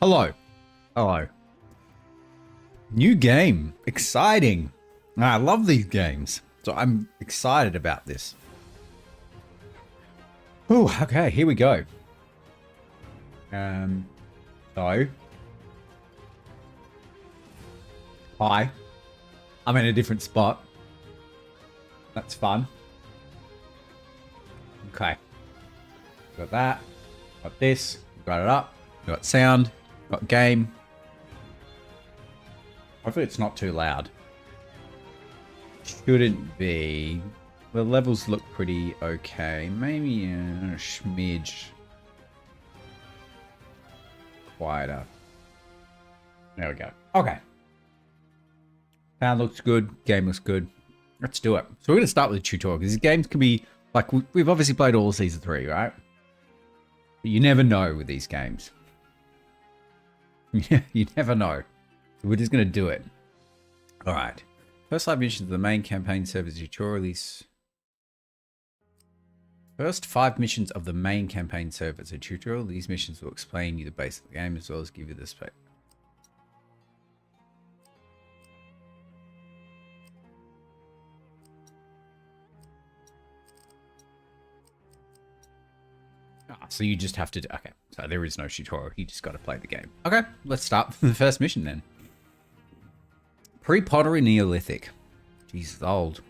Hello. Hello. New game. Exciting. I love these games. So I'm excited about this. Oh, okay. Here we go. So. Hi. I'm in a different spot. That's fun. Okay. Got that. Got this. Got it up. Got sound. Got game. Hopefully it's not too loud. Shouldn't be. The levels look pretty okay. Maybe a smidge quieter. There we go. Okay. Sound looks good. Game looks good. Let's do it. So we're going to start with the tutorial because these games can be like, we've obviously played all of Season 3, right? But you never know with these games. You never know. So we're just going to do it. All right. First 5 missions of the main campaign serve as tutorial. First 5 missions of the main campaign serve as a tutorial. These missions will explain you the base of the game as well as give you the spec. So you just have to do, okay, so there is no tutorial, you just got to play the game. Okay, let's start with the first mission then. Pre-pottery Neolithic. Jesus, old.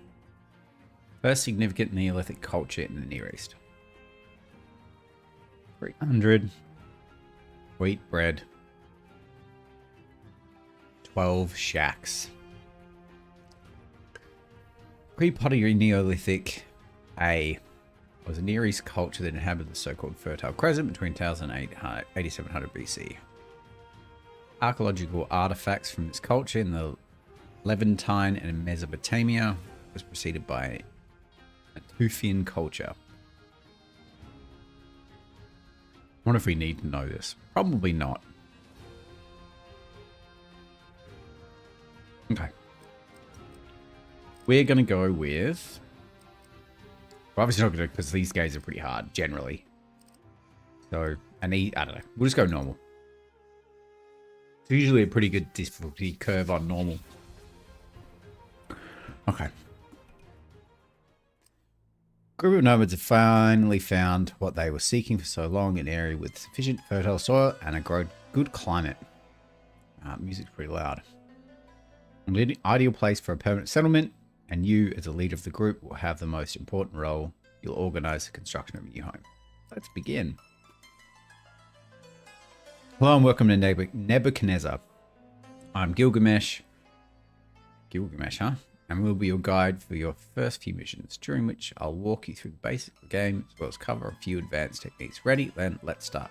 First significant Neolithic culture in the Near East. 300. Wheat bread. 12 shacks. Pre-pottery Neolithic A was a Near East culture that inhabited the so-called Fertile Crescent between 1000 and 8700 BC. Archaeological artifacts from this culture in the Levantine and Mesopotamia was preceded by a Tufian culture. I wonder if we need to know this. Probably not. Okay. We're going to go with... We're obviously not going to, because these guys are pretty hard, generally. So, I don't know. We'll just go normal. It's usually a pretty good difficulty curve on normal. Okay. Group of nomads have finally found what they were seeking for so long, an area with sufficient fertile soil and a good climate. Music's pretty loud. An ideal place for a permanent settlement, and you, as a leader of the group, will have the most important role. You'll organize the construction of a new home. Let's begin. Hello and welcome to Nebuchadnezzar. I'm Gilgamesh. Gilgamesh, huh? And we'll be your guide for your first few missions, during which I'll walk you through the basics of the game, as well as cover a few advanced techniques. Ready? Then let's start.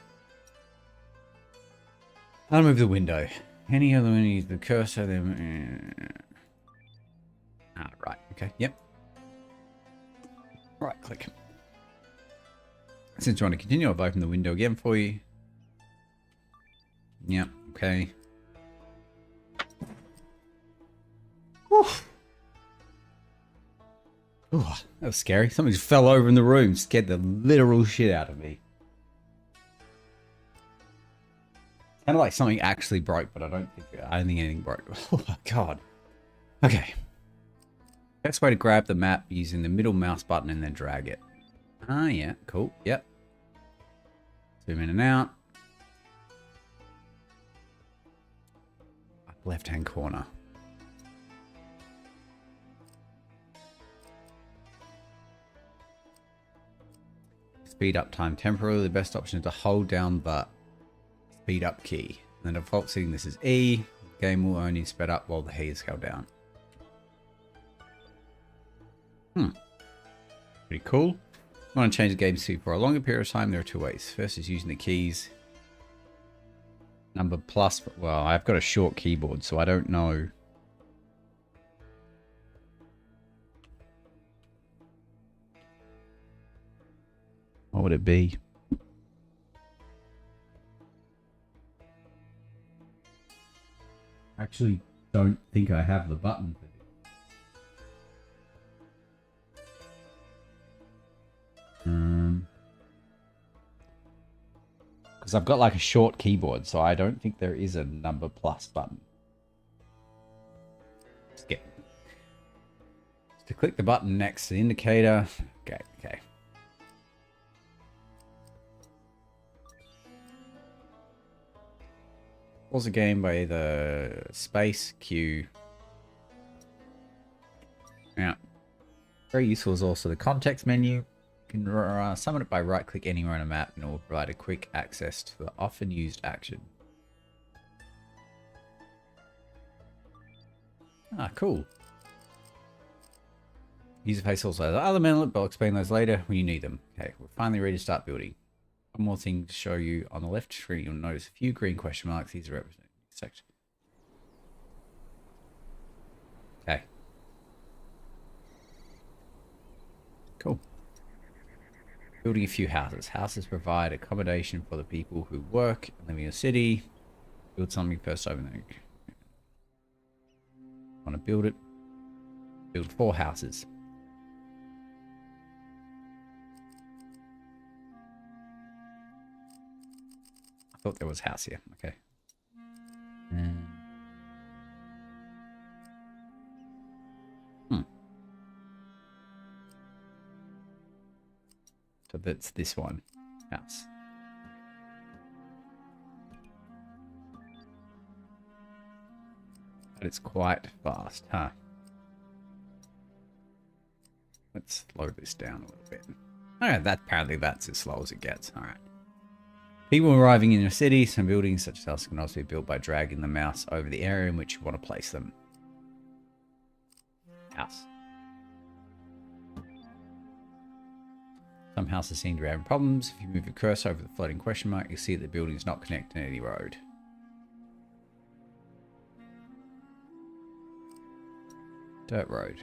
I'll move the window. Any other one use the cursor, then... right. Okay. Yep. Right click. Since you want to continue, I've opened the window again for you. Yep. Okay. Whew. Ooh, that was scary. Something just fell over in the room. Scared the literal shit out of me. Kind of like something actually broke, but I don't think anything broke. Oh my god. Okay. Best way to grab the map using the middle mouse button and then drag it. Ah, yeah, cool. Yep. Zoom in and out. Up left-hand corner. Speed up time temporarily. The best option is to hold down the speed up key. And the default setting, this is E. The game will only speed up while the E is held down. Pretty cool. If you want to change the game speed for a longer period of time, there are 2 ways. First is using the keys. Number plus, well, I've got a short keyboard, so I don't know. What would it be? I actually don't think I have the button for this. Because I've got like a short keyboard, so I don't think there is a number plus button. Skip. To click the button next to the indicator. Okay. Pause the game by either space, Q. Yeah. Very useful is also the context menu. You can summon it by right-click anywhere on a map and it will provide a quick access to the often used action. Ah, cool. User face also has other menus, but I'll explain those later when you need them. Okay, we're finally ready to start building. One more thing to show you on the left screen, you'll notice a few green question marks. These are representing the section. Okay. Cool. Building a few houses. Houses provide accommodation for the people who work and live in a city. Build something first over there. Want to build it? Build 4 houses. I thought there was a house here. Okay. So that's this one. House. But it's quite fast, huh? Let's slow this down a little bit. Alright, apparently that's as slow as it gets. Alright. People arriving in your city, some buildings such as houses can also be built by dragging the mouse over the area in which you want to place them. House. Some houses seem to be having problems. If you move your cursor over the floating question mark, you'll see that the building is not connected to any road. Dirt road.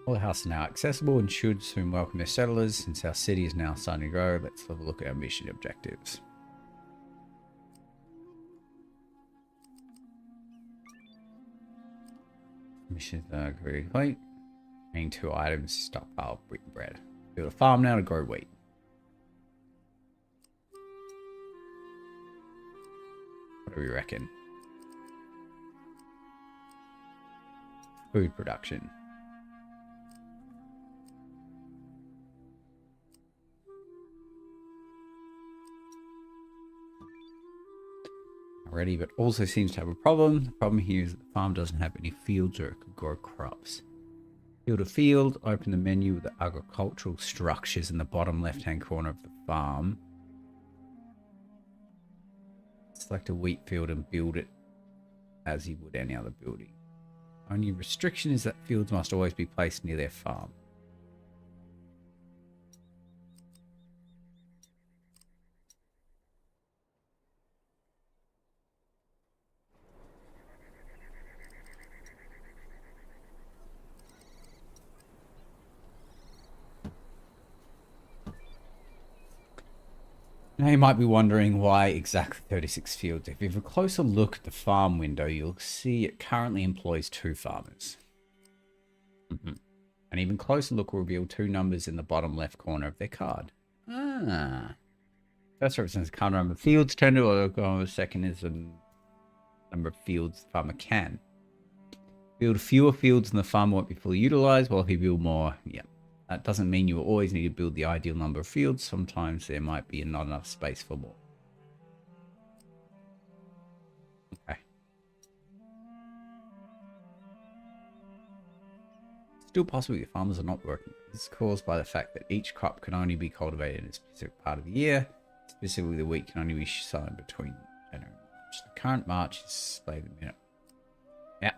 All the houses are now accessible and should soon welcome their settlers. Since our city is now starting to grow, let's have a look at our mission objectives. Mission very complete. Main 2 items, stockpile wheat and bread. Build a farm now to grow wheat. What do we reckon? Food production. Already, but also seems to have a problem. The problem here is that the farm doesn't have any fields or it could grow crops. Build a field, open the menu with the agricultural structures in the bottom left-hand corner of the farm. Select a wheat field and build it as you would any other building. Only restriction is that fields must always be placed near their farm. Now you might be wondering why exactly 36 fields. If you have a closer look at the farm window, you'll see it currently employs 2 farmers. An even closer look will reveal 2 numbers in the bottom left corner of their card. First represents the current number of fields turned to a second is the number of fields the farmer can. Build fewer fields and the farm won't be fully utilized, while if you build more, yeah. That doesn't mean you will always need to build the ideal number of fields. Sometimes there might be not enough space for more. Okay. Still possible your farmers are not working. This is caused by the fact that each crop can only be cultivated in a specific part of the year. Specifically, the wheat can only be sown between January and March. The current March is displayed in a minute. Yeah.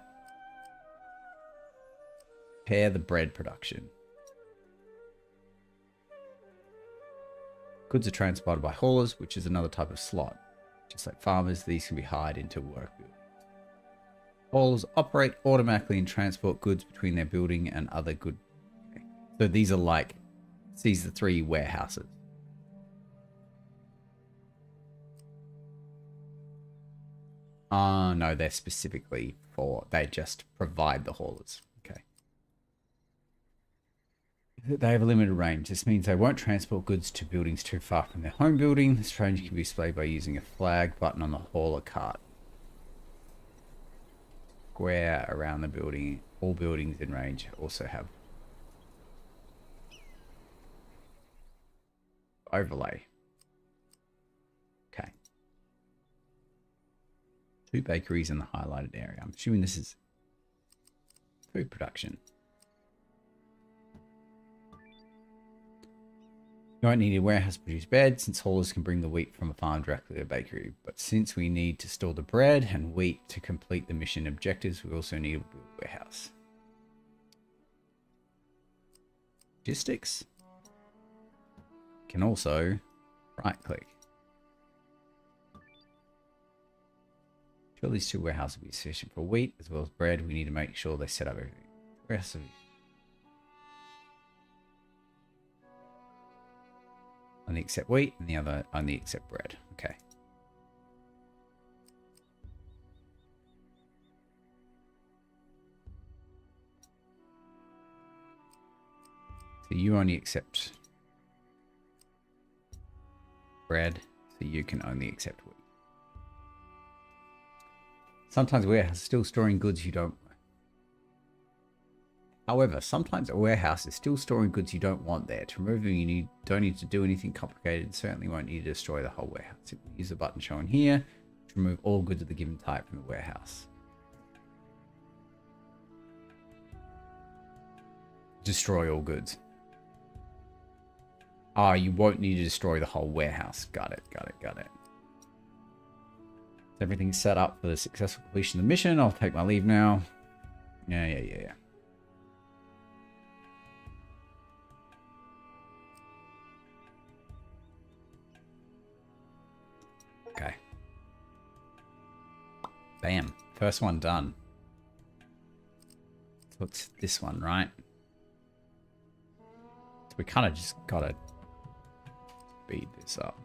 Pair the bread production. Goods are transported by haulers, which is another type of slot. Just like farmers, these can be hired into work buildings. Haulers operate automatically and transport goods between their building and other good. Okay. So these are 3 warehouses. No, they're specifically they just provide the haulers. Okay. They have a limited range. This means they won't transport goods to buildings too far from their home building. This range can be displayed by using a flag button on the hauler cart. Square around the building. All buildings in range also have overlay. Okay. 2 bakeries in the highlighted area. I'm assuming this is food production. You won't need a warehouse to produce bread, since haulers can bring the wheat from a farm directly to a bakery. But since we need to store the bread and wheat to complete the mission objectives, we also need a warehouse. Logistics. Can also right click. Sure, these 2 warehouses will be sufficient for wheat as well as bread. We need to make sure they set up everything. Warehouse. Only accept wheat, and the other only accept bread. Okay. So you only accept bread, so you can only accept wheat. Sometimes a warehouse is still storing goods you don't. However, sometimes a warehouse is still storing goods you don't want there. To remove them, you don't need to do anything complicated. And certainly won't need to destroy the whole warehouse. Simply use the button shown here to remove all goods of the given type from the warehouse. Destroy all goods. Ah, you won't need to destroy the whole warehouse. Got it, got it, got it. Everything's set up for the successful completion of the mission. I'll take my leave now. Yeah. Okay. Bam. First one done. So it's this one, right? So we kind of just gotta speed this up.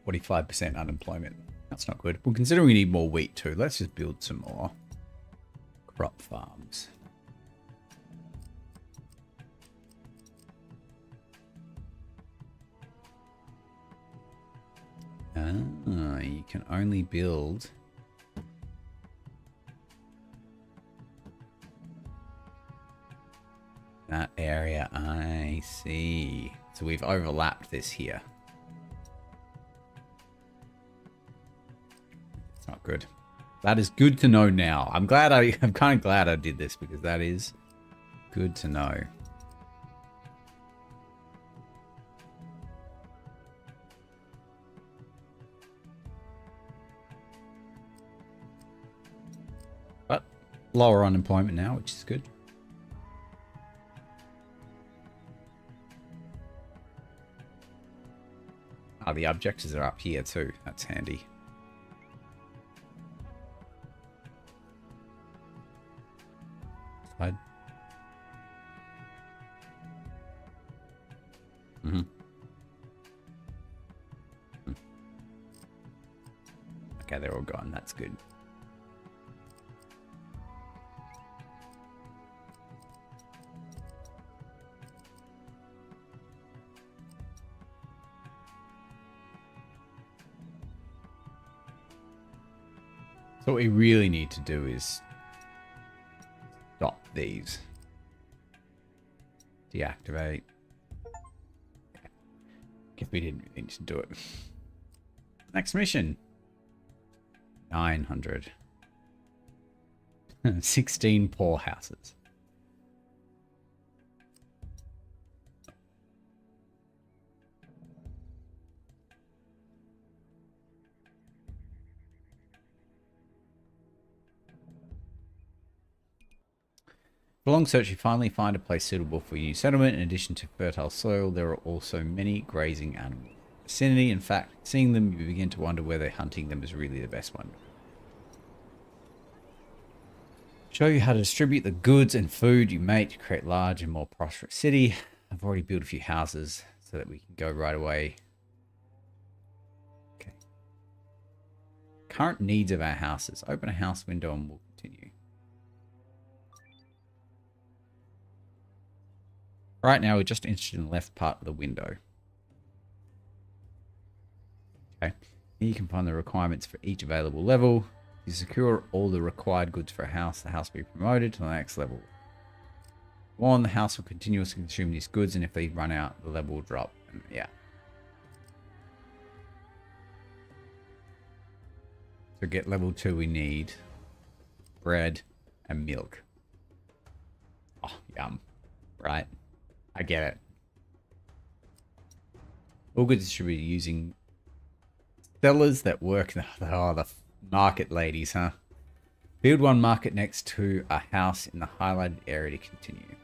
%45 unemployment. That's not good. Well, considering we need more wheat too, let's just build some more crop farms. You can only build that area. I see. So we've overlapped this here. It's not good. That is good to know now. I'm kind of glad I did this because that is good to know. But lower unemployment now, which is good. Oh, the objectives are up here too. That's handy. Slide. Okay, they're all gone. That's good. So what we really need to do is stop these. Deactivate. Okay. Guess we didn't need to do it. Next mission. 900. 16 poor houses. For a long search, you finally find a place suitable for your settlement. In addition to fertile soil, there are also many grazing animals. Vicinity, in fact, seeing them, you begin to wonder whether hunting them is really the best one. Show you how to distribute the goods and food you make to create a large and more prosperous city. I've already built a few houses so that we can go right away. Okay. current needs of our houses. Open a house window and we'll continue. Right now, we're just interested in the left part of the window. Okay. Here you can find the requirements for each available level. If you secure all the required goods for a house, the house will be promoted to the next level. One, the house will continuously consume these goods, and if they run out, the level will drop. And yeah. To get level 2, we need bread and milk. Oh, yum. Right. I get it. All goods should be using sellers that work. Oh, the market ladies, huh? Build one market next to a house in the highlighted area to continue.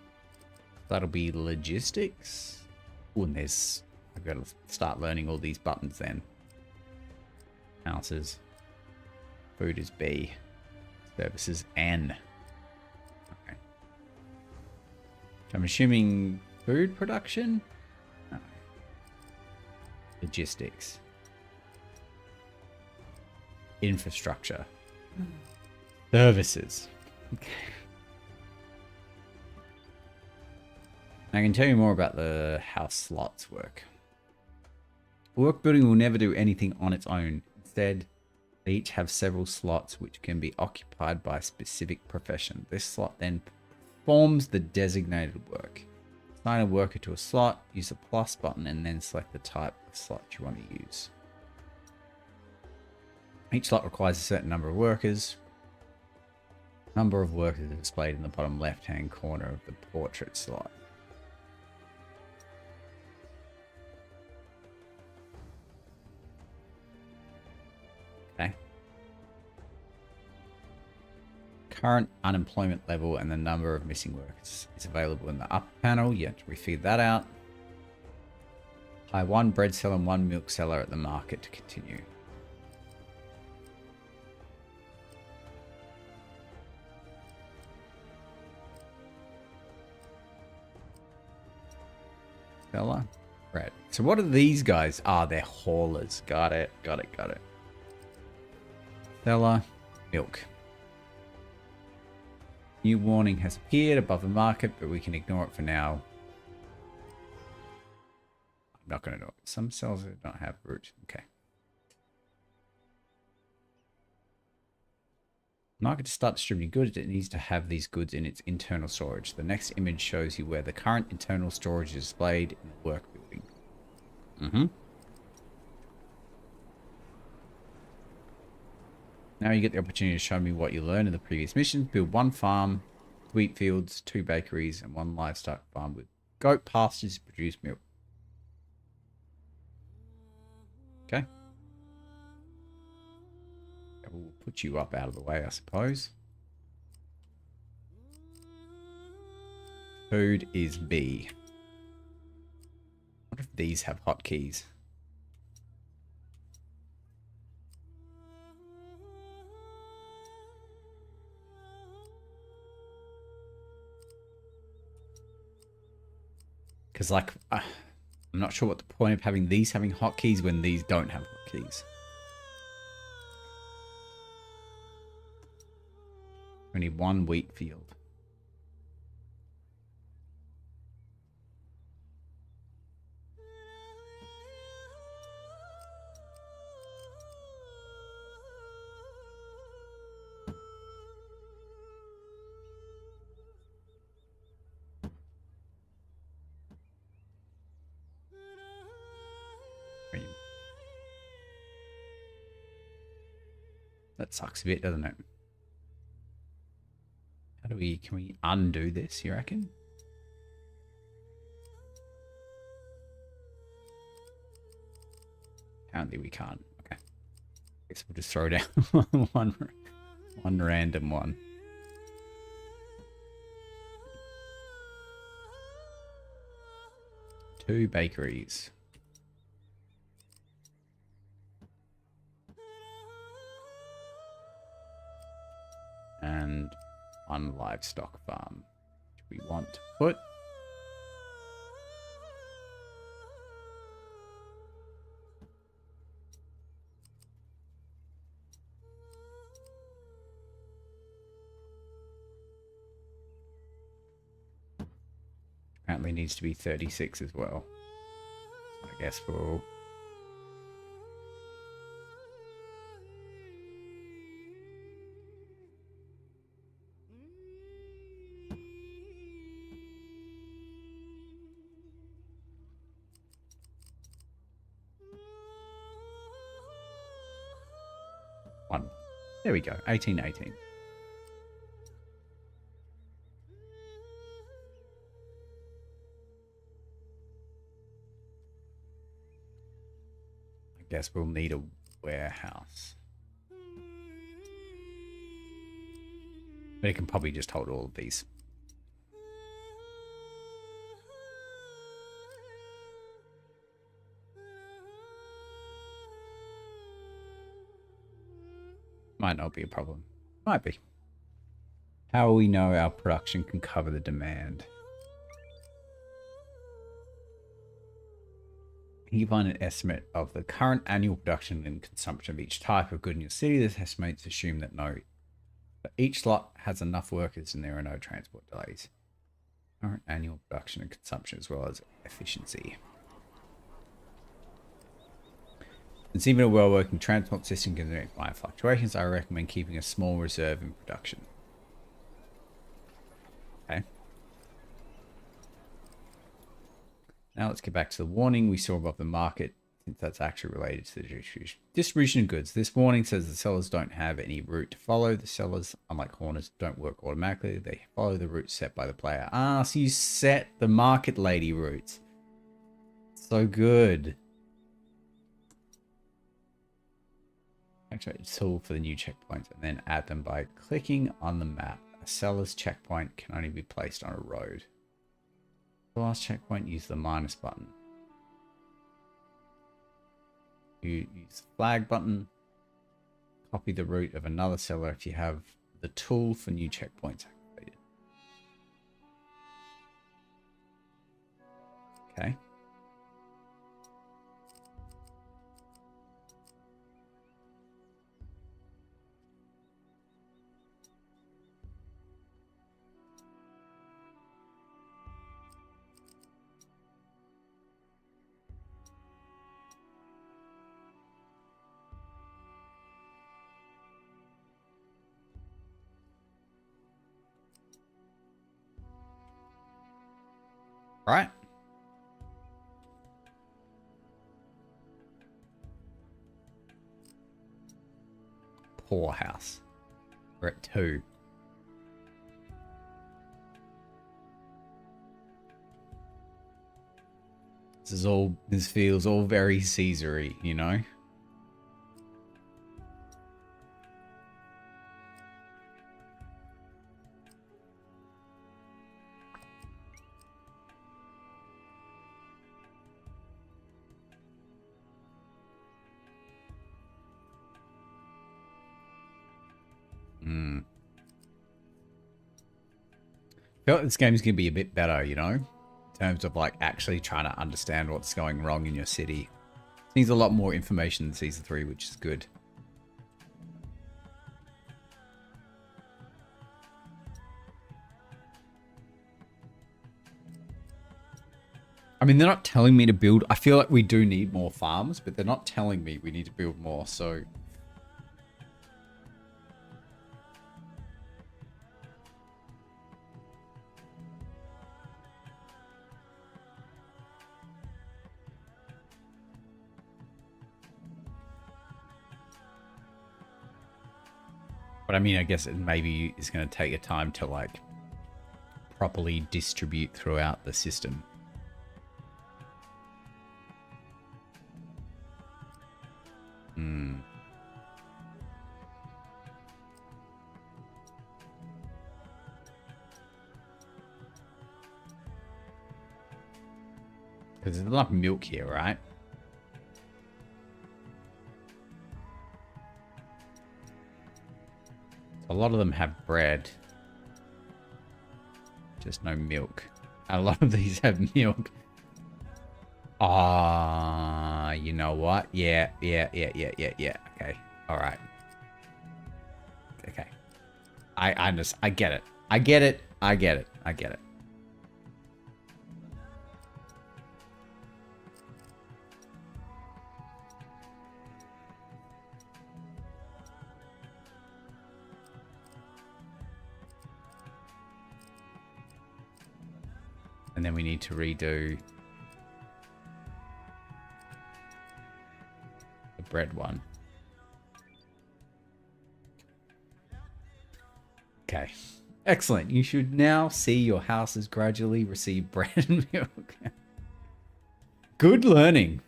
That'll be logistics. Oh, and there's... I've got to start learning all these buttons then. Houses. Food is B. Services N. Okay. I'm assuming food production? No. Logistics. Infrastructure. Services. Okay. I can tell you more about the how slots work. Work building will never do anything on its own. Instead, they each have several slots which can be occupied by a specific profession. This slot then performs the designated work. Assign a worker to a slot, use the plus button, and then select the type of slot you want to use. Each slot requires a certain number of workers. Number of workers are displayed in the bottom left-hand corner of the portrait slot. Okay. Current unemployment level and the number of missing workers is available in the upper panel. Yet we figured that out. Hire one bread seller and one milk seller at the market to continue. Seller, bread. So what are these guys? Ah, they're haulers. Got it. Got it. Got it. Seller, milk. New warning has appeared above the market, but we can ignore it for now. I'm not going to do it. Some cells do not have root. Okay. Market to start distributing goods, it needs to have these goods in its internal storage. The next image shows you where the current internal storage is displayed in the work building. Now you get the opportunity to show me what you learned in the previous missions. Build one farm, wheat fields, 2 bakeries, and 1 livestock farm with goat pastures to produce milk. Okay. We'll put you up out of the way, I suppose. Food is B. What if these have hotkeys? Because, like, I'm not sure what the point of having these having hotkeys when these don't have hotkeys. We need 1 wheat field. That sucks a bit, doesn't it? How do we, can we undo this, you reckon? Apparently we can't. Okay. Guess we'll just throw down one random one. Two bakeries. And 1 livestock farm, which we want to put. apparently needs to be 36 as well. I guess we'll... One. There we go. 18, 18. I guess we'll need a warehouse. But it can probably just hold all of these. Might not be a problem. Might be. How will we know our production can cover the demand? Can you find an estimate of the current annual production and consumption of each type of good in your city? This estimates assume that each slot has enough workers and there are no transport delays. Current annual production and consumption as well as efficiency. Since even a well-working transport system can make minor fluctuations, I recommend keeping a small reserve in production. Okay. Now let's get back to the warning we saw above the market, since that's actually related to the distribution of goods. This warning says the sellers don't have any route to follow. The sellers, unlike corners, don't work automatically. They follow the route set by the player. Ah, so you set the market lady routes. So good. Activate a tool for the new checkpoints and then add them by clicking on the map. A seller's checkpoint can only be placed on a road. The last checkpoint, use the minus button. You use the flag button. Copy the route of another seller if you have the tool for new checkpoints activated. Okay. Right. Poorhouse. We're at 2. This feels all very Caesar-y, you know? I feel like this game's going to be a bit better, you know? In terms of, like, actually trying to understand what's going wrong in your city. It needs a lot more information than Season 3, which is good. I mean, they're not telling me to build... I feel like we do need more farms, but they're not telling me we need to build more, so... But I mean, I guess it maybe is going to take a time to, like, properly distribute throughout the system. Because there's enough milk here, right? A lot of them have bread. Just no milk. And a lot of these have milk. Ah, you know what? Yeah. Okay. All right. Okay. I get it. I get it. And then we need to redo the bread one. Okay. Excellent. You should now see your houses gradually receive bread and milk. Good learning.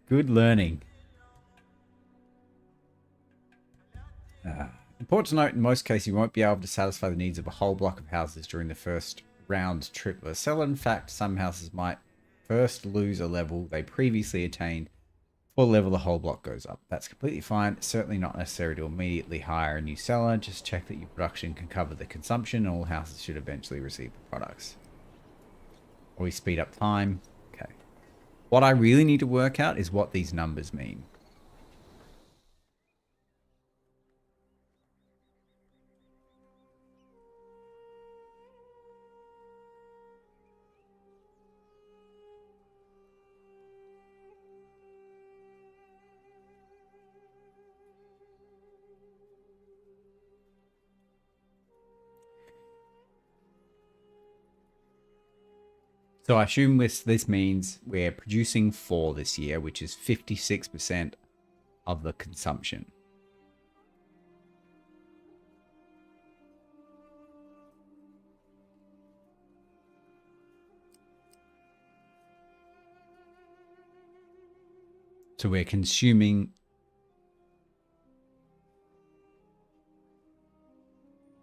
Good learning. Important to note, in most cases, you won't be able to satisfy the needs of a whole block of houses during the first round trip of a seller. In fact, some houses might first lose a level they previously attained. For level, the whole block goes up. That's completely fine. It's certainly not necessary to immediately hire a new seller. Just check that your production can cover the consumption, and all houses should eventually receive the products. Or we speed up time. Okay. What I really need to work out is what these numbers mean. So I assume this means we're producing 4 this year, which is 56% of the consumption. So we're consuming.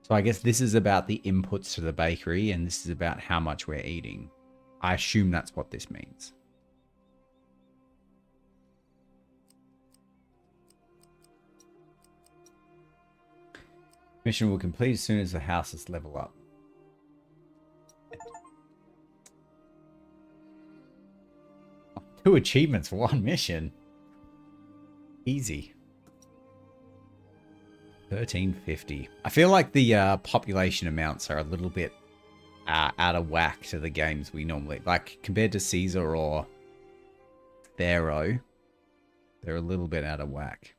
So I guess this is about the inputs to the bakery, and this is about how much we're eating. I assume that's what this means. Mission will complete as soon as the houses level up. 2 achievements for 1 mission. Easy. 1350. I feel like the population amounts are a little bit out of whack to the games we normally like compared to Caesar or Pharaoh. They're a little bit out of whack.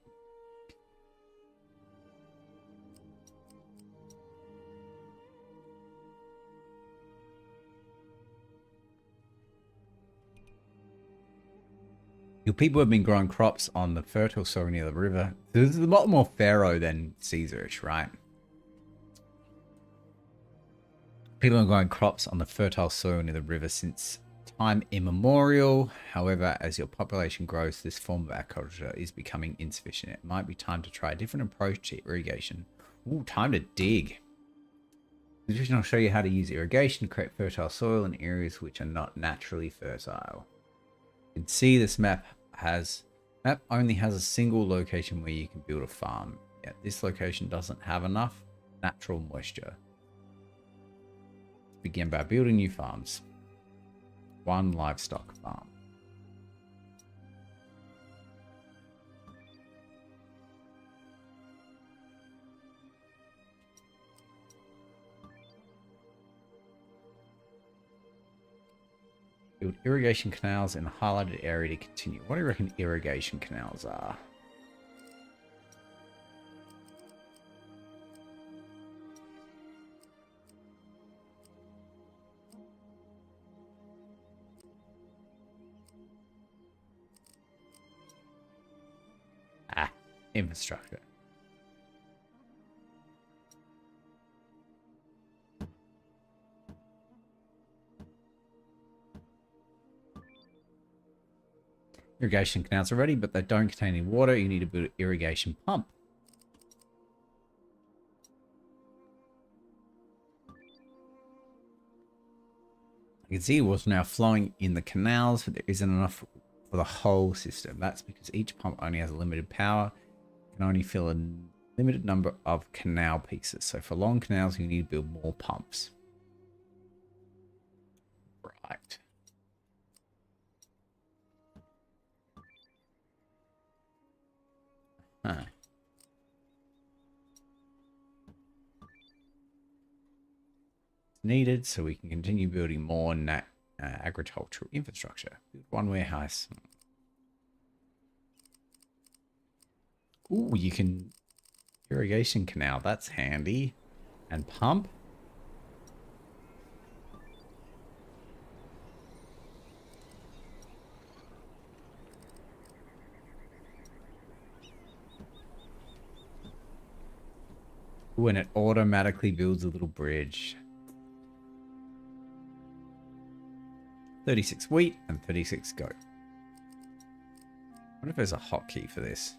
Your people have been growing crops on the fertile soil near the river. This is a lot more Pharaoh than Caesarish, right? People are growing crops on the fertile soil near the river since time immemorial. However, as your population grows, this form of agriculture is becoming insufficient. It might be time to try a different approach to irrigation. Ooh, time to dig. This will show you how to use irrigation to create fertile soil in areas which are not naturally fertile. You can see this map only has a single location where you can build a farm. Yet this location doesn't have enough natural moisture. Begin by building new farms. 1 livestock farm. Build irrigation canals in a highlighted area to continue. What do you reckon irrigation canals are? Infrastructure. Irrigation canals are ready, but they don't contain any water. You need to build an irrigation pump. You can see water now flowing in the canals, but there isn't enough for the whole system. That's because each pump only has a limited power. It can only fill a limited number of canal pieces. So for long canals, you need to build more pumps. Right. Huh. Needed so we can continue building more agricultural infrastructure. Build 1 warehouse. Ooh, you can irrigation canal. That's handy. And pump. When it automatically builds a little bridge. 36 wheat and 36 goat. I wonder if there's a hotkey for this.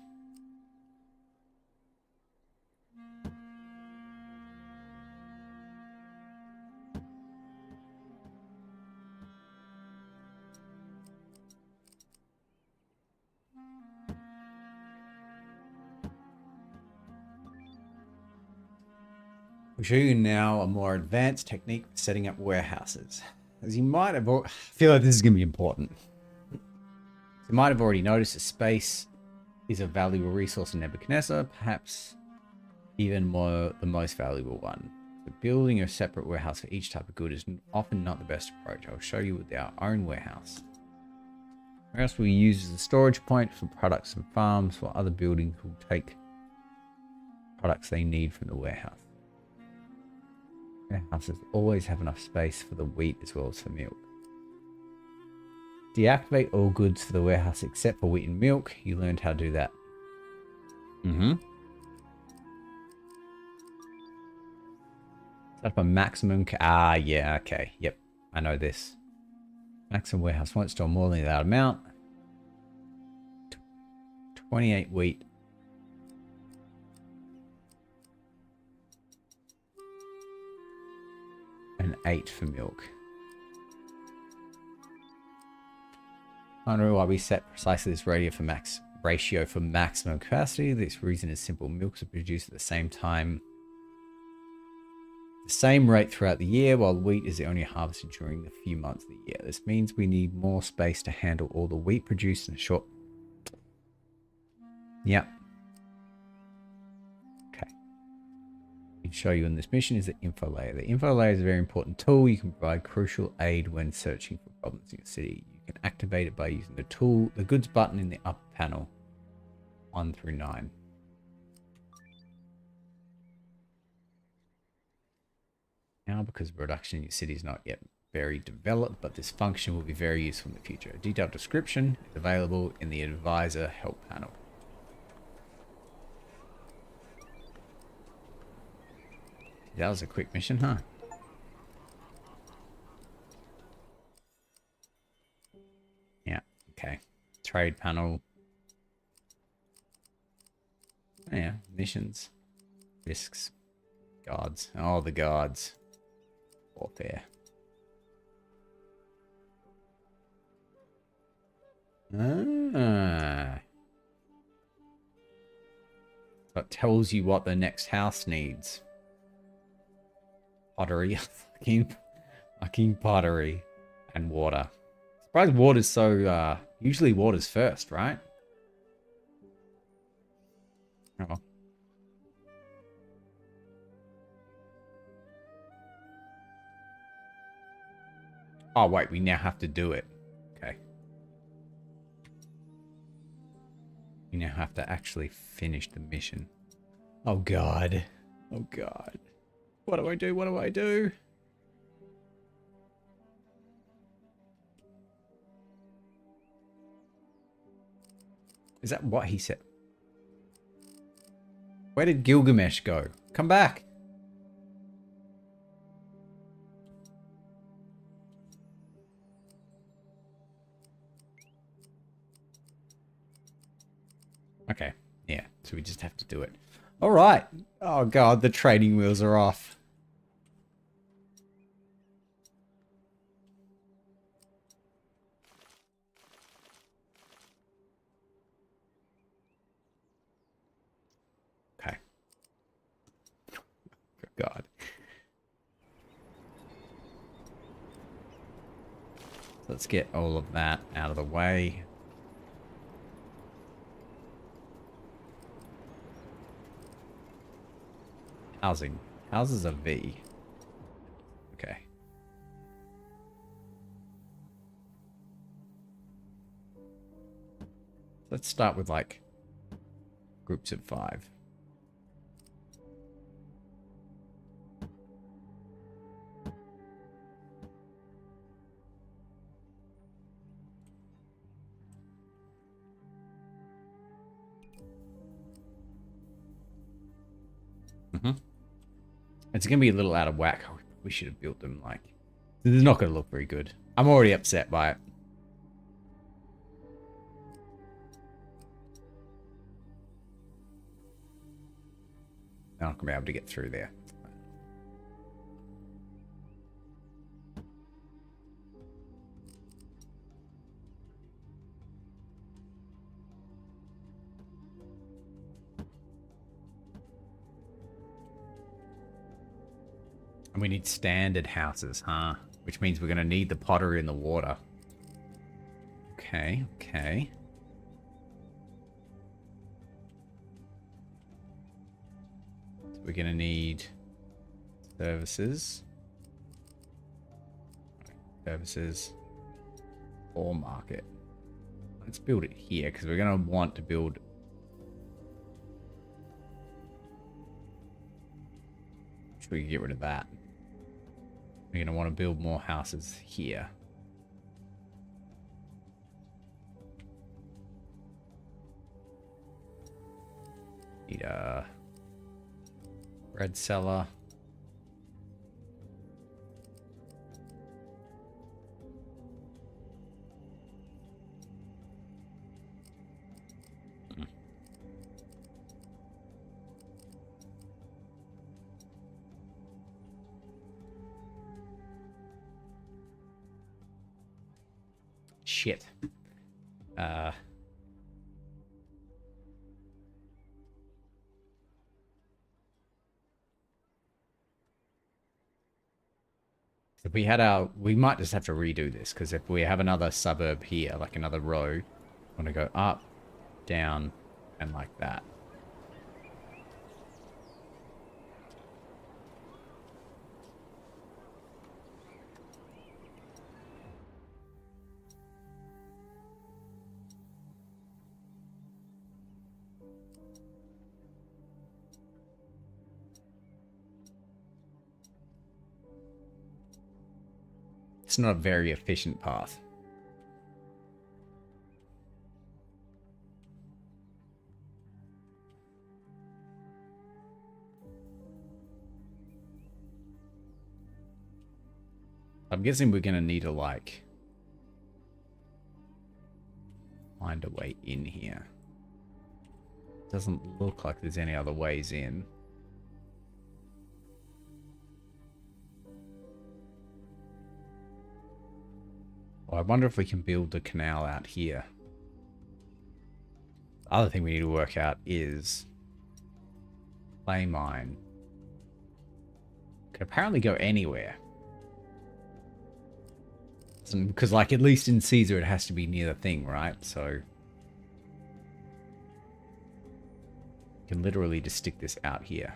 We'll show you now a more advanced technique for setting up warehouses. As you might have, I feel like this is going to be important. You might have already noticed, the space is a valuable resource in Nebuchadnezzar, perhaps even more the most valuable one. But building a separate warehouse for each type of good is often not the best approach. I'll show you with our own warehouse. Warehouse we use as a storage point for products and farms, while other buildings will take products they need from the warehouse. Warehouses always have enough space for the wheat as well as for milk. Deactivate all goods for the warehouse except for wheat and milk. You learned how to do that. Set up a maximum. Yeah, okay. Yep, I know this. Maximum warehouse won't store more than that amount. 28 wheat. And 8 for milk. I don't know why we set precisely this ratio for maximum capacity. This reason is simple. Milks are produced at the same time, the same rate throughout the year, while wheat is only harvested during the few months of the year. This means we need more space to handle all the wheat produced in a short... Yeah. Okay. I can show you in this mission is the info layer. The info layer is a very important tool. You can provide crucial aid when searching for problems in your city. You can activate it by using the goods button in the upper panel, 1 through 9. Now, because production in your city is not yet very developed, but this function will be very useful in the future. A detailed description is available in the advisor help panel. That was a quick mission, huh? Yeah, okay. Trade panel. Yeah, missions. Risks. Guards. Oh, the guards. Warfare. Ah. So it tells you what the next house needs. Pottery. fucking pottery. And water. Surprised water's so, usually water's first, right? Oh. Oh, wait, we now have to do it. Okay. We now have to actually finish the mission. Oh, God. Oh, God. What do I do? What do I do? Is that what he said? Where did Gilgamesh go? Come back. Okay. Yeah. So we just have to do it. All right. Oh, God. The training wheels are off. Okay. Good God. Let's get all of that out of the way. Housing. Houses are V. Okay. Let's start with like groups of 5. It's going to be a little out of whack. We should have built them like... They're not going to look very good. I'm already upset by it. I'm not going to be able to get through there. And we need standard houses, huh? Which means we're going to need the pottery in the water. Okay, okay. So we're going to need services. Services. Or market. Let's build it here because we're going to want to build... Should we get rid of that? We're going to want to build more houses here. Need a bread cellar. Shit. If we had our... We might just have to redo this, because if we have another suburb here, like another row, I want to go up, down, and like that. It's not a very efficient path. I'm guessing we're going to need to, like, find a way in here. Doesn't look like there's any other ways in. I wonder if we can build the canal out here. The other thing we need to work out is clay mine. Can apparently go anywhere. Because, like, at least in Caesar it has to be near the thing, right? So you can literally just stick this out here.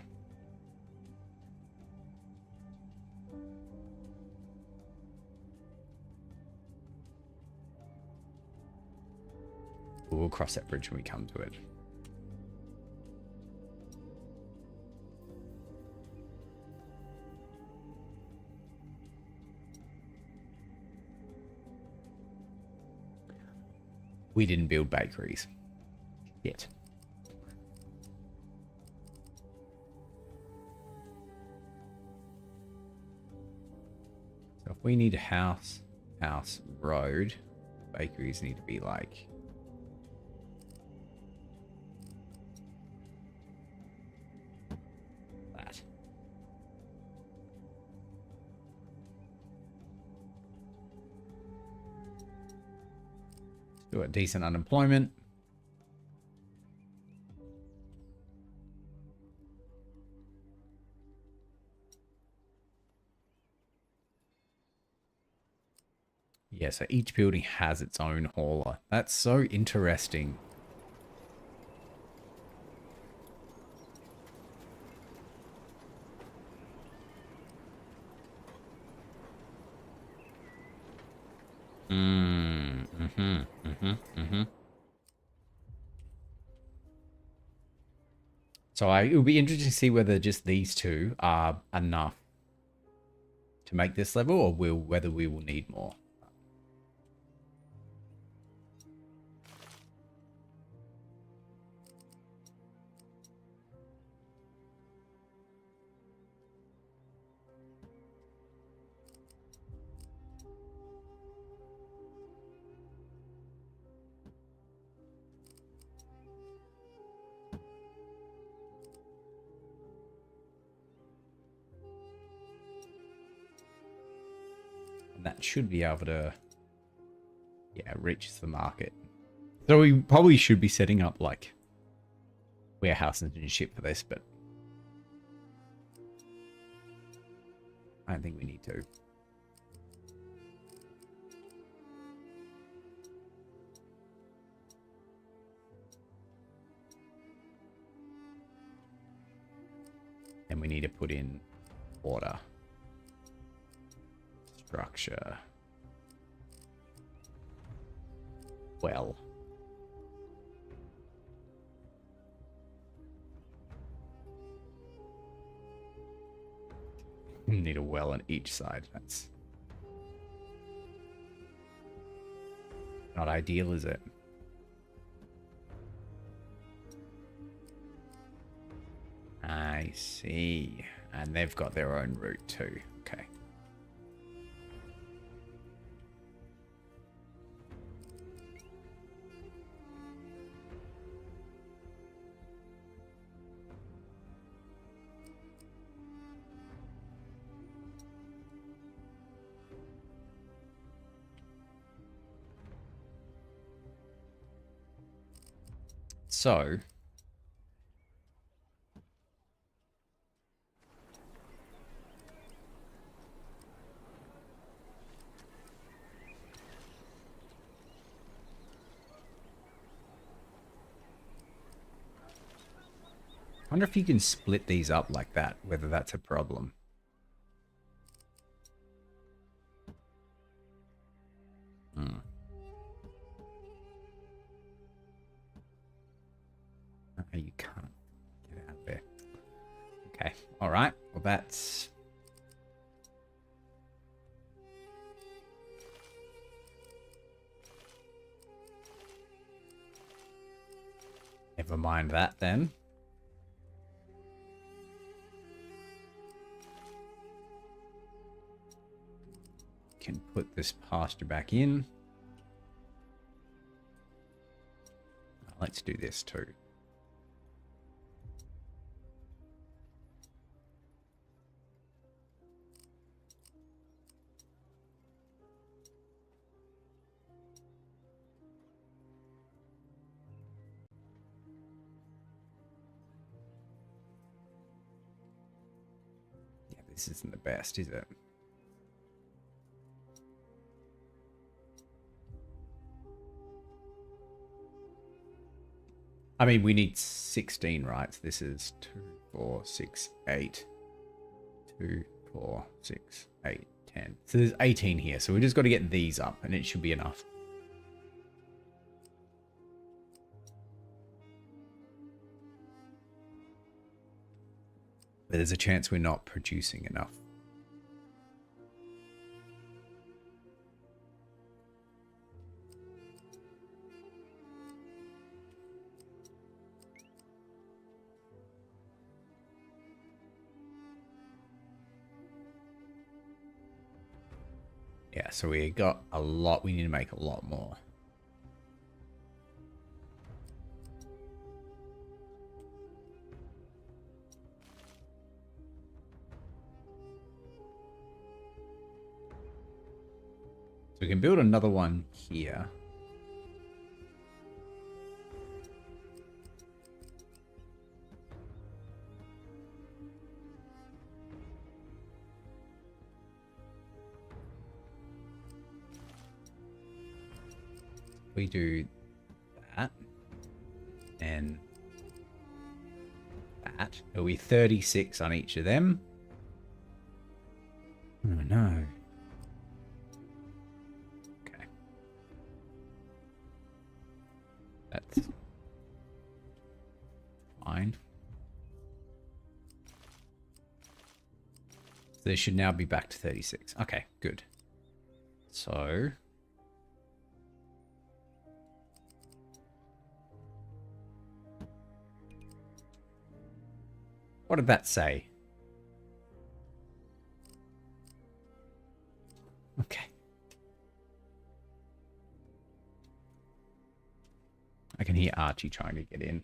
We'll cross that bridge when we come to it. We didn't build bakeries yet. So if we need a house, road, bakeries need to be like... Do a decent unemployment. Yeah, so each building has its own hauler. That's so interesting. So it will be interesting to see whether just these two are enough to make this level, or whether we will need more. That should be able to, yeah, reaches the market. So we probably should be setting up like warehouses and shit for this, but I don't think we need to. And we need to put in order, structure, well. We need a well on each side. That's not ideal, is it? I see. And they've got their own route too. Okay. So I wonder if you can split these up like that, whether that's a problem. Okay, you can't get out of there. Okay, all right. Well, that's... Never mind that then. Can put this pasture back in. Let's do this too. Yeah, this isn't the best, is it? I mean, we need 16, right? So this is 2, 4, 6, 8. 2, 4, 6, 8, 10. So there's 18 here. So we just got to get these up and it should be enough. But there's a chance we're not producing enough. Yeah, so we got a lot. We need to make a lot more. So we can build another one here. We do that and that. It'll be 36 on each of them. Oh no. Okay. That's fine. So they should now be back to 36. Okay, good. So what did that say? Okay. I can hear Archie trying to get in.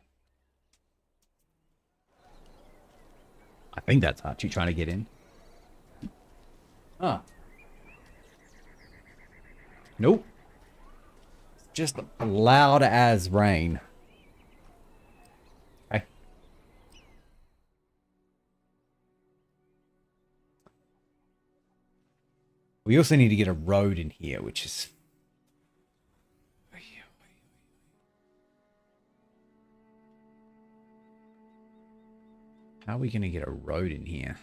I think that's Archie trying to get in. Ah. Nope. Just loud as rain. Okay. We also need to get a road in here, which is... How are we going to get a road in here?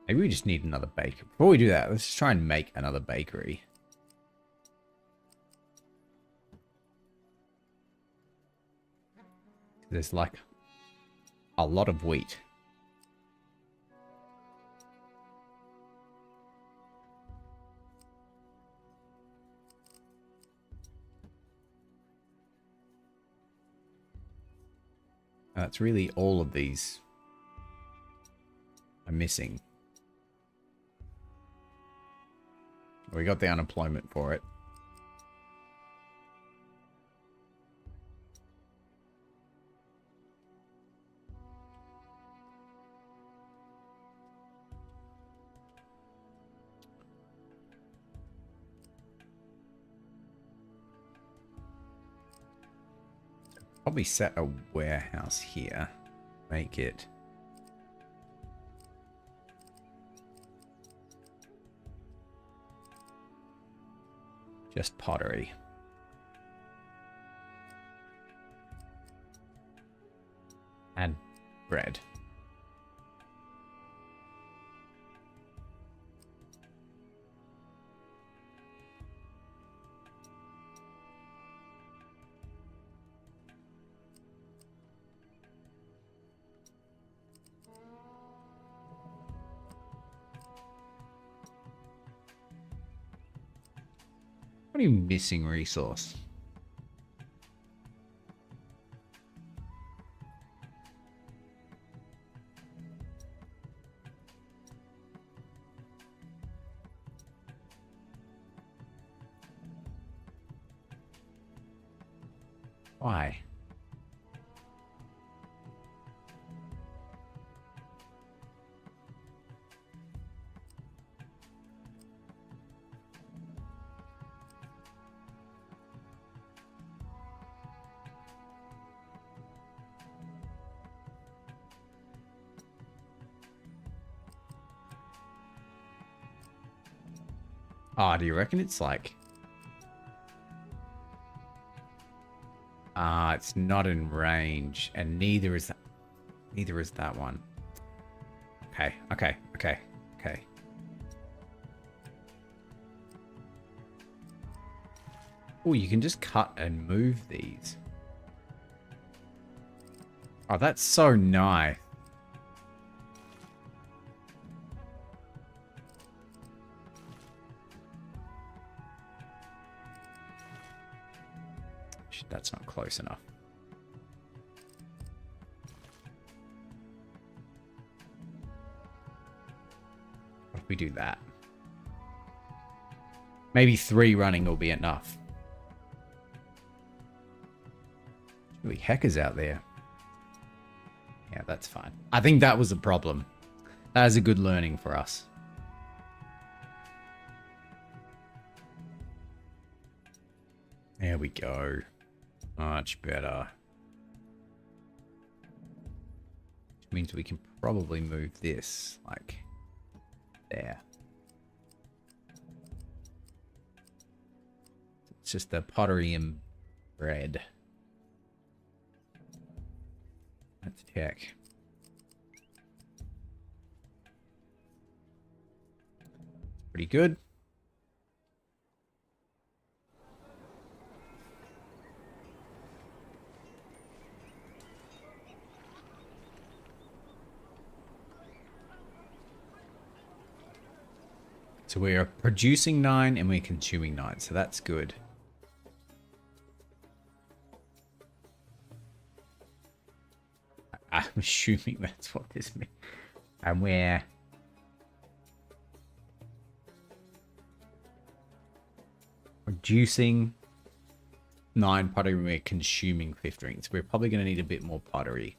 Maybe we just need another bakery. Before we do that, let's just try and make another bakery. There's like a lot of wheat. That's really all of these are missing. We got the unemployment for it. Probably set a warehouse here. Make it just pottery. And bread. What are you missing resource? Why? Ah, do you reckon it's like... Ah, it's not in range, and neither is that one. Okay. Oh, you can just cut and move these. Oh, that's so nice. That's not close enough. What if we do that? Maybe 3 running will be enough. Really heckers out there. Yeah, that's fine. I think that was a problem. That is a good learning for us. There we go. Much better. Which means we can probably move this, like, there. It's just the pottery and bread. Let's check. Pretty good. So we are producing 9 and we're consuming 9, so that's good. I'm assuming that's what this means. And we're producing 9 pottery, we're consuming 15. So we're probably going to need a bit more pottery.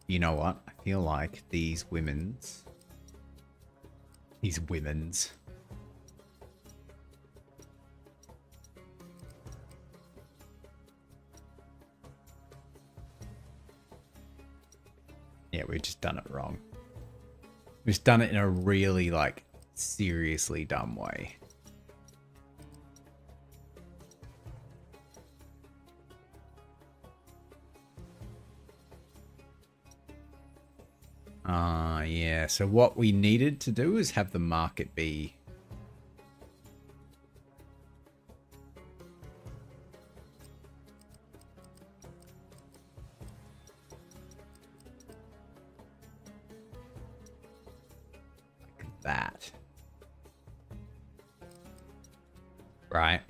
You know what? I feel like these women's... Yeah, we've just done it wrong. We've just done it in a really, like, seriously dumb way. Yeah. So what we needed to do is have the market be... like that. Right?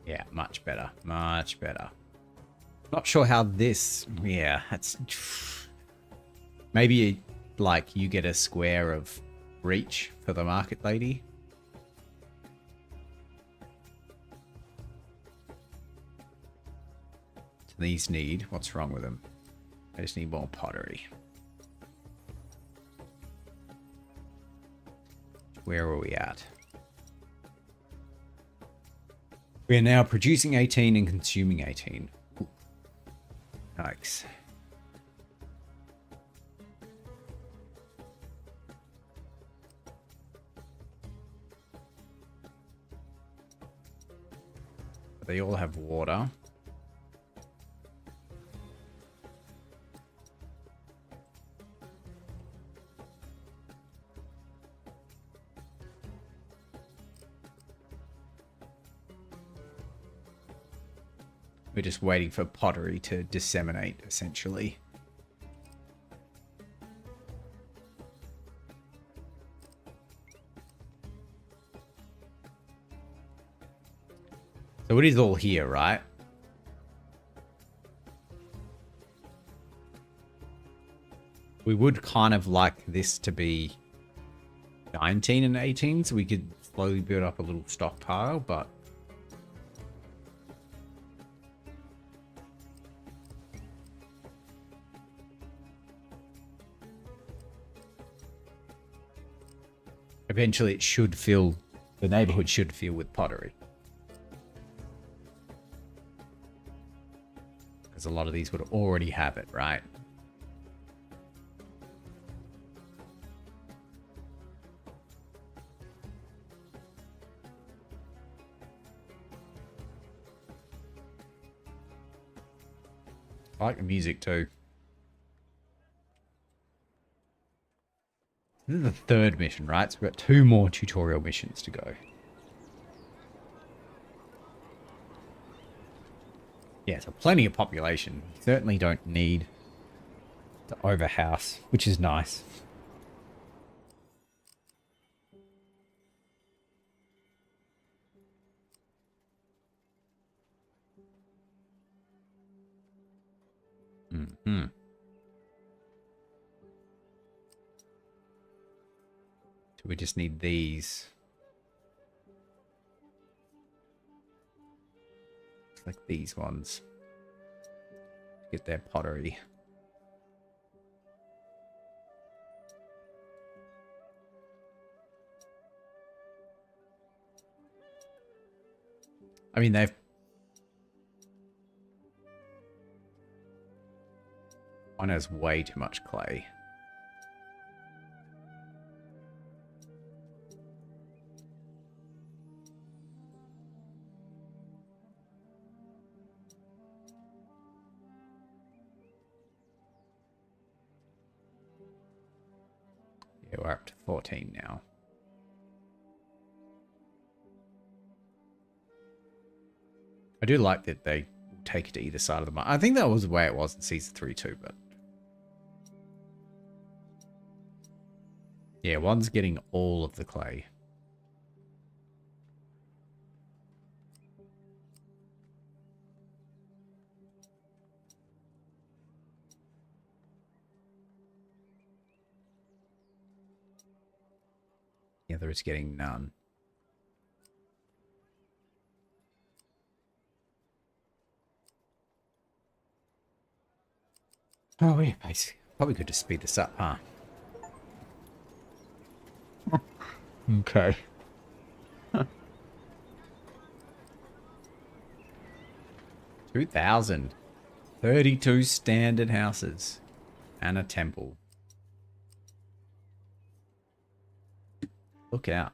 Yeah, much better. Much better. Not sure how this... Yeah, that's... Maybe, like, you get a square of reach for the market lady. So these need... What's wrong with them? I just need more pottery. Where are we at? We are now producing 18 and consuming 18. Ooh. Yikes. They all have water. We're just waiting for pottery to disseminate, essentially. So it is all here, right? We would kind of like this to be 19 and 18, so we could slowly build up a little stockpile, but... Eventually it should fill, the neighborhood should fill with pottery. Because a lot of these would already have it, right? I like the music too. This is the third mission, right? So we've got 2 more tutorial missions to go. Yeah, so plenty of population. You certainly don't need to overhouse, which is nice. Mm-hmm. So we just need these. Like these ones. Get their pottery. I mean, they've... One has way too much clay. we're up to 14 now. I do like that they take it to either side of the map. I think that was the way it was in Season 3 too, but... yeah, one's getting all of the clay. The other is getting none. Oh, yeah, basically. Probably could just speed this up, huh? Okay. 2,000. 32 standard houses. And a temple. Look out.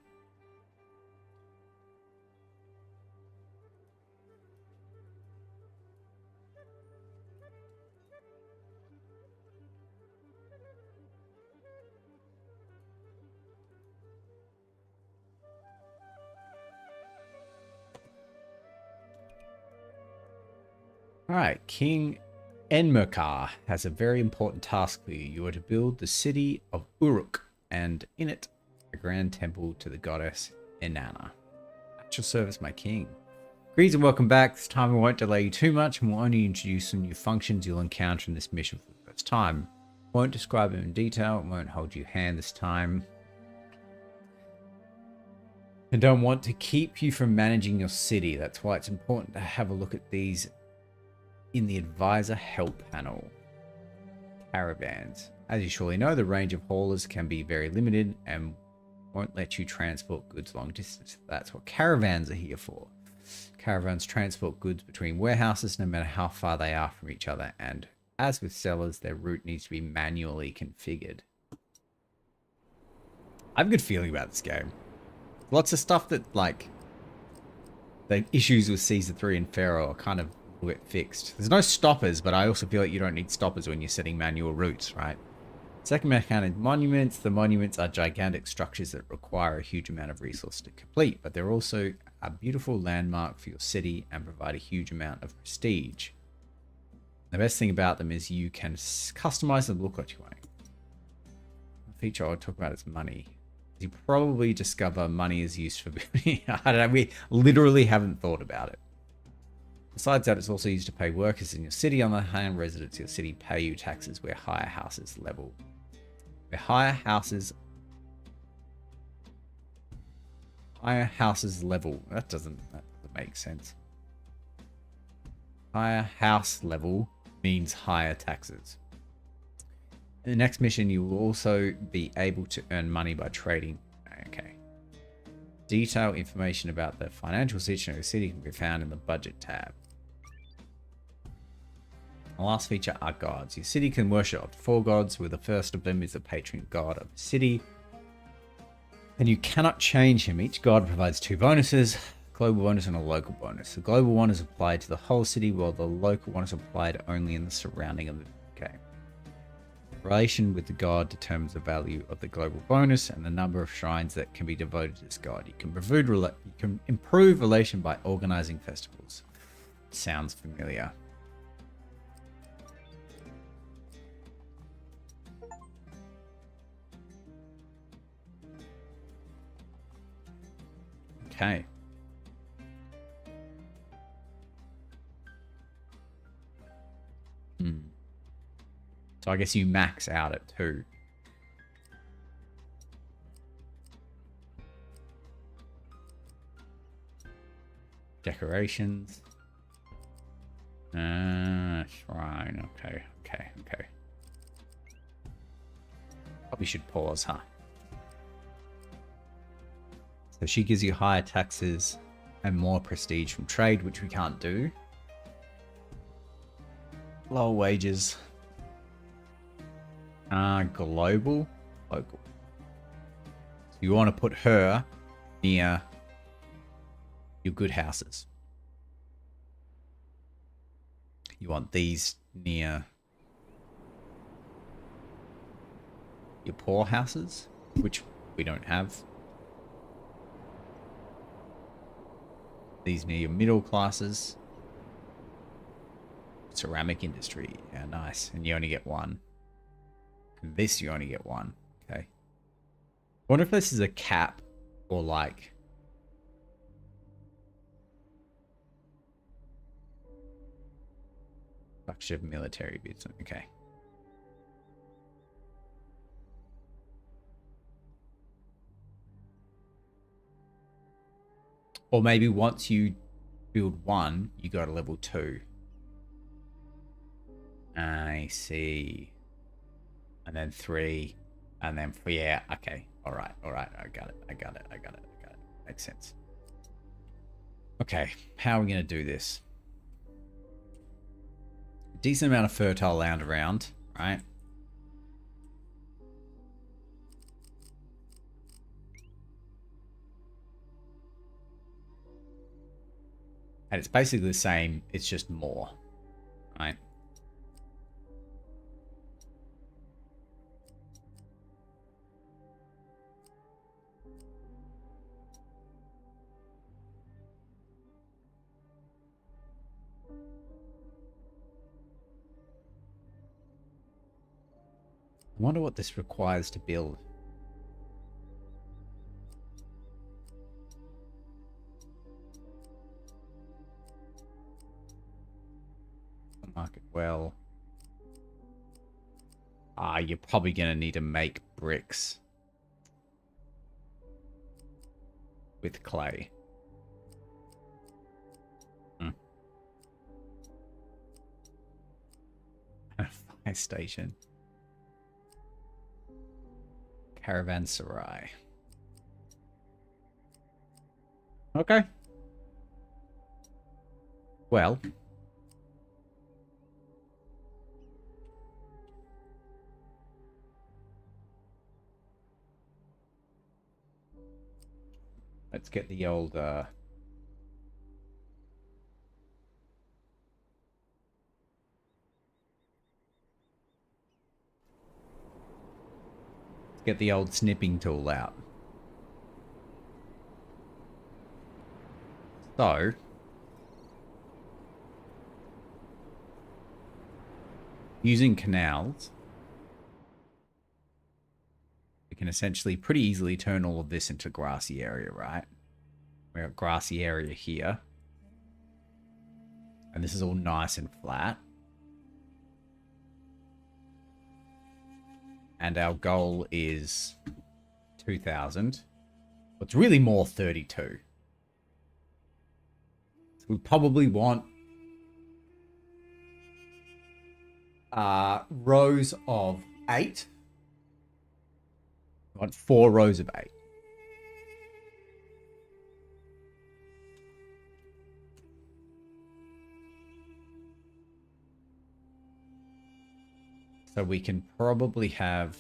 Alright, King Enmerkar has a very important task for you. You are to build the city of Uruk, and in it, a grand temple to the goddess Inanna. At your service, my king. Greetings and welcome back. This time I won't delay you too much, and will only introduce some new functions you'll encounter in this mission for the first time. Won't describe them in detail, won't hold your hand this time. And don't want to keep you from managing your city. That's why it's important to have a look at these in the advisor help panel. Caravans. As you surely know, the range of haulers can be very limited and won't let you transport goods long distance. That's what caravans are here for. Caravans transport goods between warehouses no matter how far they are from each other, and as with sellers, their route needs to be manually configured. I have a good feeling about this game. Lots of stuff that, like, the issues with Season 3 and Pharaoh are kind of a bit fixed. There's no stoppers, but I also feel like you don't need stoppers when you're setting manual routes, right? Second mechanic, monuments. The monuments are gigantic structures that require a huge amount of resource to complete, but they're also a beautiful landmark for your city and provide a huge amount of prestige. The best thing about them is you can customize them, look what you want. The feature I would talk about is money. You probably discover money is used for building. I don't know, we literally haven't thought about it. Besides that, it's also used to pay workers in your city. On the other hand, residents of your city pay you taxes where higher houses level. Where higher houses level. That doesn't make sense. Higher house level means higher taxes. In the next mission, you will also be able to earn money by trading. Okay. Detailed information about the financial situation of your city can be found in the budget tab. The last feature are gods. Your city can worship up to 4 gods, where the first of them is the patron god of the city. And you cannot change him. Each god provides 2 bonuses, a global bonus and a local bonus. The global one is applied to the whole city, while the local one is applied only in the surrounding of the game. Relation with the god determines the value of the global bonus and the number of shrines that can be devoted to this god. You can improve relation by organizing festivals. Sounds familiar. Okay. So I guess you max out at 2. Decorations. Shrine. Okay. Probably should pause, huh? So she gives you higher taxes and more prestige from trade, which we can't do. Lower wages. Global. Local. So you want to put her near your good houses. You want these near your poor houses. which we don't have. These near your middle classes. Ceramic industry. Yeah, nice. And you only get one. And this you only get one. Okay. I wonder if this is a cap or like... Structure of military bits. Okay. Or maybe once you build one, you go to level 2. I see. And then 3. And then 4. Yeah, okay. Alright. I got it. Makes sense. Okay. How are we going to do this? Decent amount of fertile land around, right? And it's basically the same, it's just more, right? I wonder what this requires to build. Market well. You're probably going to need to make bricks with clay. A fire station. Caravanserai. Okay. Well. Let's get the old... get the old snipping tool out. So... using canals... we can essentially pretty easily turn all of this into grassy area, right? We have grassy area here. And this is all nice and flat. And our goal is 2,000. It's really more 32. So we probably want rows of 8. We want 4 rows of 8. So we can probably have...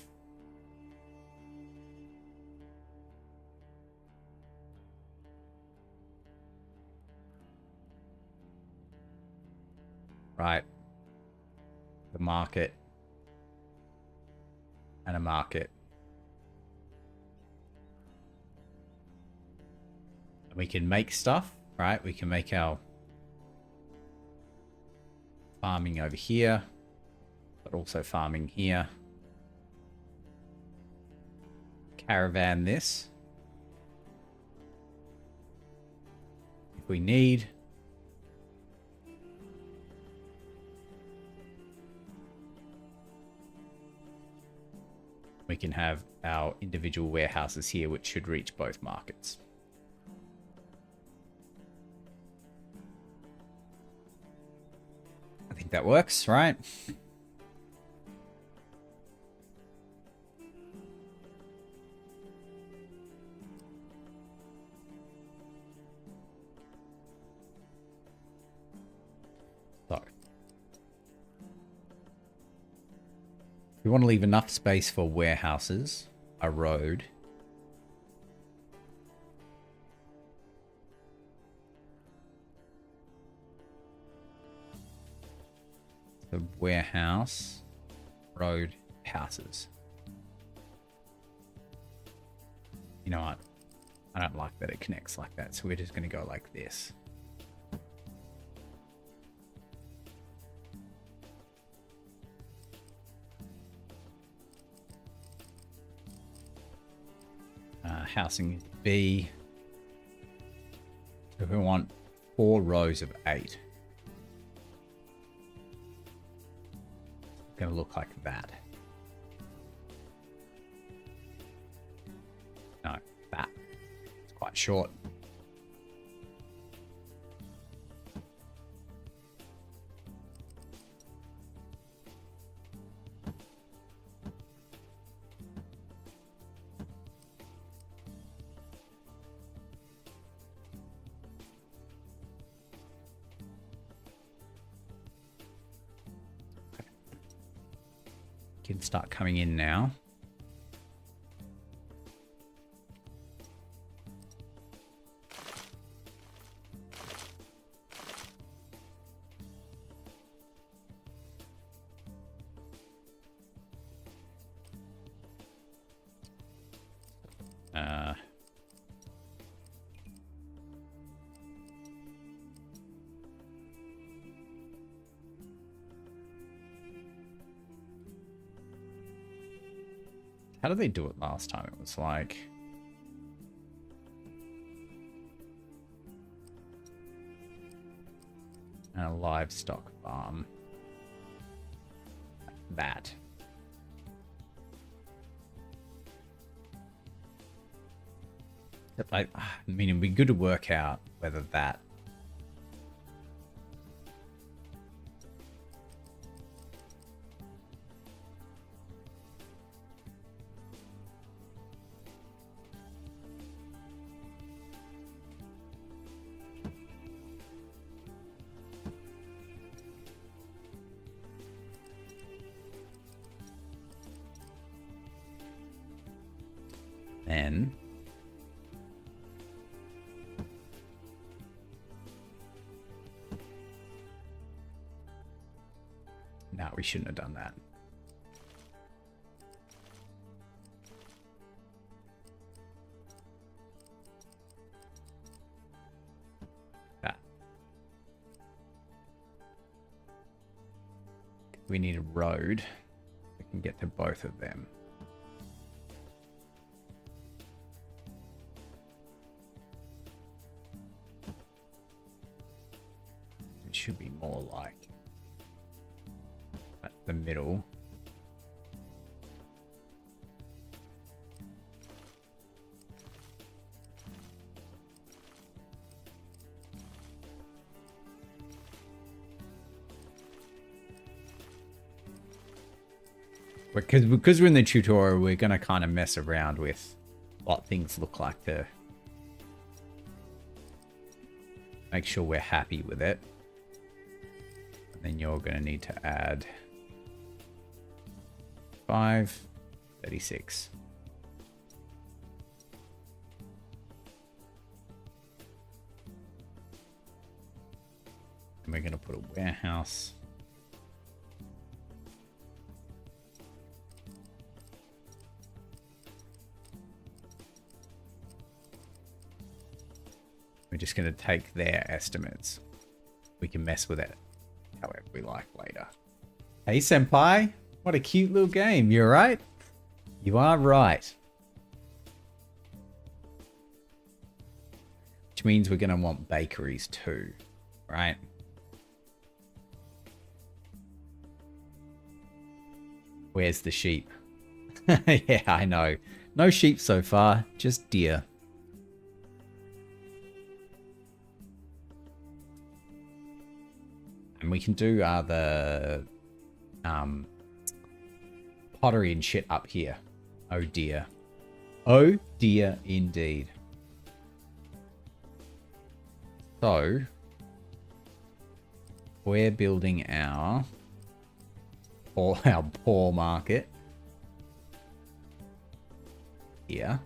right. The market. And a market. And we can make stuff, right? We can make our farming over here. But also farming here. Caravan this. If we need. We can have our individual warehouses here, which should reach both markets. I think that works, right? We want to leave enough space for warehouses, a road. The warehouse, road, houses. You know what? I don't like that it connects like that, so we're just going to go like this. Housing is B. So we want 4 rows of 8. It's going to look like that. No, that. It's quite short. Can start coming in now. How did they do it last time? It was like... a livestock farm. Like that. I mean, it'd be good to work out whether that... Then... No, we shouldn't have done that. That. We need a road that can get to both of them. It should be more like at the middle. Because we're in the tutorial, we're going to kind of mess around with what things look like to make sure we're happy with it. And then you're going to need to add 5, 36. And we're going to put a warehouse. We're just going to take their estimates. We can mess with it however we like later. Hey, Senpai. What a cute little game. You're right. You are right. Which means we're going to want bakeries too, right? Where's the sheep? Yeah, I know. No sheep so far, just deer. And we can do the pottery and shit up here. Oh dear. Oh dear indeed. So we're building our poor market here.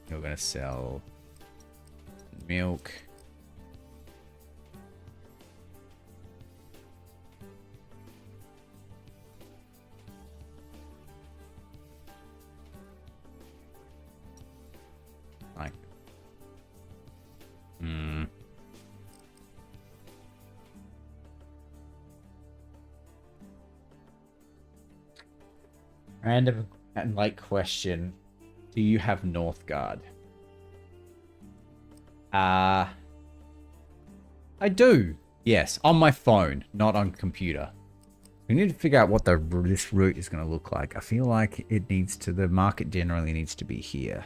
We're going to sell milk. Like, hmm. Random and light question. Do you have Northgard? I do. Yes, on my phone, not on computer. We need to figure out what this route is going to look like. I feel like it needs to, the market generally needs to be here.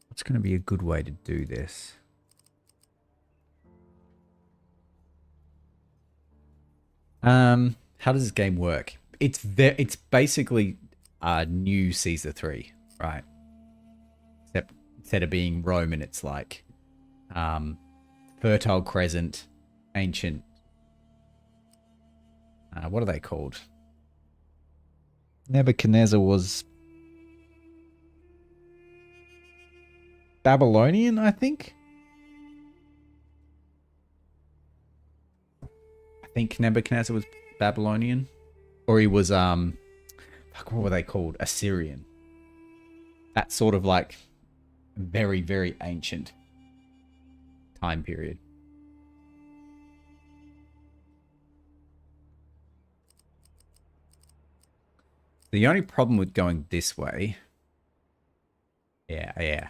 What's going to be a good way to do this? How does this game work? It's basically new Caesar 3, right? Except instead of being Roman, it's like Fertile Crescent, Ancient. What are they called? Nebuchadnezzar was Babylonian, I think. I think Nebuchadnezzar was Babylonian, or he was fuck, what were they called? Assyrian. That sort of like very, very ancient time period. The only problem with going this way, yeah,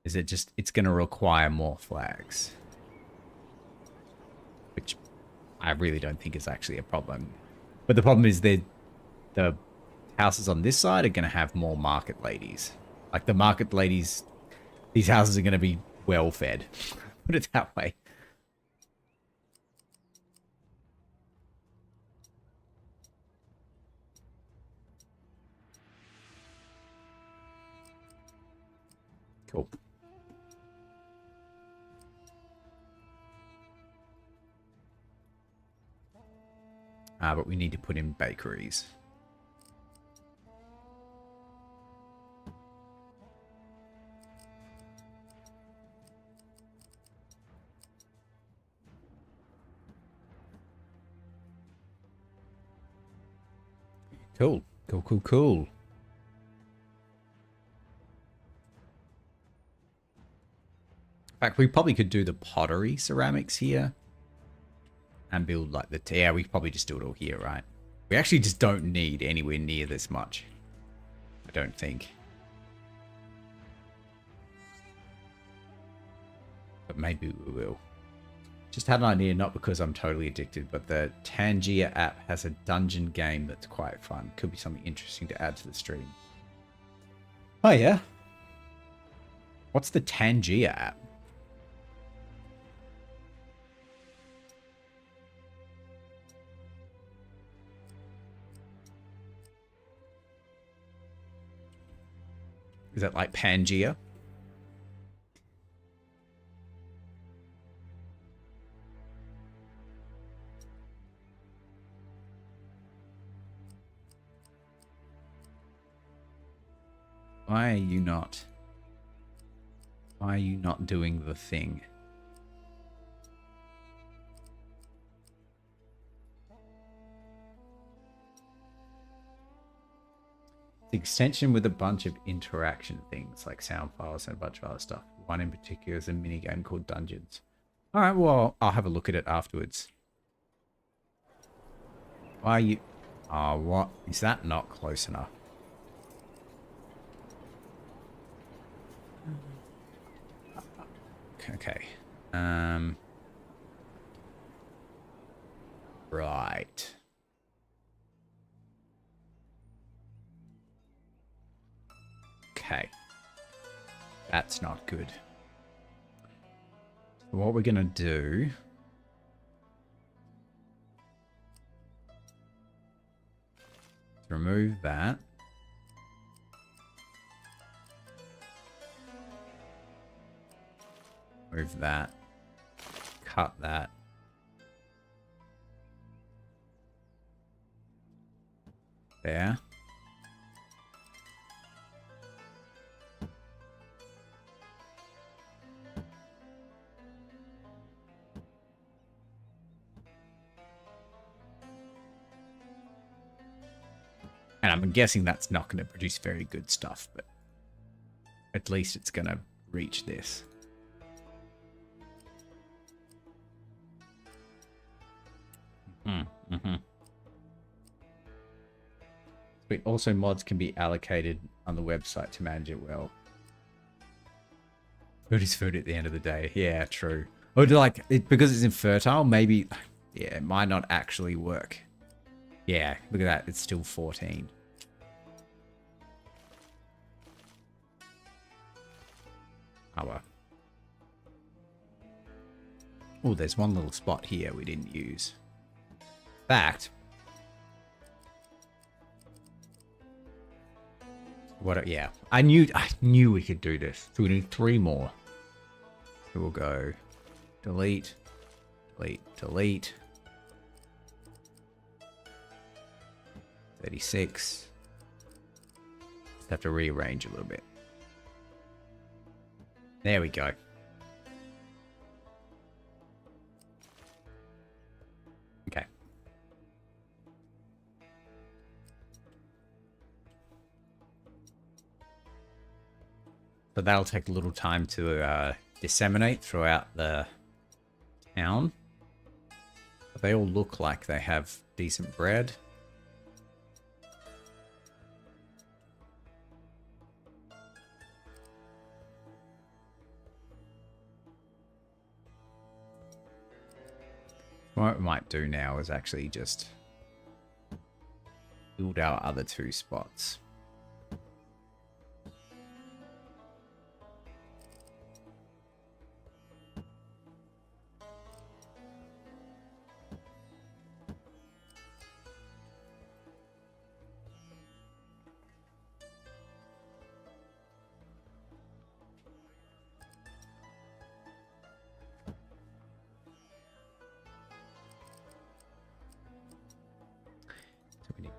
is it's going to require more flags, which I really don't think is actually a problem. But the problem is the houses on this side are going to have more market ladies. Like the market ladies, these houses are going to be well fed. Put it that way. Cool. But we need to put in bakeries. Cool. Cool. In fact, we probably could do the pottery ceramics here. And build like the... Yeah, we probably just do it all here, right? We actually just don't need anywhere near this much. I don't think. But maybe we will. Just had an idea, not because I'm totally addicted, but the Tangier app has a dungeon game that's quite fun. Could be something interesting to add to the stream. Oh, yeah? What's the Tangier app? Is that like Pangea? Why are you not? Why are you not doing the thing? The extension with a bunch of interaction things like sound files and a bunch of other stuff. One in particular is a mini game called Dungeons. All right, well, I'll have a look at it afterwards. Why are you... Oh, what? Is that not close enough? Okay. Right. Okay. That's not good. So what we're going to do... is remove that. Move that. Cut that. There. And I'm guessing that's not going to produce very good stuff, but at least it's going to reach this. But also mods can be allocated on the website to manage it well. Food is food at the end of the day. Yeah, true. Or like, because it's infertile, maybe, yeah, it might not actually work. Yeah, look at that. It's still 14. Oh, well. Oh, there's one little spot here we didn't use. In fact, yeah, I knew we could do this. So we need 3 more. So we'll go delete, delete, delete. 36. Just have to rearrange a little bit. There we go. Okay. So that'll take a little time to disseminate throughout the town. But they all look like they have decent bread. What we might do now is actually just build our other 2 spots.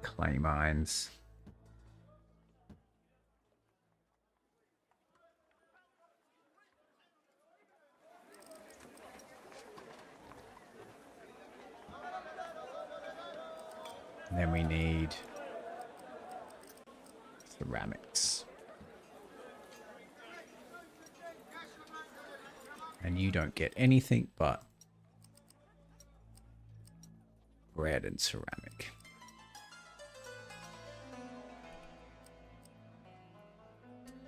Clay mines. And then we need ceramics. And you don't get anything but bread and ceramic.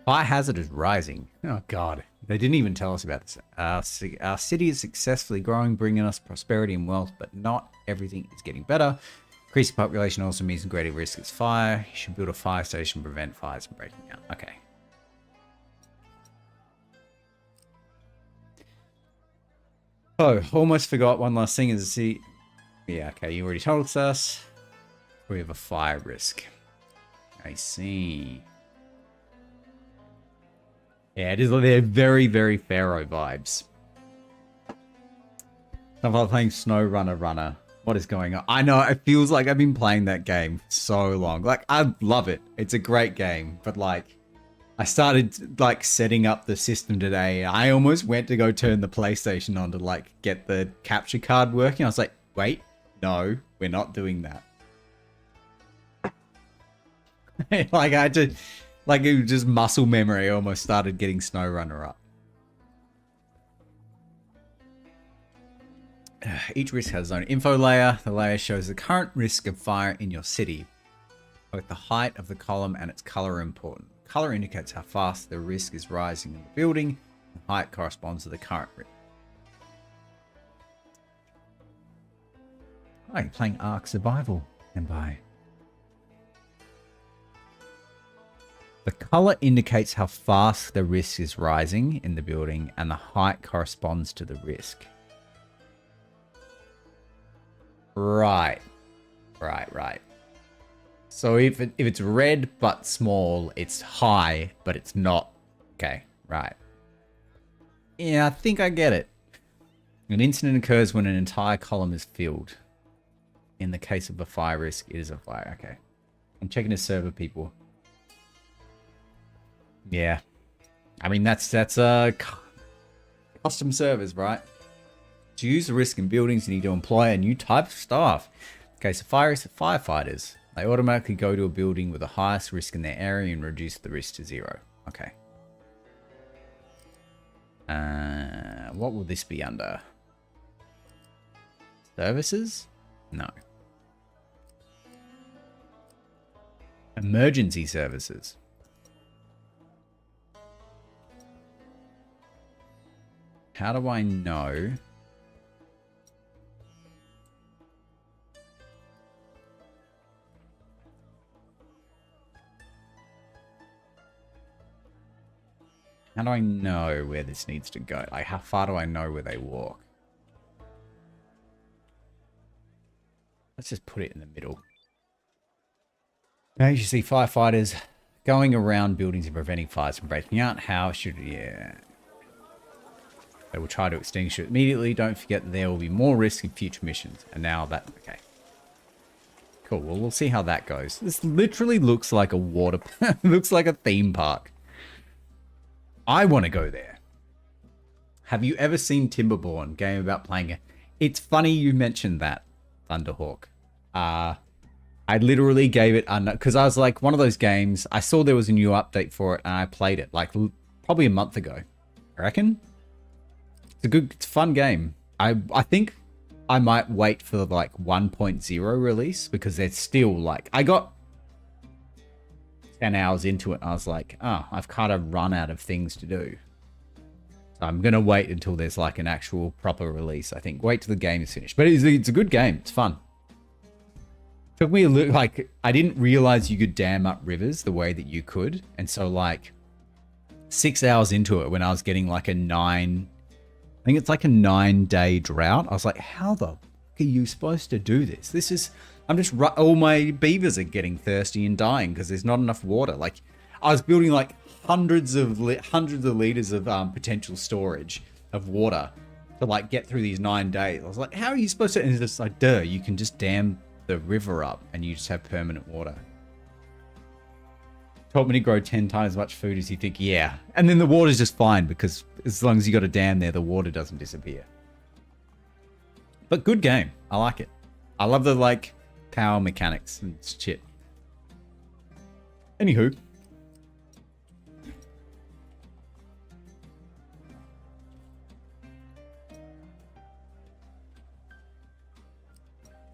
Fire hazard is rising. Oh, God. They didn't even tell us about this. Our city is successfully growing, bringing us prosperity and wealth, but not everything is getting better. Increasing population also means greater risk is fire. You should build a fire station to prevent fires from breaking out. Okay. Oh, almost forgot one last thing is the city. Yeah, okay, you already told us. We have a fire risk. I see. Yeah, they're very, very Pharaoh vibes. I'm playing SnowRunner Runner. What is going on? I know, it feels like I've been playing that game so long. Like, I love it. It's a great game. But, like, I started, like, setting up the system today. I almost went to go turn the PlayStation on to, like, get the capture card working. I was like, wait, no, we're not doing that. Like, I had to... Like, it was just muscle memory. I almost started getting SnowRunner up. Each risk has its own info layer. The layer shows the current risk of fire in your city. Both the height of the column and its color are important. Color indicates how fast the risk is rising in the building. The height corresponds to the current risk. Oh, you're playing Ark Survival. And by. The color indicates how fast the risk is rising in the building, and the height corresponds to the risk. Right. Right. So if it's red but small, it's high, but it's not. Okay, right. Yeah, I think I get it. An incident occurs when an entire column is filled. In the case of a fire risk, it is a fire. Okay. I'm checking the server, people. Yeah. I mean, that's custom servers, right? To use the risk in buildings, you need to employ a new type of staff. In case of fire risk, firefighters. They automatically go to a building with the highest risk in their area and reduce the risk to 0. Okay. What will this be under? Services? No. Emergency services. How do I know? How do I know where this needs to go? Like, how far do I know where they walk? Let's just put it in the middle. Now you see firefighters going around buildings and preventing fires from breaking out. How should... Yeah. They will try to extinguish it immediately. Don't forget that there will be more risk in future missions. And now that... Okay. Cool. Well, we'll see how that goes. This literally looks like a water... looks like a theme park. I want to go there. Have you ever seen Timberborn? Game about playing it. It's funny you mentioned that, Thunderhawk. I literally gave it because I was like, one of those games. I saw there was a new update for it, and I played it like probably a month ago. I reckon it's a fun game. I think I might wait for the like 1.0 release because there's still like I got 10 hours into it. And I was like, oh, I've kind of run out of things to do. So I'm gonna wait until there's like an actual proper release. I think wait till the game is finished. But it's a good game. It's fun. Took me a look, like, I didn't realize you could dam up rivers the way that you could. And so, like, 6 hours into it, when I was getting, like, I think it's like a 9-day drought. I was like, how the fuck are you supposed to do this? This is, all my beavers are getting thirsty and dying because there's not enough water. Like, I was building, like, hundreds of liters of potential storage of water to, like, get through these 9 days. I was like, how are you supposed to? And it's just like, duh, you can just dam the river up and you just have permanent water. Taught me to grow 10 times as much food as you think. Yeah. And then the water's just fine because as long as you got a dam there, the water doesn't disappear. But good game. I like it. I love the like power mechanics and shit. Anywho.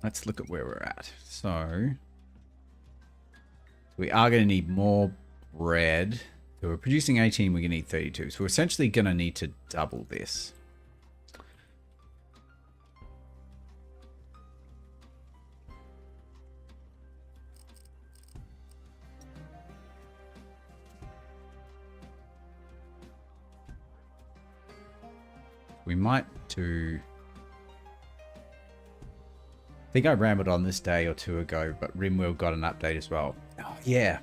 Let's look at where we're at. So, we are going to need more bread. So we're producing 18, we're going to need 32. So we're essentially going to need to double this. We might do... I think I rambled on this day or two ago, but RimWorld got an update as well. Oh, yeah.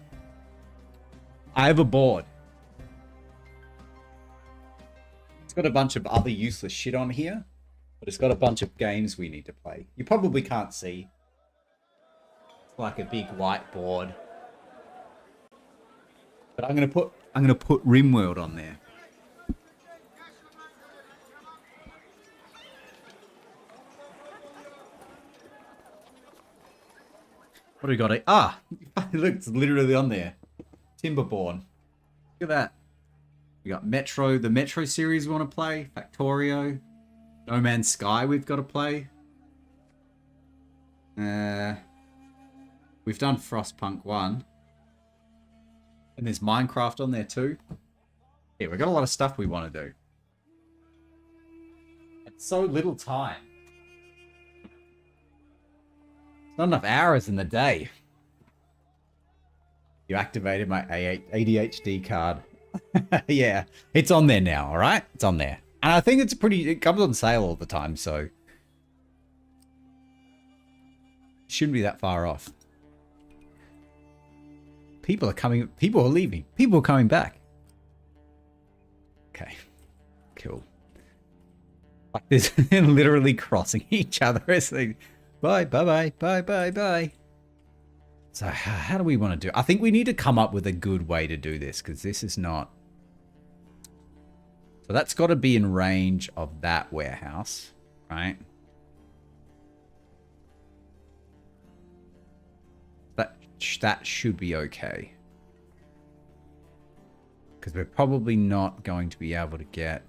I have a board. It's got a bunch of other useless shit on here, but it's got a bunch of games we need to play. You probably can't see. It's like a big whiteboard. But I'm gonna put RimWorld on there. What do we got? Ah, look, it's literally on there. Timberborn. Look at that. We got Metro, the Metro series we want to play. Factorio. No Man's Sky we've got to play. We've done Frostpunk 1. And there's Minecraft on there too. Yeah, we've got a lot of stuff we want to do. It's so little time. Not enough hours in the day. You activated my ADHD card. Yeah, it's on there now, all right? It's on there. And I think it comes on sale all the time, so it shouldn't be that far off. People are leaving. People are coming back. Okay, cool. Like this, literally crossing each other as they... Bye, bye, bye, bye, bye. So how do we want to do? I think we need to come up with a good way to do this because this is not. So that's got to be in range of that warehouse, right? That that should be okay. Because we're probably not going to be able to get...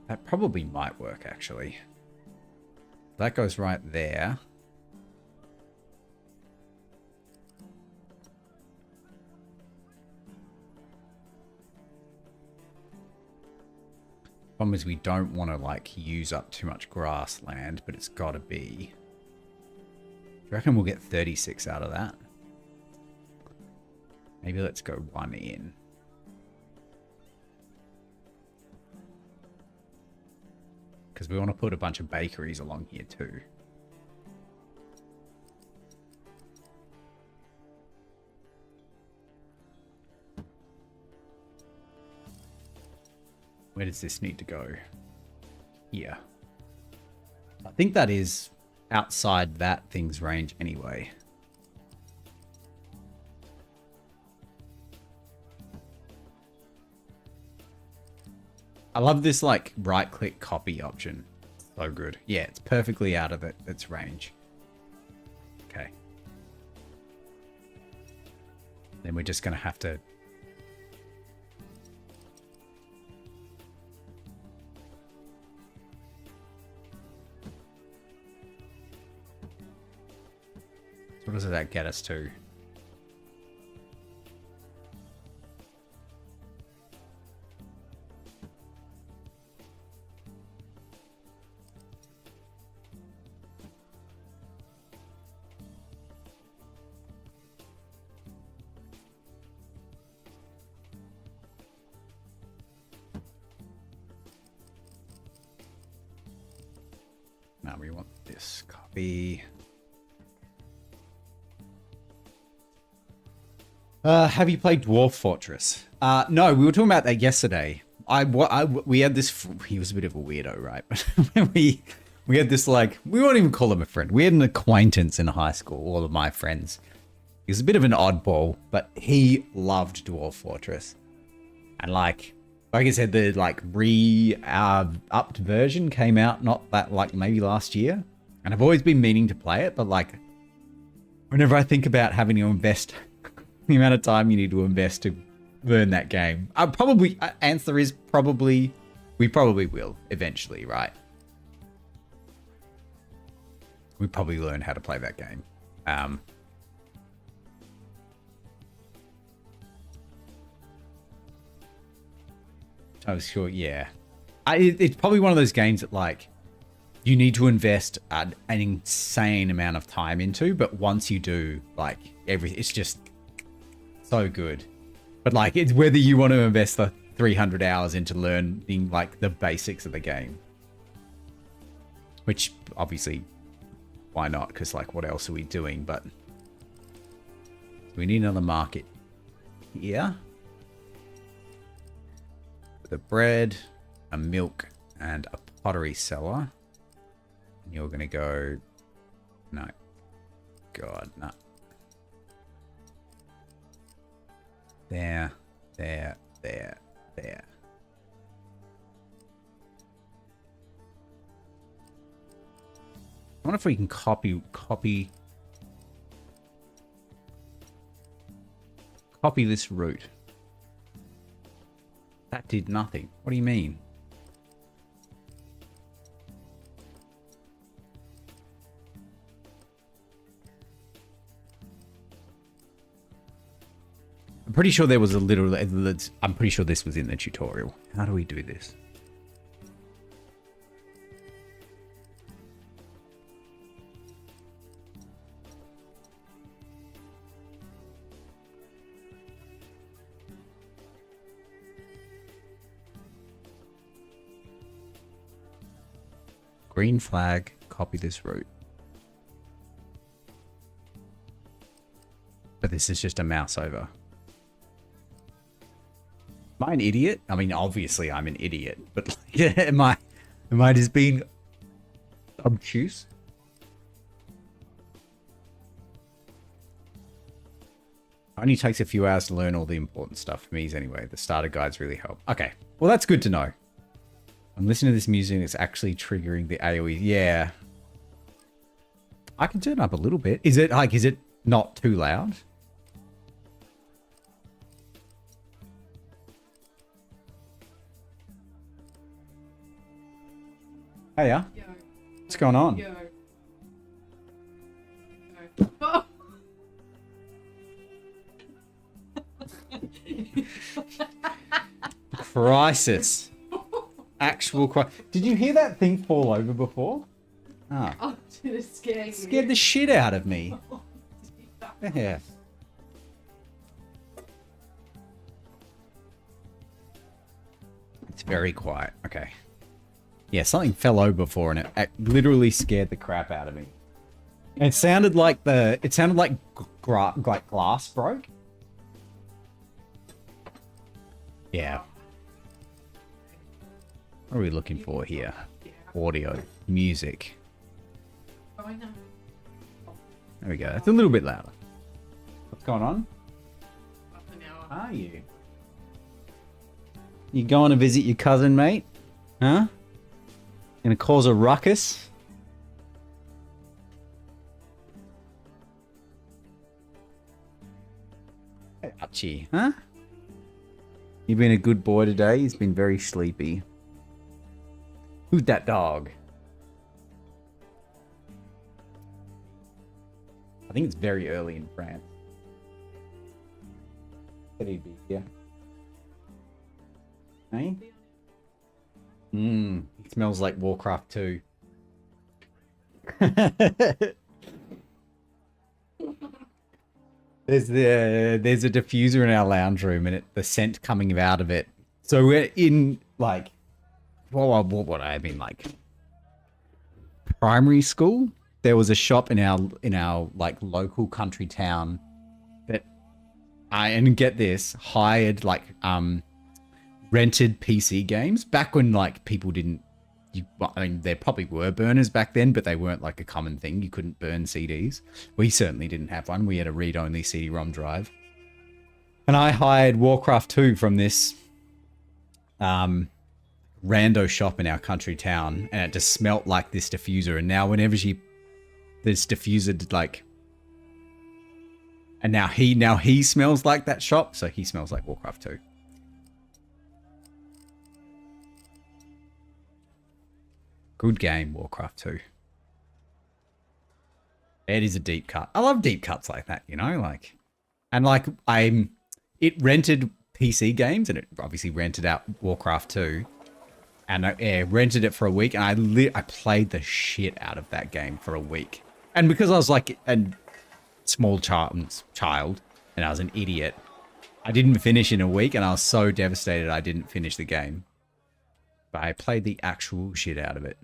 That probably might work, actually. That goes right there. Problem is we don't want to like use up too much grassland, but it's got to be. I reckon we'll get 36 out of that. Maybe let's go 1 in. Because we want to put a bunch of bakeries along here too. Where does this need to go? Here. I think that is outside that thing's range anyway. I love this like right click copy option. So good. Yeah, it's perfectly out of its range. Okay. Then we're just going to have to... What does that get us to? Now we want this copy. Have you played Dwarf Fortress? No, we were talking about that yesterday. We had this. He was a bit of a weirdo, right? we had this like we won't even call him a friend. We had an acquaintance in high school. All of my friends. He was a bit of an oddball, but he loved Dwarf Fortress. And like I said, the like upped version came out not that like maybe last year, and I've always been meaning to play it, but like whenever I think about having to invest the amount of time you need to invest to learn that game, answer is probably, we probably will eventually, right? We probably learn how to play that game. I was sure, yeah. It's probably one of those games that like you need to invest an insane amount of time into, but once you do, like it's just so good. But like it's whether you want to invest the 300 hours into learning like the basics of the game, which obviously why not, because like what else are we doing? But we need another market here with a bread, a milk, and a pottery cellar. And you're gonna go, no, god, no. There, there, there, there. I wonder if we can copy this route. That did nothing. What do you mean? I'm pretty sure there was a little... I'm pretty sure this was in the tutorial. How do we do this? Green flag, copy this route. But this is just a mouse over. Am I an idiot? I mean, obviously I'm an idiot, but like, am I just being obtuse? Only takes a few hours to learn all the important stuff for me anyway. The starter guides really help. Okay, well that's good to know. I'm listening to this music, it's actually triggering the AoE. Yeah. I can turn it up a little bit. Is it not too loud? Hey, yeah. Yo. What's going on? Yo. Oh. Crisis. Actual crisis. Did you hear that thing fall over before? Ah. Oh, did it scare you? Scared the shit out of me. Yeah. It's very quiet. Okay. Yeah, something fell over before and it literally scared the crap out of me. And it sounded like glass broke. Yeah. What are we looking for here? Audio, music. Oh, I know. There we go. It's a little bit louder. What's going on? Half an hour. Are you? You going to visit your cousin, mate? Huh? Gonna cause a ruckus? Hey, Archie, huh? You've been a good boy today. He's been very sleepy. Who's that dog? I think it's very early in France. Could he be here? Hey? It smells like Warcraft 2. There's a diffuser in our lounge room and the scent coming out of it. So we're in like what would I mean, like primary school? There was a shop in our like local country town that and get this, hired like rented PC games back when like people didn't. I mean, there probably were burners back then, but they weren't like a common thing. You couldn't burn CDs. We certainly didn't have one. We had a read-only CD-ROM drive. And I hired Warcraft 2 from this rando shop in our country town, and it just smelt like this diffuser. And now whenever this diffuser did like, and now he smells like that shop, so he smells like Warcraft 2. Good game, Warcraft 2. It is a deep cut. I love deep cuts like that, you know, like, and like it rented PC games and it obviously rented out Warcraft 2, and I rented it for a week, and I played the shit out of that game for a week, and because I was like a small child and I was an idiot, I didn't finish in a week, and I was so devastated I didn't finish the game. But I played the actual shit out of it.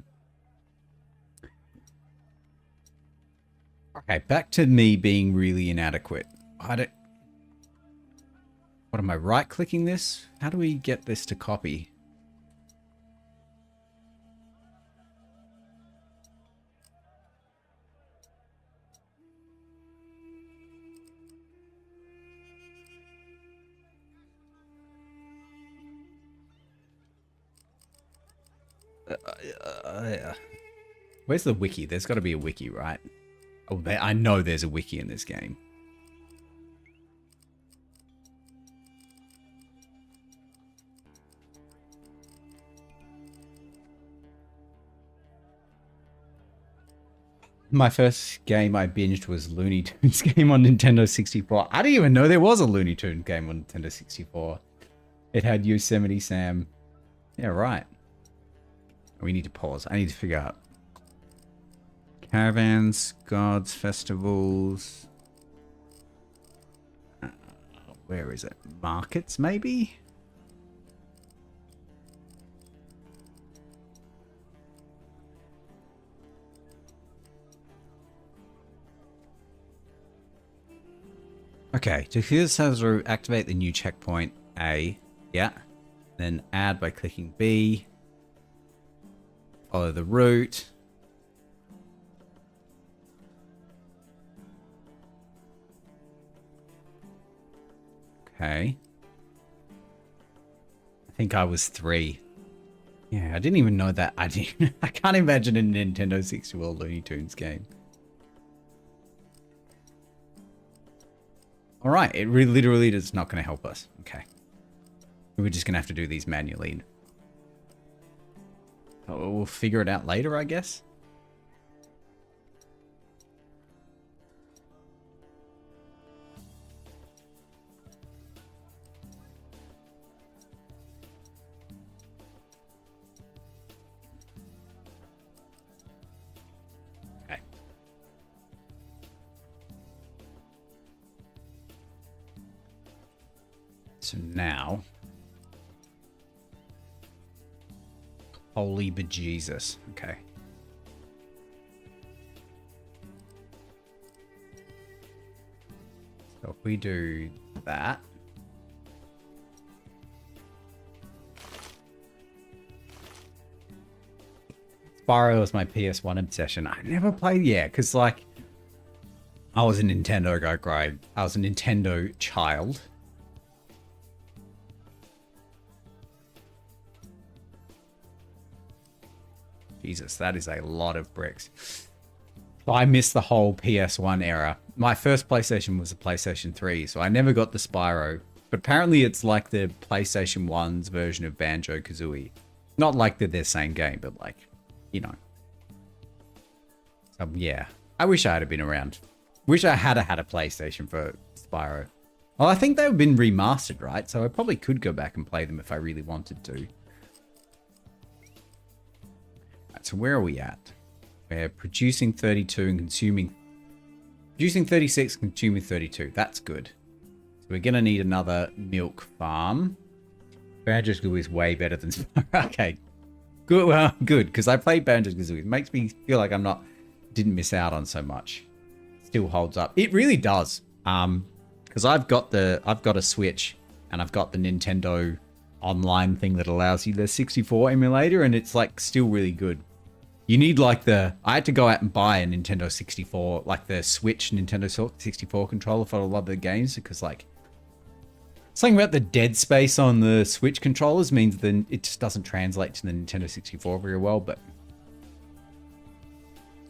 Okay, back to me being really inadequate. What am I right-clicking this? How do we get this to copy? Where's the wiki? There's got to be a wiki, right? Oh, I know there's a wiki in this game. My first game I binged was Looney Tunes game on Nintendo 64. I didn't even know there was a Looney Tunes game on Nintendo 64. It had Yosemite Sam. Yeah, right. We need to pause. I need to figure out. Caravans, gods, festivals. Where is it? Markets, maybe? Okay, diffuse has to activate the new checkpoint A. Yeah. Then add by clicking B. Follow the route. Okay. I think I was 3. Yeah, I didn't even know that. I can't imagine a Nintendo 64 Looney Tunes game. All right, it really literally is not going to help us. Okay. We're just going to have to do these manually. Oh, we'll figure it out later, I guess. Okay. So now... Holy bejesus. Okay. So if we do that. Spyro was my PS1 obsession. I never played, yeah, because like I was a Nintendo guy. I was a Nintendo child. Jesus, that is a lot of bricks. I missed the whole PS1 era. My first PlayStation was a PlayStation 3, so I never got the Spyro. But apparently it's like the PlayStation 1's version of Banjo-Kazooie. Not like they're the same game, but like, you know. Yeah, I wish I had been around. Wish I had a PlayStation for Spyro. Well, I think they've been remastered, right? So I probably could go back and play them if I really wanted to. So where are we at? We're producing 32 and consuming... Producing 36, consuming 32. That's good. So we're going to need another milk farm. Banjo-Kazooie is way better than... Okay. Good, well, good, because I played Banjo-Kazooie. It makes me feel like didn't miss out on so much. Still holds up. It really does. Because I've got a Switch and I've got the Nintendo online thing that allows you the 64 emulator, and it's like still really good. You need like I had to go out and buy a Nintendo 64, like the Switch Nintendo 64 controller for a lot of the games, because like something about the dead space on the Switch controllers means that it just doesn't translate to the Nintendo 64 very well, but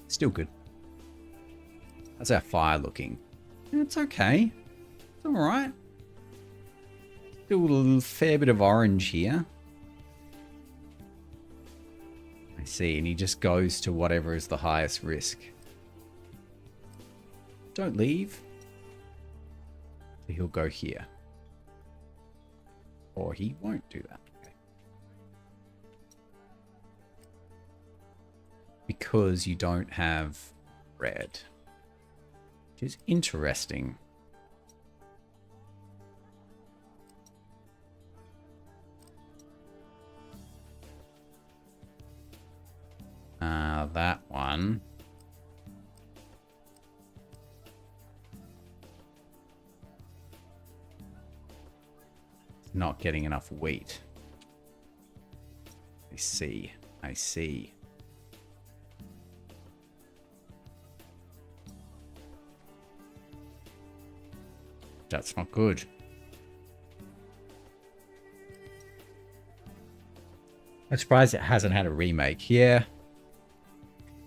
still good. How's our fire looking? It's okay. It's all right. Still a fair bit of orange here. I see, and he just goes to whatever is the highest risk. Don't leave. So he'll go here. Or he won't do that. Okay. Because you don't have red. Which is interesting. That one. It's not getting enough wheat. I see. I see. That's not good. I'm surprised it hasn't had a remake. Yeah.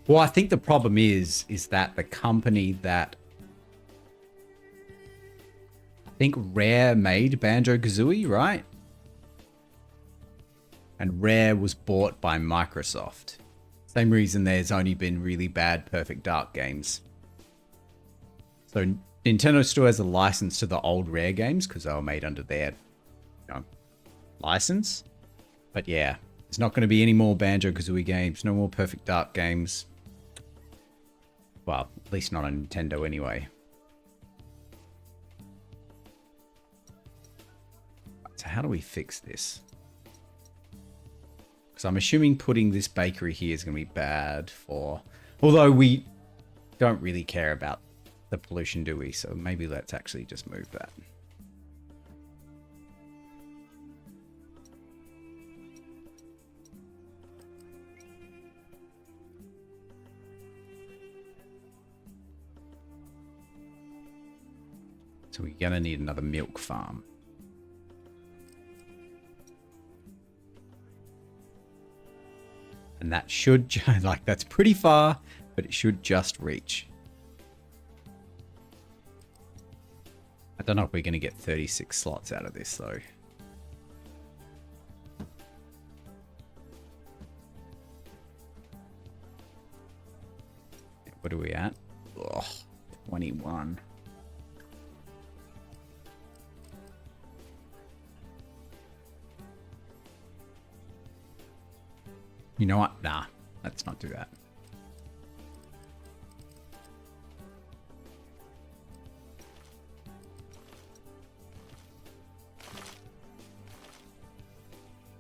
Well, I think the problem is that the company that I think Rare made Banjo-Kazooie, right? And Rare was bought by Microsoft. Same reason there's only been really bad Perfect Dark games. So Nintendo still has a license to the old Rare games because they were made under their, license. But yeah, there's not going to be any more Banjo-Kazooie games, no more Perfect Dark games. Well, at least not on Nintendo anyway. So how do we fix this? Because I'm assuming putting this bakery here is going to be bad for... Although we don't really care about the pollution, do we? So maybe let's actually just move that. So we're going to need another milk farm. And that should, like, that's pretty far, but it should just reach. don't know if we're going to get 36 slots out of this, though. What are we at? Ugh, 21. You know what? Nah, let's not do that.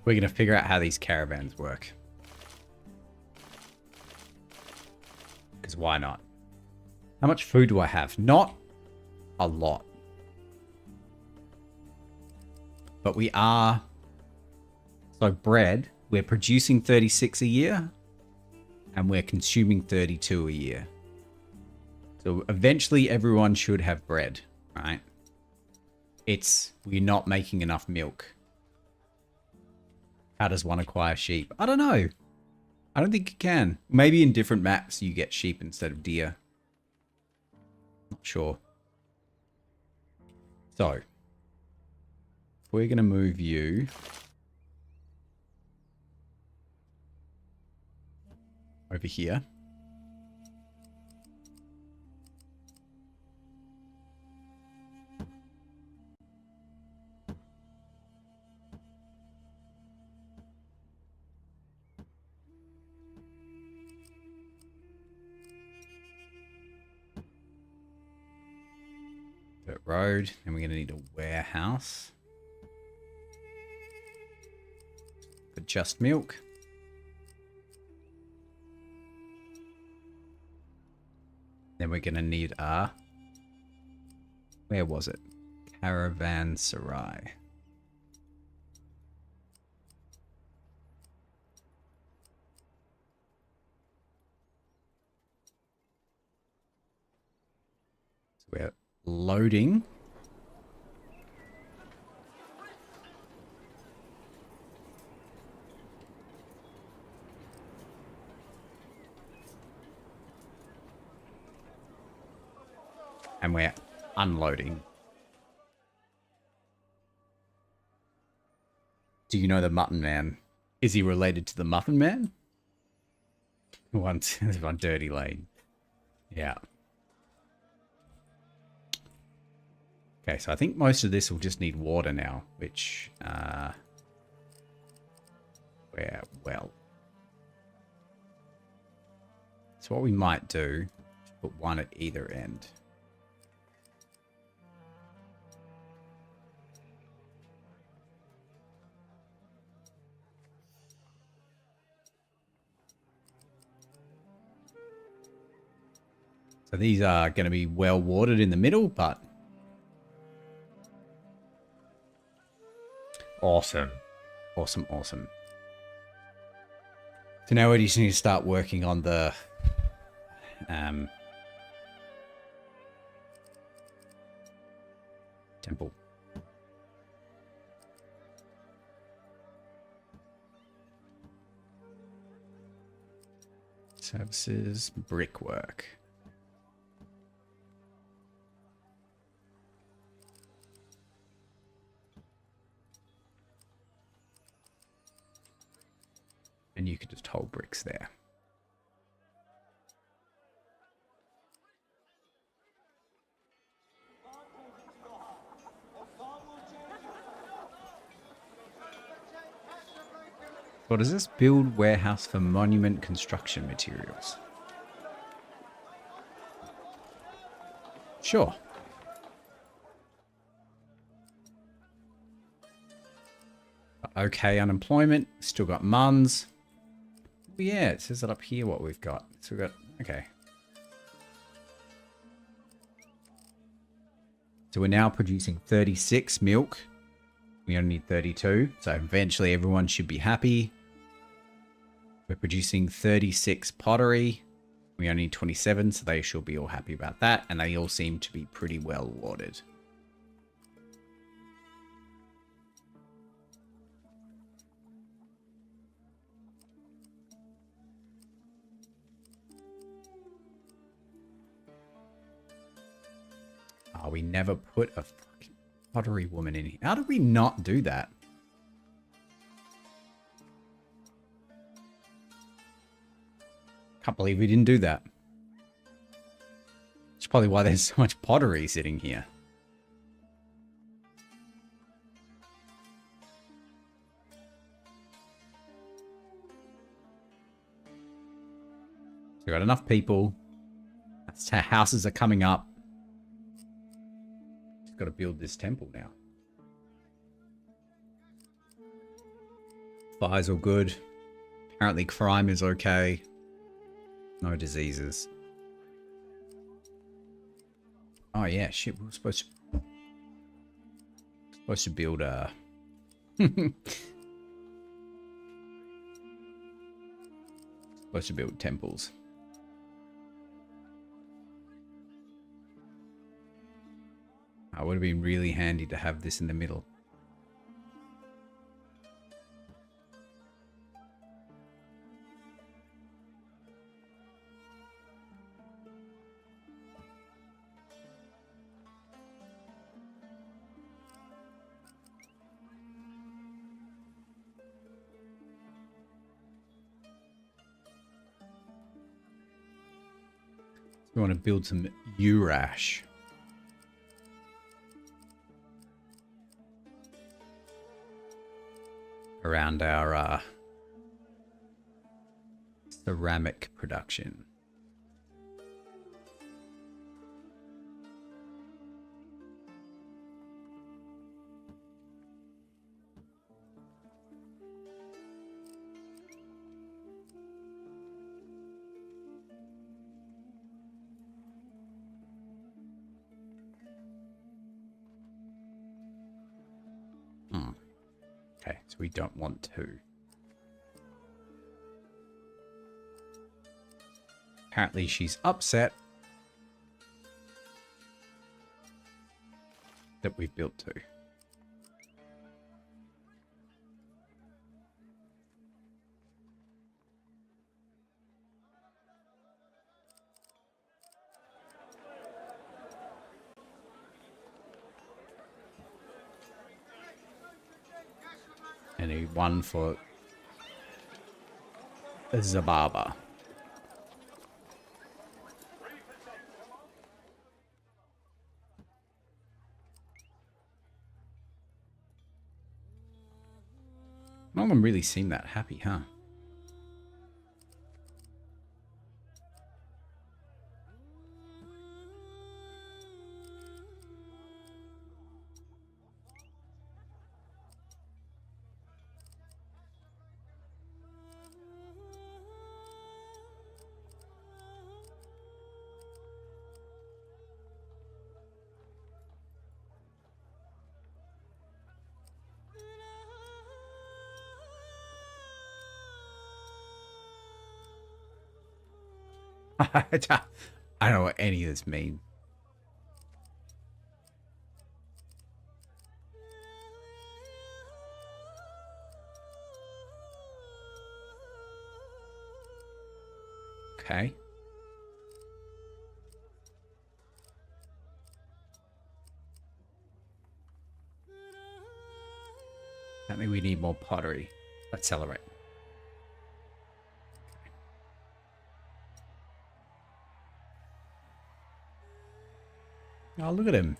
We're going to figure out how these caravans work. Because why not? How much food do I have? Not a lot. But we are... So bread, we're producing 36 a year. And we're consuming 32 a year. So eventually everyone should have bread, right? It's... We're not making enough milk. How does one acquire sheep? I don't know. I don't think you can. Maybe in different maps you get sheep instead of deer. Not sure. So, if we're going to move you over here. Dirt road. And we're going to need a warehouse. For just milk. Then we're going to need a... Where was it? Caravanserai. So we're loading. And we're unloading. Do you know the Mutton Man? Is he related to the Muffin Man? One Dirty Lane. Yeah. Okay, so I think most of this will just need water now, which, we're well. So what we might do, is put one at either end. So these are going to be well watered in the middle, but... Awesome. Awesome, awesome. So now we just need to start working on the... temple. Services, brickwork. And you could just hold bricks there. What is this? Build warehouse for monument construction materials. Sure. Okay, unemployment. Still got Muns. Oh, yeah, it says it up here what we've got. So we've got, okay. So we're now producing 36 milk. We only need 32. So eventually everyone should be happy. We're producing 36 pottery. We only need 27, so they should be all happy about that. And they all seem to be pretty well watered. Oh, we never put a fucking pottery woman in here. How did we not do that? Can't believe we didn't do that. It's probably why there's so much pottery sitting here. We've got enough people. That's how houses are coming up. Just got to build this temple now. Fire's all good. Apparently crime is okay. No diseases. Oh yeah, shit. We were supposed to build a... supposed to build temples. It would have been really handy to have this in the middle. We want to build some Urash. Around our ceramic production. Okay, so we don't want to. Apparently she's upset that we've built two. And a one for Zababa. No one really seemed that happy, huh? I don't know what any of this means. Okay. That means we need more pottery. Accelerate. Oh, look at him.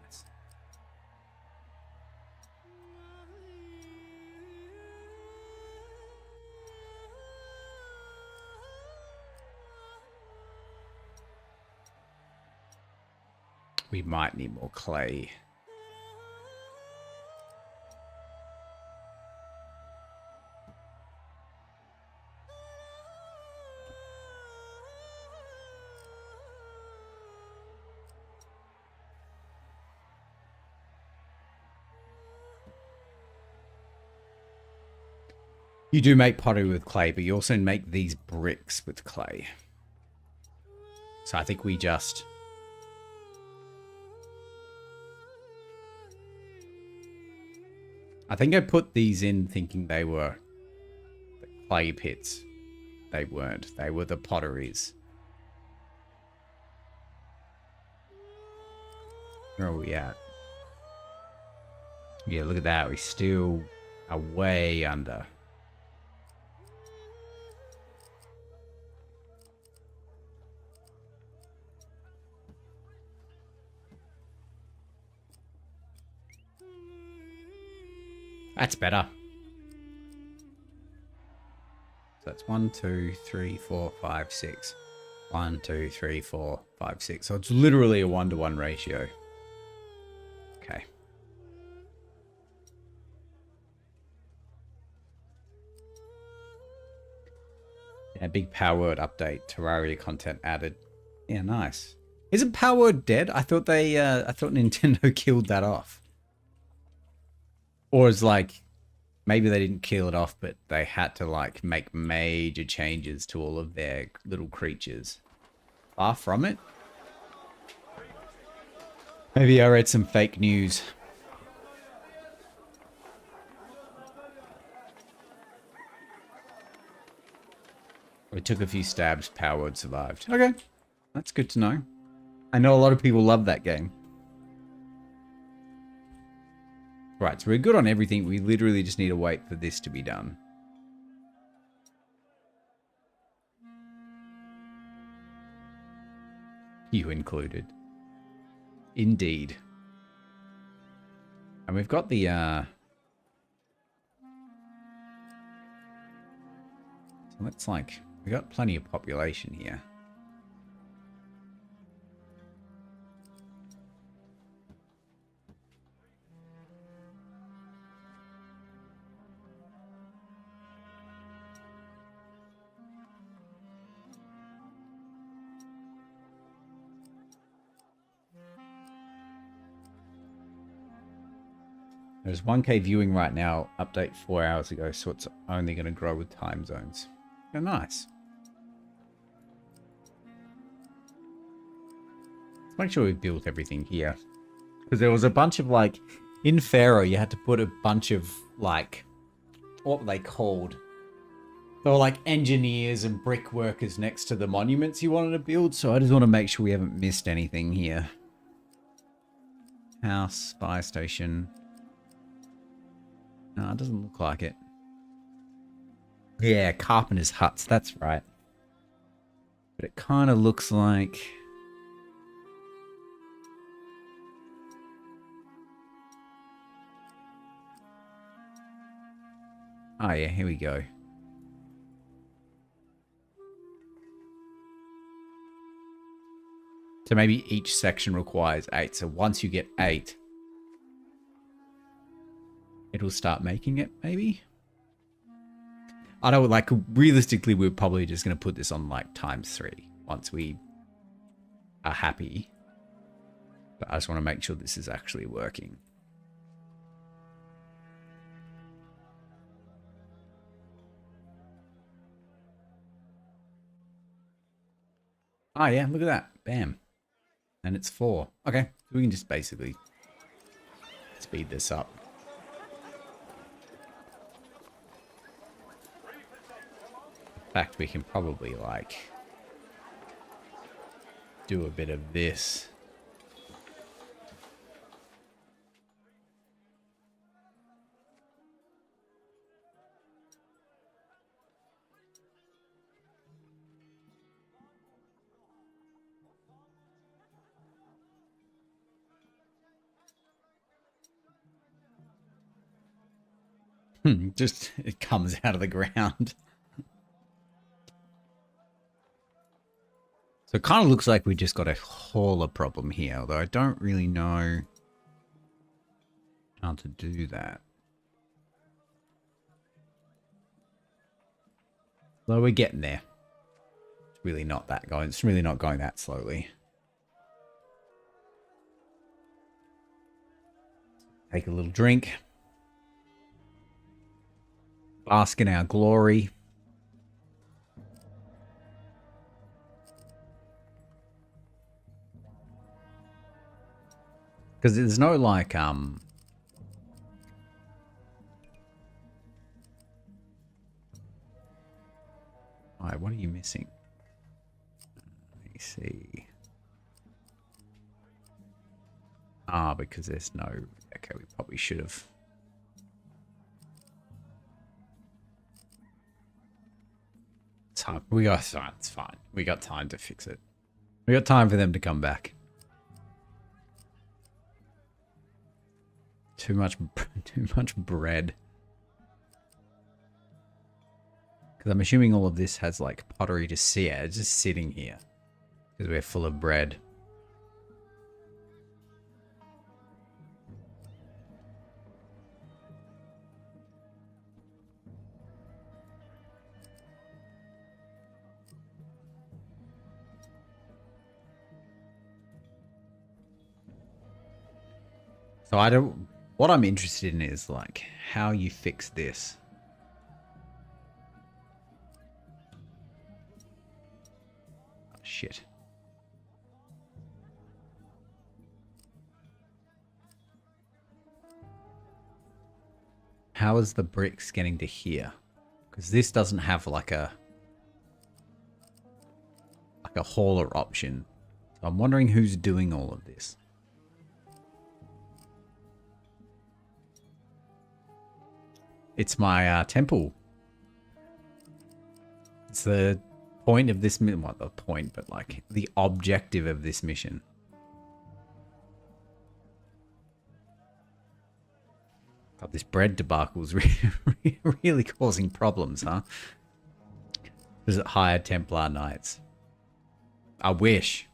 Nice. We might need more clay. You do make pottery with clay, but you also make these bricks with clay. So I think we just... I think I put these in thinking they were the clay pits. They weren't. They were the potteries. Where are we at? Yeah, look at that. We still are way under. That's better. So that's 1, 2, 3, 4, 5, 6. 1, 2, 3, 4, 5, 6. So it's literally a 1-to-1 ratio. Okay. Yeah, big Power Word update. Terraria content added. Yeah, nice. Isn't Power Word dead? I thought I thought Nintendo killed that off. Or it's like, maybe they didn't kill it off, but they had to like make major changes to all of their little creatures. Far from it. Maybe I read some fake news. We took a few stabs, Power Word survived. Okay, that's good to know. I know a lot of people love that game. Right, so we're good on everything. We literally just need to wait for this to be done. You included. Indeed. And we've got the, so let's like, we got plenty of population here. There's 1K viewing right now, update 4 hours ago, so it's only going to grow with time zones. Oh, nice. Let's make sure we built everything here. Because there was a bunch of, like, in Pharaoh, you had to put a bunch of, like, what were they called? They were like engineers and brick workers next to the monuments you wanted to build, so I just want to make sure we haven't missed anything here. House, fire station. No, it doesn't look like it. Yeah, carpenter's huts, that's right. But it kind of looks like... Oh yeah, here we go. So maybe each section requires 8. So once you get 8, it'll start making it, maybe? I don't, like, realistically, we're probably just going to put this on, like, ×3 once we are happy. But I just want to make sure this is actually working. Oh, yeah, look at that. Bam. And it's 4. Okay, so we can just basically speed this up. In fact, we can probably, like, do a bit of this. Just, it comes out of the ground. So it kind of looks like we just got a hauler problem here, although I don't really know how to do that. Though we're getting there. It's really not that going. It's really not going that slowly. Take a little drink. Bask in our glory. Because there's no, like, Alright, what are you missing? Let me see. Ah, because there's no... Okay, we probably should have... Time. We got time. It's fine. We got time to fix it. We got time for them to come back. Too much bread. Because I'm assuming all of this has like pottery to see it. It's just sitting here. Because we're full of bread. So I don't... What I'm interested in is like how you fix this. Oh, shit. How is the bricks getting to here? Because this doesn't have like a hauler option. So I'm wondering who's doing all of this. It's my temple. It's the point of this mission. Well, not the point, but like the objective of this mission. God, this bread debacle is really causing problems, huh? Visit higher Templar Knights. I wish.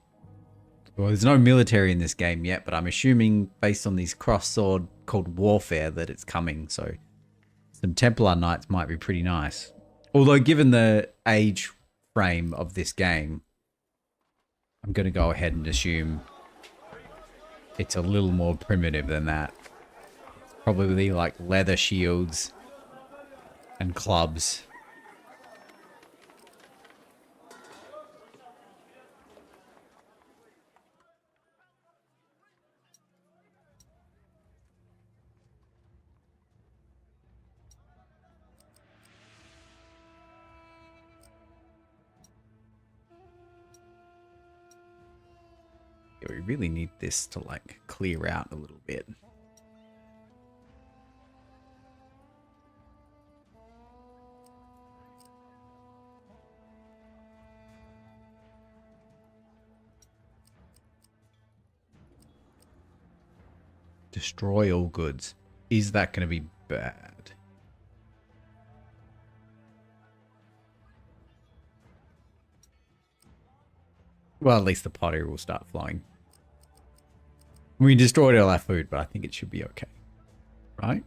Well, there's no military in this game yet, but I'm assuming based on these cross-sword called warfare that it's coming, so some Templar Knights might be pretty nice. Although given the age frame of this game, I'm going to go ahead and assume it's a little more primitive than that. Probably like leather shields and clubs. Yeah, we really need this to like clear out a little bit. Destroy all goods. Is that going to be bad? Well, at least the pottery will start flowing. We destroyed all our food, but I think it should be okay. Right?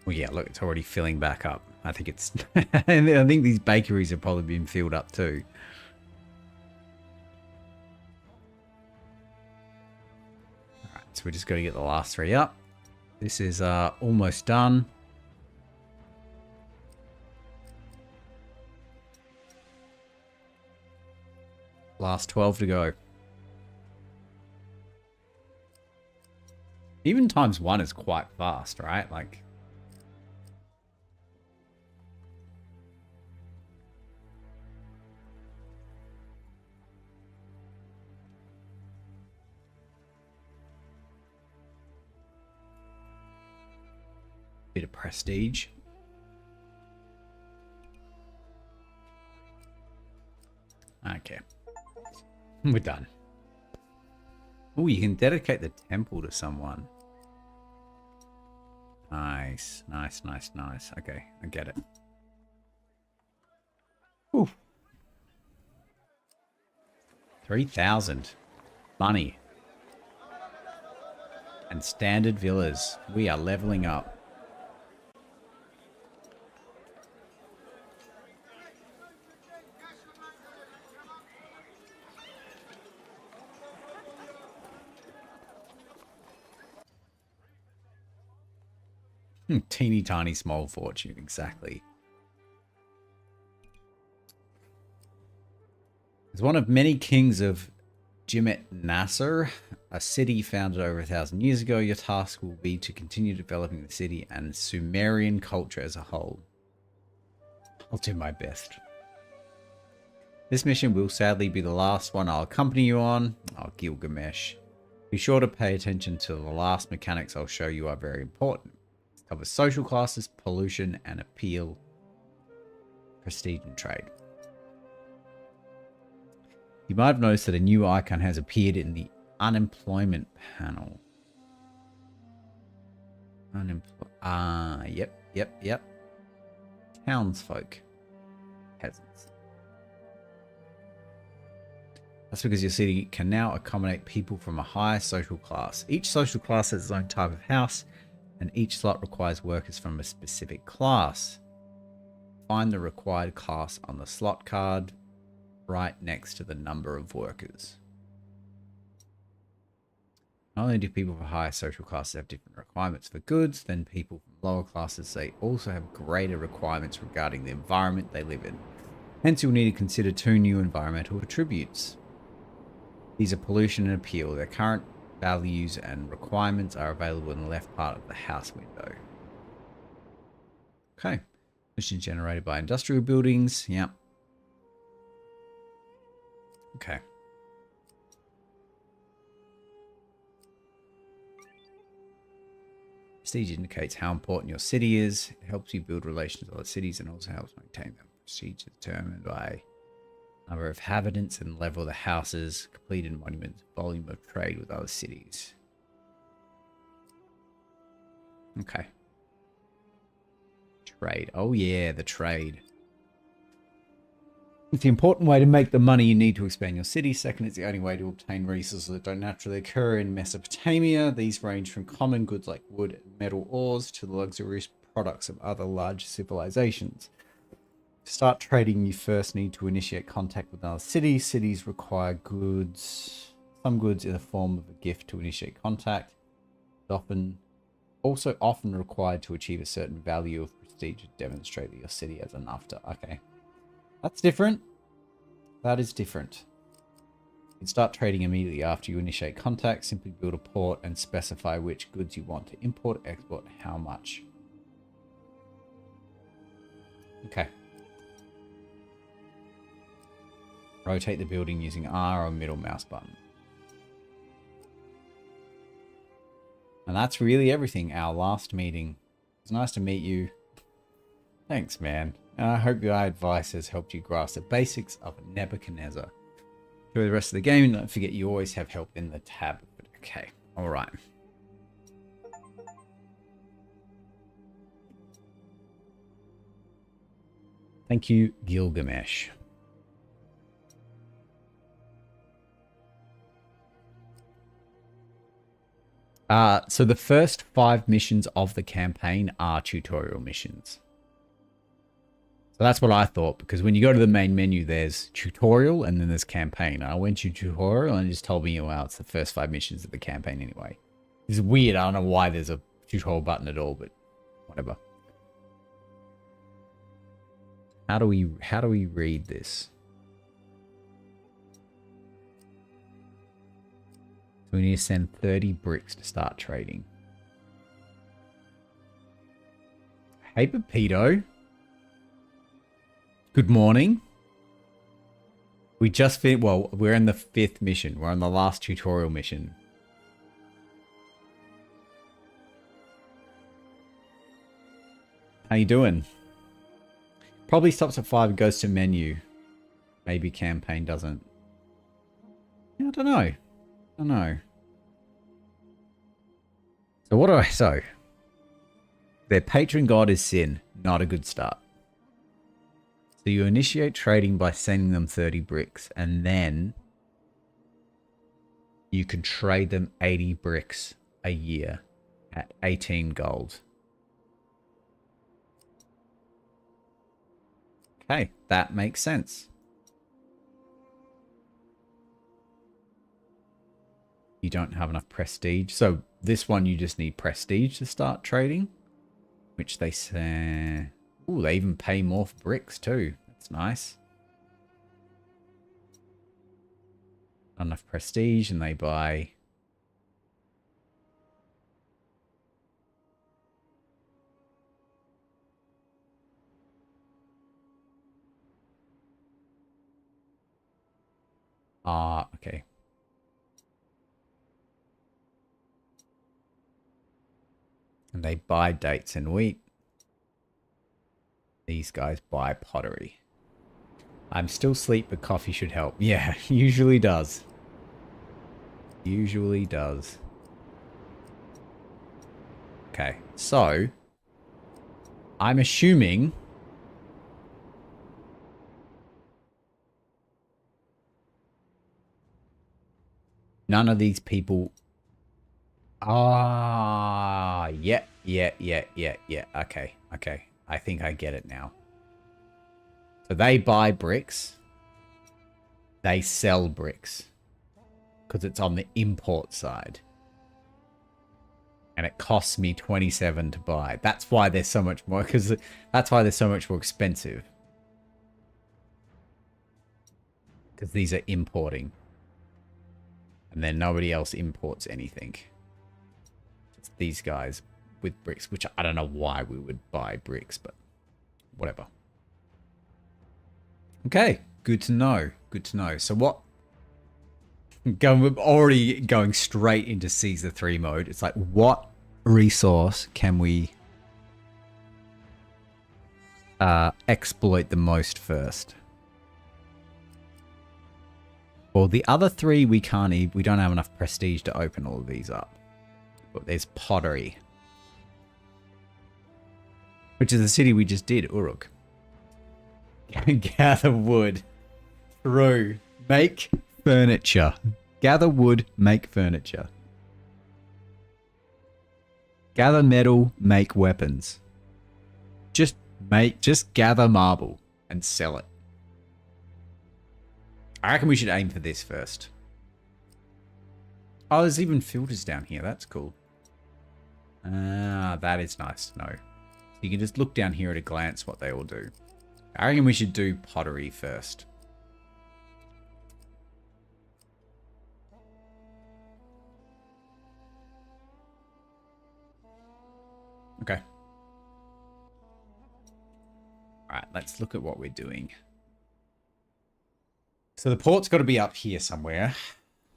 Well, yeah, look, it's already filling back up. I think it's... and I think these bakeries have probably been filled up too. Alright, so we just got to get the last 3 up. This is almost done. Last 12 to go. Even ×1 is quite fast, right? Like... Bit of prestige. Okay. We're done. Oh, you can dedicate the temple to someone. Nice. Nice, nice, nice. Okay, I get it. Ooh. 3,000. Money. And standard villas. We are leveling up. Teeny tiny small fortune, exactly. As one of many kings of Jimet Nasser, a city founded over 1,000 years ago, your task will be to continue developing the city and Sumerian culture as a whole. I'll do my best. This mission will sadly be the last one I'll accompany you on. Oh, Gilgamesh. Be sure to pay attention to the last mechanics I'll show you are very important. It covers social classes, pollution, and appeal, prestige, and trade. You might have noticed that a new icon has appeared in the unemployment panel. Yep. Townsfolk. Peasants. That's because your city can now accommodate people from a higher social class. Each social class has its own type of house, and each slot requires workers from a specific class. Find the required class on the slot card right next to the number of workers. Not only do people from higher social classes have different requirements for goods than people from lower classes, they also have greater requirements regarding the environment they live in. Hence, you'll need to consider 2 new environmental attributes. These are pollution and appeal. Their current values and requirements are available in the left part of the house window. Okay. Pollution generated by industrial buildings. Yep. Okay. Prestige indicates how important your city is. It helps you build relations with other cities and also helps maintain them. Prestige is determined by number of inhabitants and level of the houses, completed monuments, volume of trade with other cities. Okay. Trade. Oh yeah, the trade. It's the important way to make the money you need to expand your city. Second, it's the only way to obtain resources that don't naturally occur in Mesopotamia. These range from common goods like wood and metal ores to the luxurious products of other large civilizations. To start trading, you first need to initiate contact with another city. Cities require goods, some goods in the form of a gift to initiate contact. It's also often required to achieve a certain value of prestige to demonstrate that your city has enough to... Okay. That's different. That is different. You can start trading immediately after you initiate contact. Simply build a port and specify which goods you want to import, export, and how much. Okay. Rotate the building using R or middle mouse button. And that's really everything. Our last meeting. It's nice to meet you. Thanks, man. And I hope your advice has helped you grasp the basics of Nebuchadnezzar. Enjoy the rest of the game, and don't forget you always have help in the tab. Okay, alright. Thank you, Gilgamesh. So the first 5 missions of the campaign are tutorial missions. So that's what I thought, because when you go to the main menu, there's tutorial and then there's campaign. I went to tutorial and it just told me, wow, it's the first 5 missions of the campaign anyway. It's weird. I don't know why there's a tutorial button at all, but whatever. How do we read this? So we need to send 30 bricks to start trading. Hey, Pepito. Good morning. We just finished, well, we're in the 5th mission. We're on the last tutorial mission. How you doing? Probably stops at 5 and goes to menu. Maybe campaign doesn't. Yeah, I don't know. I don't know. So what do I say? Their patron god is Sin. Not a good start. So you initiate trading by sending them 30 bricks, and then you can trade them 80 bricks a year at 18 gold. Okay, that makes sense. You don't have enough prestige. So this one, you just need prestige to start trading, which they say... Ooh, they even pay more for bricks too. That's nice. Not enough prestige, and they buy... Ah, okay. And they buy dates and wheat. These guys buy pottery. I'm still asleep, but coffee should help. Yeah, usually does. Usually does. Okay, so I'm assuming none of these people. Ah, yeah. Okay, okay. I think I get it now. So they buy bricks. They sell bricks. Because it's on the import side. And it costs me 27 to buy. That's why they're so much more, because that's why they're so much more expensive. Because these are importing. And then nobody else imports anything. It's these guys with bricks, which I don't know why we would buy bricks, but whatever. Okay, good to know. Good to know. So what? We're already going straight into Caesar 3 mode. It's like, what resource can we exploit the most first? Well, the other three we can't even, we don't have enough prestige to open all of these up. But there's pottery. Which is the city we just did, Uruk. Gather wood. True. Make furniture. Gather wood, make furniture. Gather metal, make weapons. Just gather marble and sell it. I reckon we should aim for this first. Oh, there's even filters down here. That's cool. Ah, that is nice to know. So you can just look down here at a glance what they all do. I reckon we should do pottery first. Okay. Alright, let's look at what we're doing. So the port's got to be up here somewhere.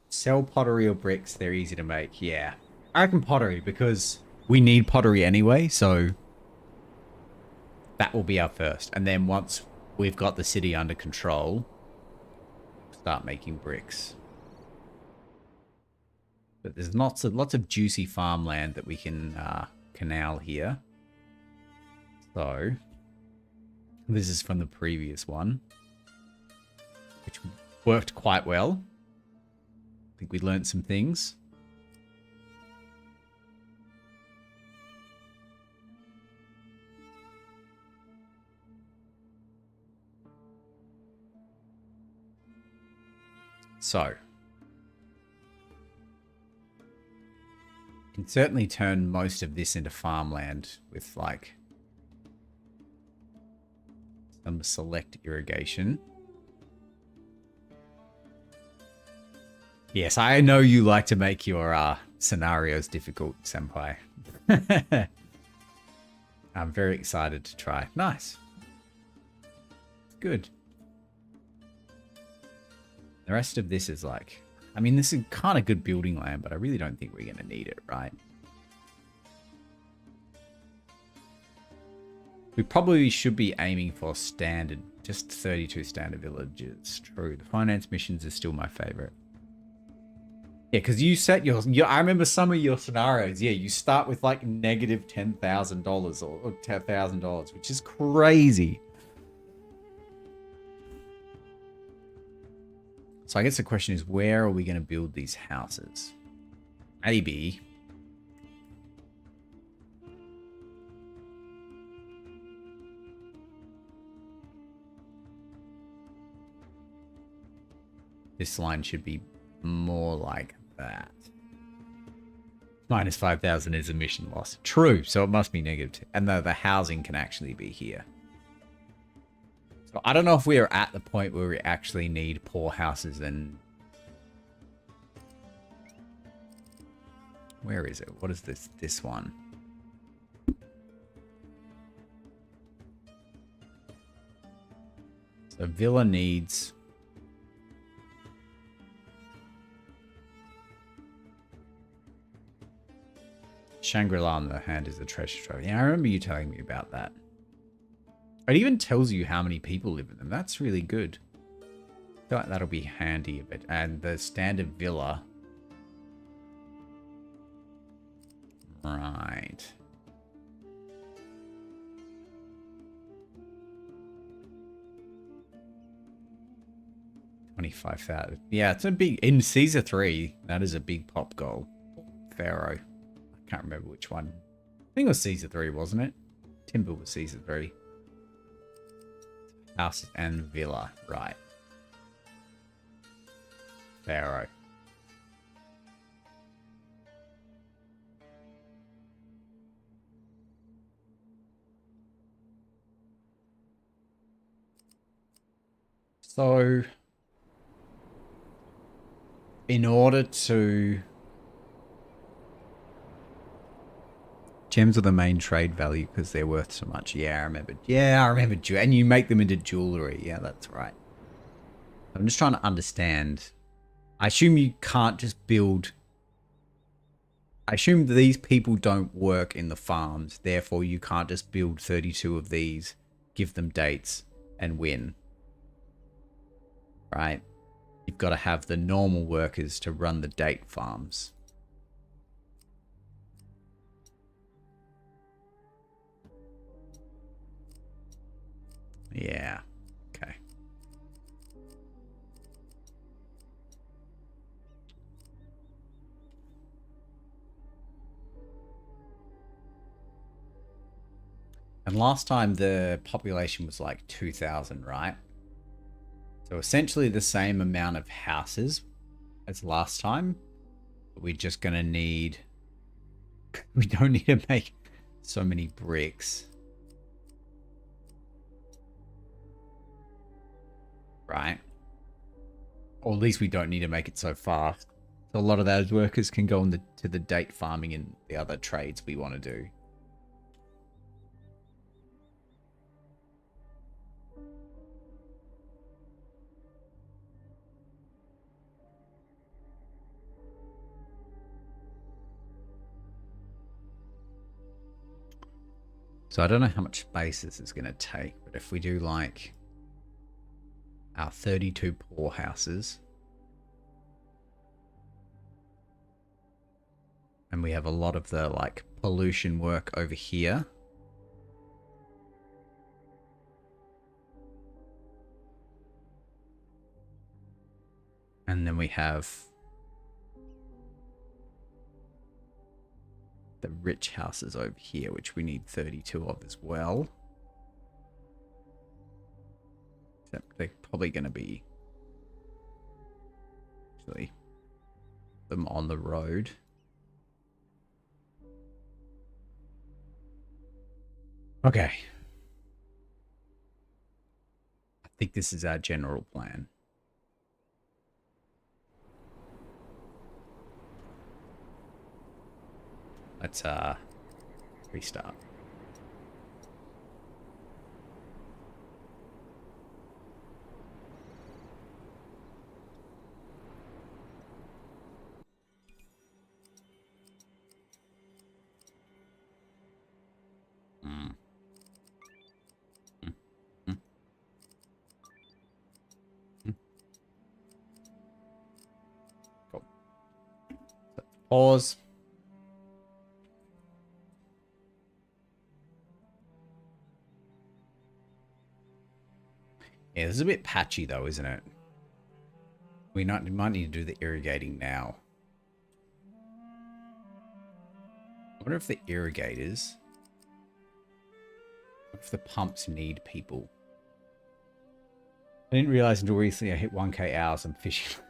Sell pottery or bricks, they're easy to make. Yeah. I reckon pottery, because we need pottery anyway, so that will be our first. And then once we've got the city under control, start making bricks. But there's lots of juicy farmland that we can canal here. So this is from the previous one, which worked quite well. I think we learned some things. So can certainly turn most of this into farmland with like some select irrigation. Yes, I know you like to make your scenarios difficult, Senpai. I'm very excited to try. Nice. Good. The rest of this is like, I mean, this is kind of good building land, but I really don't think we're going to need it, right? We probably should be aiming for standard, just 32 standard villages. True. The finance missions is still my favorite. Yeah, because you set your, I remember some of your scenarios. Yeah, you start with like negative $10,000 or $10,000, which is crazy. So I guess the question is, where are we going to build these houses? Maybe. This line should be more like that. Minus 5,000 is a mission loss. True, so it must be negative. And the housing can actually be here. So I don't know if we are at the point where we actually need poor houses and... Where is it? What is this? This one. So Villa needs Shangri-La on the hand is a treasure trove. Yeah, I remember you telling me about that. It even tells you how many people live in them. That's really good. I feel like that'll be handy a bit. And the standard villa. Right. $25,000. Yeah, it's a big... In Caesar 3, that is a big pop goal. Pharaoh. I can't remember which one. I think it was Caesar 3, wasn't it? Timber was Caesar 3. House and villa. Right. Pharaoh. So, in order to... Gems are the main trade value because they're worth so much. Yeah, I remember. Yeah, I remember. And you make them into jewelry. Yeah, that's right. I'm just trying to understand. I assume you can't just build... I assume these people don't work in the farms. Therefore, you can't just build 32 of these, give them dates, and win. Right? You've got to have the normal workers to run the date farms. Yeah. Okay. And last time the population was like 2,000, right? So essentially the same amount of houses as last time. But we're just going to need... We don't need to make so many bricks. Right? Or at least we don't need to make it so fast. So a lot of those workers can go on to the date farming and the other trades we want to do. So I don't know how much space this is going to take, but if we do like our 32 poorhouses, and we have a lot of the like pollution work over here, and then we have the rich houses over here, which we need 32 of as well. Except they're probably going to be actually them on the road. Okay. I think this is our general plan. Let's restart. Cool. So, pause. Yeah, this is a bit patchy though, isn't it? We might need to do the irrigating now. I wonder if the irrigators... What if the pumps need people? I didn't realize until recently I hit 1k hours on fishing.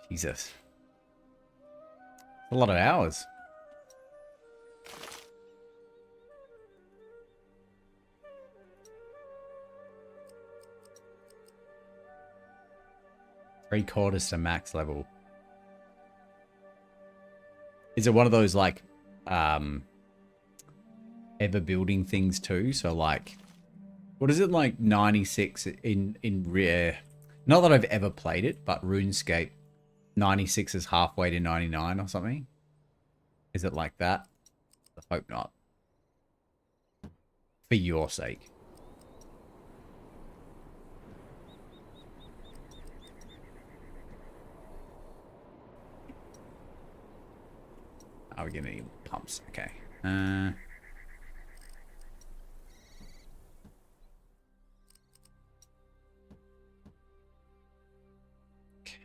Jesus. A lot of hours. Three quarters to max level. Is it one of those like ever building things too? So like, what is it, like 96 in rare? Not that I've ever played it, but RuneScape 96 is halfway to 99 or something. Is it like that? I hope not. For your sake. Are we gonna need pumps? Okay.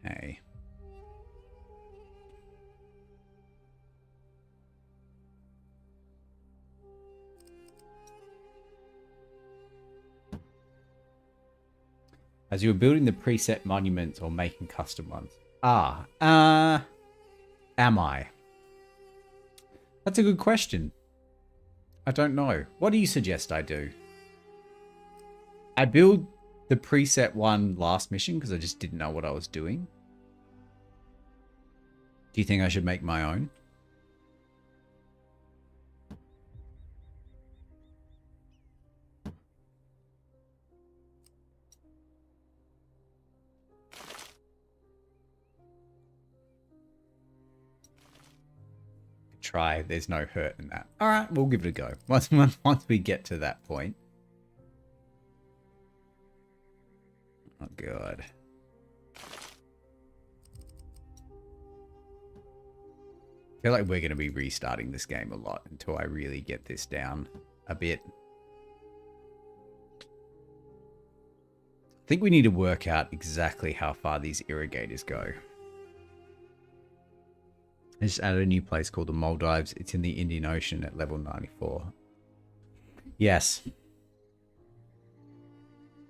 Okay. As you were building the preset monuments or making custom ones. Am I? That's a good question. I don't know. What do you suggest I do? I build the preset one last mission because I just didn't know what I was doing. Do you think I should make my own? Try. There's no hurt in that. All right, we'll give it a go. Once we get to that point. Oh god. I feel like we're going to be restarting this game a lot until I really get this down a bit. I think we need to work out exactly how far these irrigators go. I just added a new place called the Maldives. It's in the Indian Ocean at level 94. Yes.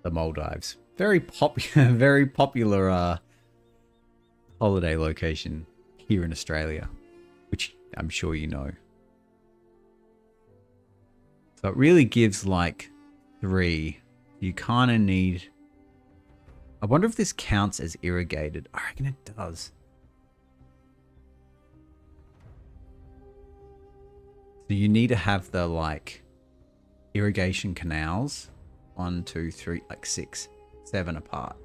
The Maldives. Very popular, very popular holiday location here in Australia, which I'm sure you know. So it really gives like 3. You kind of need... I wonder if this counts as irrigated. I reckon it does. So you need to have the like irrigation canals 1, 2, 3, like 6, 7 apart.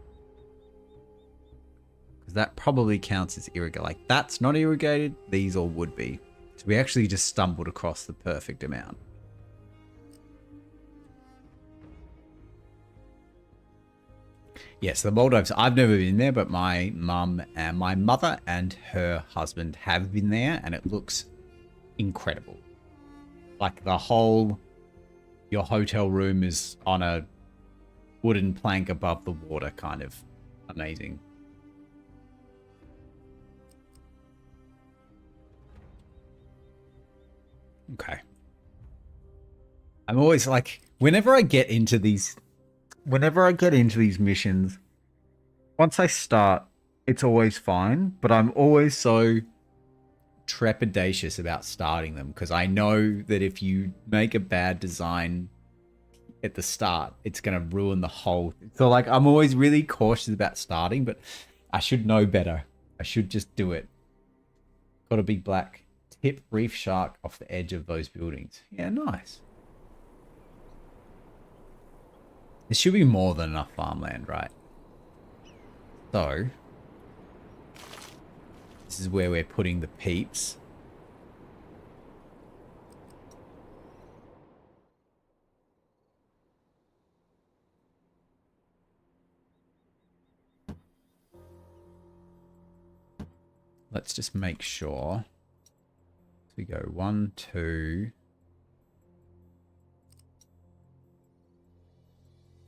Because that probably counts as irrigated. Like that's not irrigated. These all would be. So we actually just stumbled across the perfect amount. Yes, the Maldives. I've never been there, but my mum and my mother and her husband have been there, and it looks incredible. Like the whole, your hotel room is on a wooden plank above the water, kind of amazing. Okay. I'm always like, whenever I get into these missions, once I start, it's always fine, but I'm always so trepidatious about starting them because I know that if you make a bad design at the start, it's going to ruin the whole. So like, I'm always really cautious about starting, but I should know better. I should just do it. Got a big black tip reef shark off the edge of those buildings. Yeah, nice. There should be more than enough farmland, right? So, this is where we're putting the peeps. Let's just make sure. So we go 1, 2.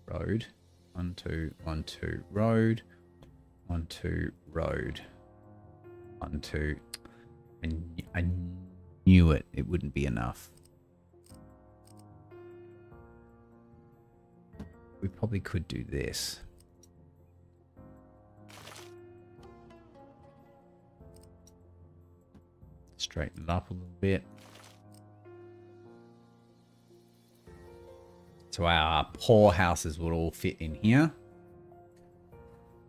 Road. 1, 2, 1, 2, road. 1, 2, road. 1, 2. I knew it. It wouldn't be enough. We probably could do this. Straighten it up a little bit. So our poor houses would all fit in here.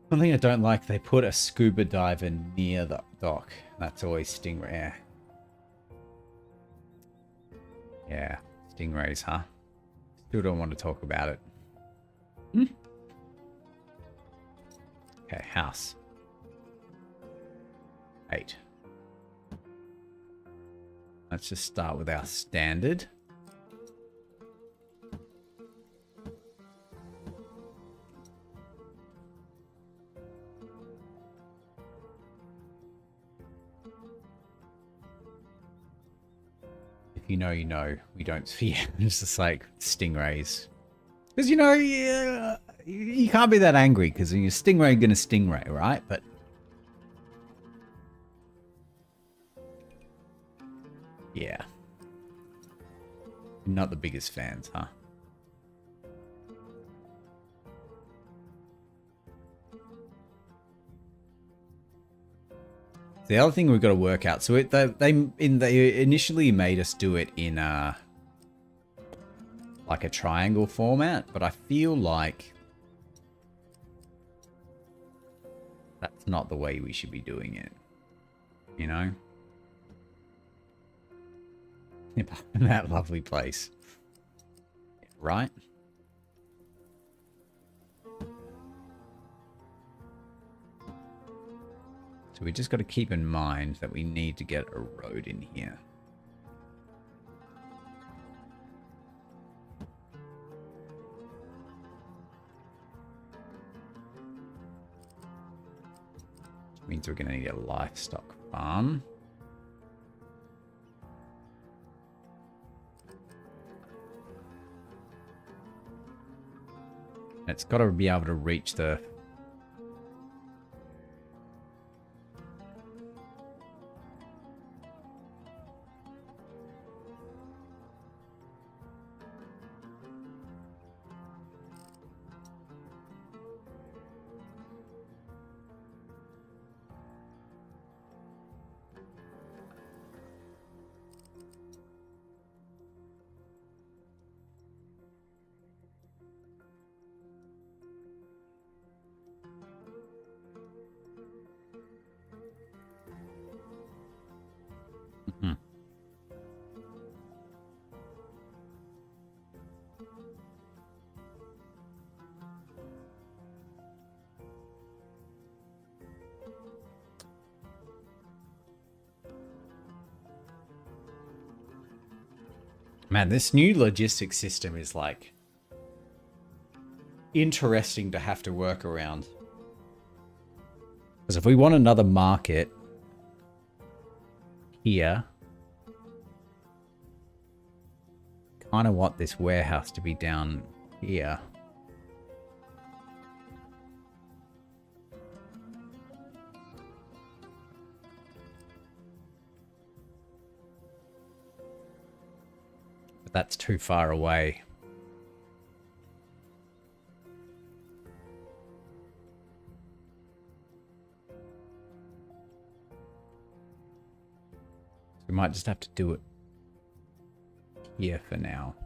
One thing I don't like, they put a scuba diver near the dock. That's always stingray. Yeah, stingrays, huh? Still don't want to talk about it. Okay, house. 8. Let's just start with our standard. If you know, you know. We don't. Yeah, it's just like stingrays. Because you know, you can't be that angry because your stingray gonna stingray, right? But yeah, not the biggest fans, huh? The other thing we've got to work out. So they initially made us do it in like a triangle format, but I feel like that's not the way we should be doing it. You know? In that lovely place. Right? So we just got to keep in mind that we need to get a road in here. Which means we're going to need a livestock farm. It's got to be able to reach the... Man, this new logistics system is like interesting to have to work around. Because if we want another market here, kind of want this warehouse to be down here. But that's too far away. We might just have to do it here for now.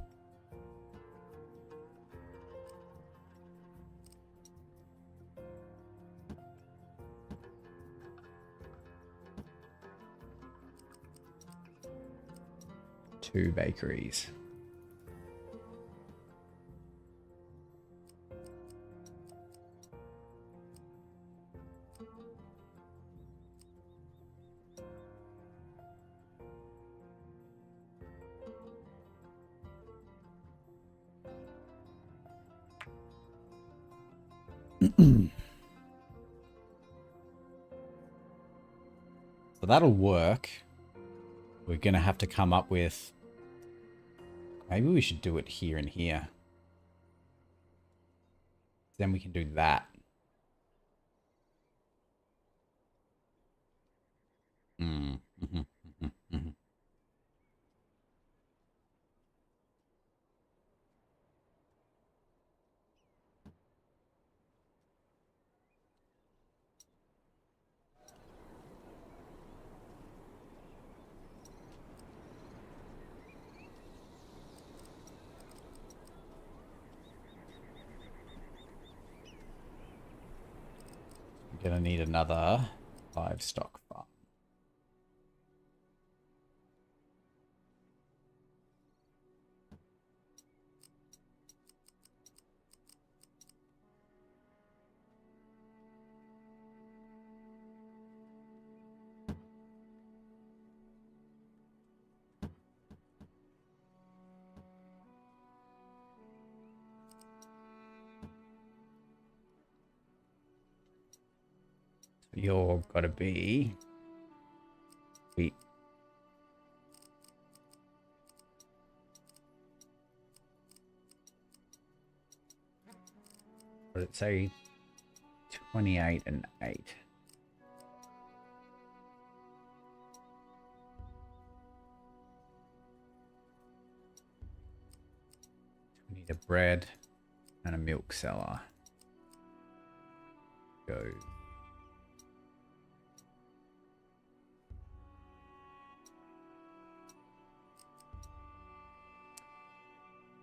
Two bakeries. So that'll work. We're going to have to come up with... Maybe we should do it here and here. Then we can do that. Gonna need another livestock farm. You're gotta be. Wait. What did it say? 28 and 8. We need a bread and a milk cellar. Go.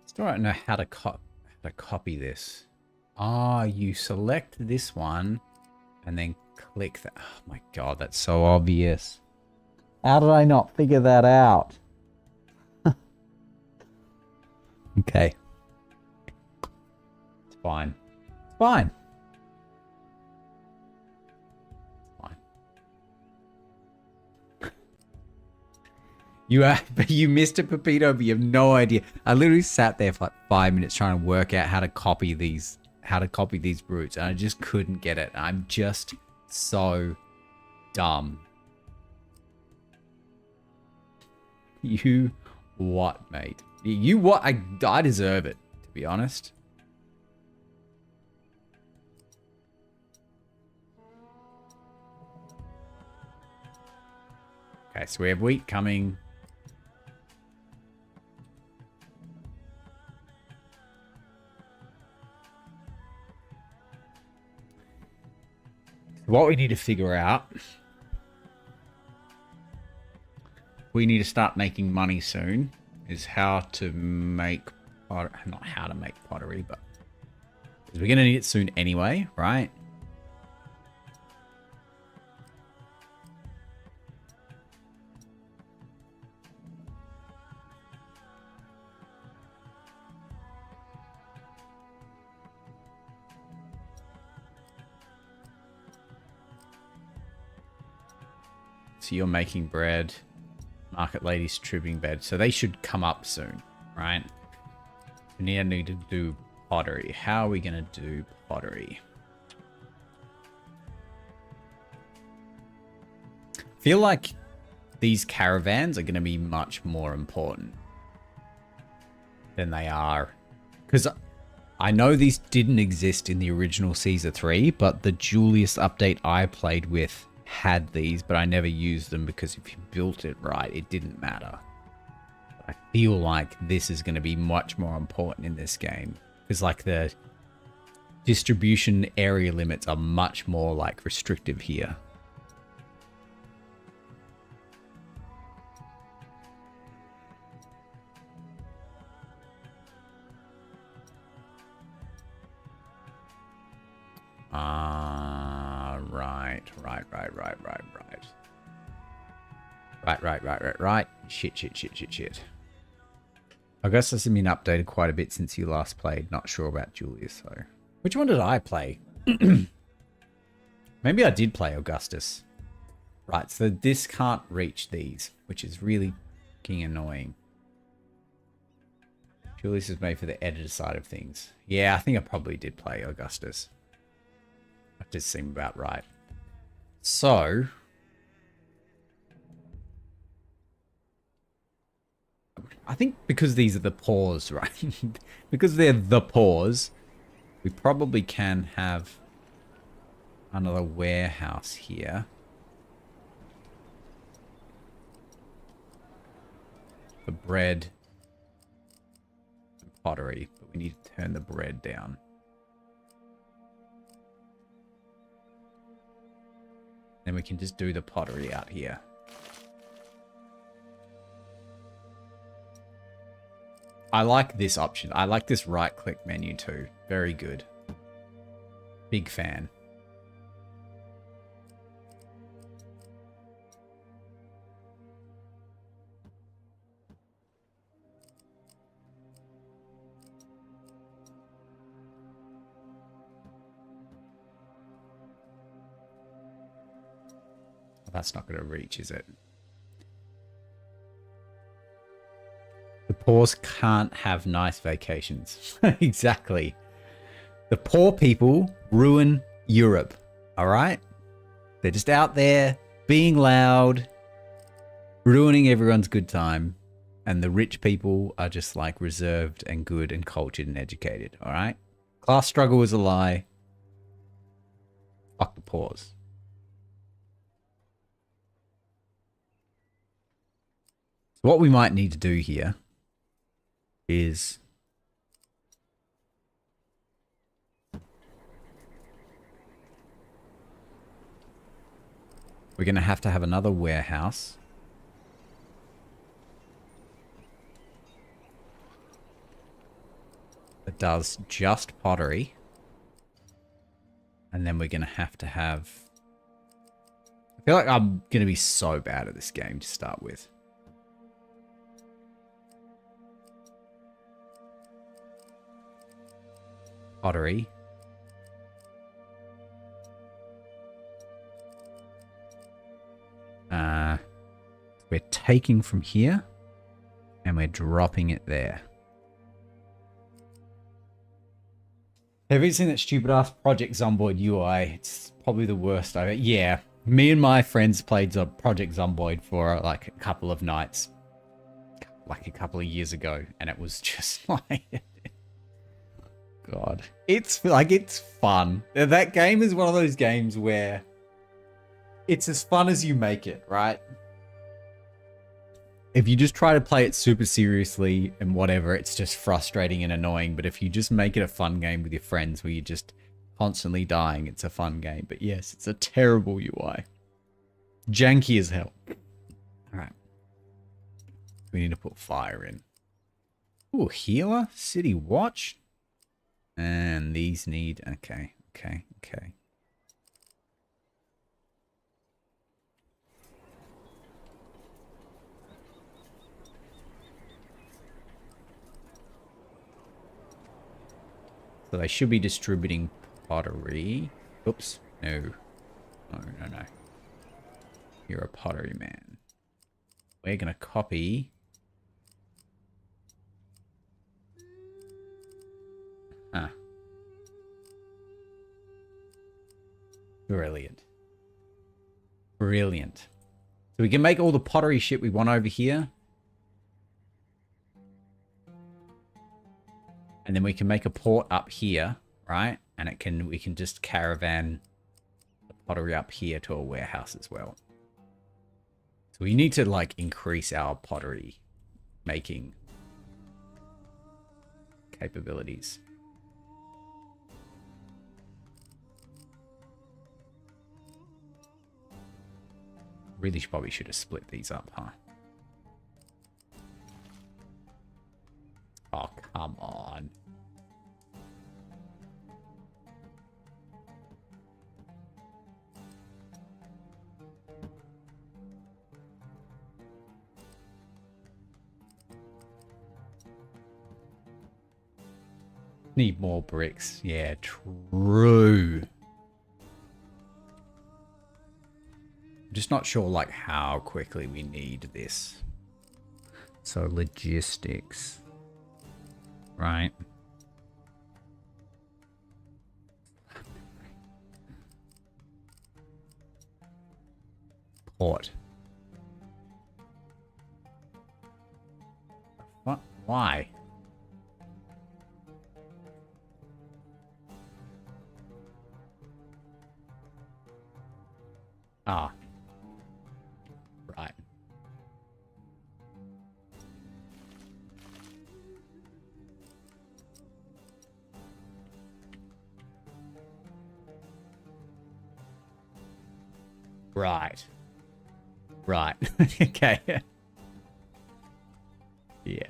Still don't know how to copy this. Ah, you select this one and then click that. Oh my god, that's so obvious. How did I not figure that out? Okay. It's fine. It's fine. You missed it, Pepito, but you have no idea. I literally sat there for like 5 minutes trying to work out how to copy these brutes, and I just couldn't get it. I'm just so dumb. You what, mate? You what? I deserve it, to be honest. Okay, so we have wheat coming. What we need to figure out, we need to start making money soon, is how to make, not how to make pottery, but because we're going to need it soon anyway, right? So you're making bread. Market lady's trimming bed. So they should come up soon, right? We need to do pottery. How are we going to do pottery? Feel like these caravans are going to be much more important than they are. Because I know these didn't exist in the original Caesar 3, but the Julius update I played with had these, but I never used them because if you built it right, it didn't matter. I feel like this is going to be much more important in this game because like the distribution area limits are much more like restrictive here. Right. Shit. I guess this has been updated quite a bit since you last played. Not sure about Julius, though. Which one did I play? Maybe I did play Augustus. Right, so this can't reach these, which is really fucking annoying. Julius is made for the editor side of things. Yeah, I think I probably did play Augustus. That does seem about right. So I think because these are the paws, right? Because they're the paws, we probably can have another warehouse here. For bread and pottery, but we need to turn the bread down. Then we can just do the pottery out here. I like this option. I like this right-click menu too. Very good. Big fan. That's not going to reach, is it? The poors can't have nice vacations. Exactly. The poor people ruin Europe. All right? They're just out there being loud, ruining everyone's good time. And the rich people are just like reserved and good and cultured and educated. All right. Class struggle is a lie. Fuck the pause. So what we might need to do here is we're going to have another warehouse. That does just pottery. And then we're going to have... I feel like I'm going to be so bad at this game to start with. Pottery. We're taking from here and we're dropping it there. Have you seen that stupid ass Project Zomboid UI? It's probably the worst I've... Yeah, me and my friends played Project Zomboid for like a couple of nights, like a couple of years ago, and it was just like... God. It's like, it's fun. That game is one of those games where it's as fun as you make it, right? If you just try to play it super seriously and whatever, it's just frustrating and annoying. But if you just make it a fun game with your friends where you're just constantly dying, it's a fun game. But yes, it's a terrible UI. Janky as hell. All right. We need to put fire in. Ooh, healer, city watch. And these need... Okay. So they should be distributing pottery. Oops. No. No. You're a pottery man. We're going to copy... Huh. Brilliant. So we can make all the pottery shit we want over here. And then we can make a port up here, right? And we can just caravan the pottery up here to a warehouse as well. So we need to like increase our pottery making capabilities. Really probably should have split these up, huh? Oh, come on. Need more bricks. Yeah, true. I'm just not sure like how quickly we need this. So logistics. Right. Port. What? Why? Ah. Right. Right. Okay. Yeah.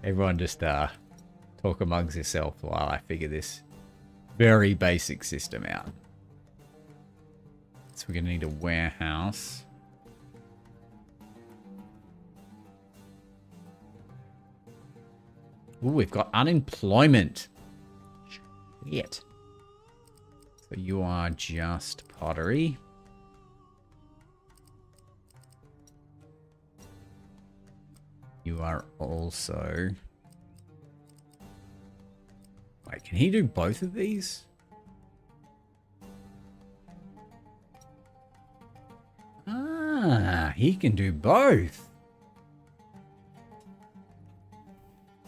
Everyone just talk amongst yourself while I figure this very basic system out. So we're gonna need a warehouse. Ooh, we've got unemployment. Shit. So you are just pottery. You are also... Wait, can he do both of these? he can do both.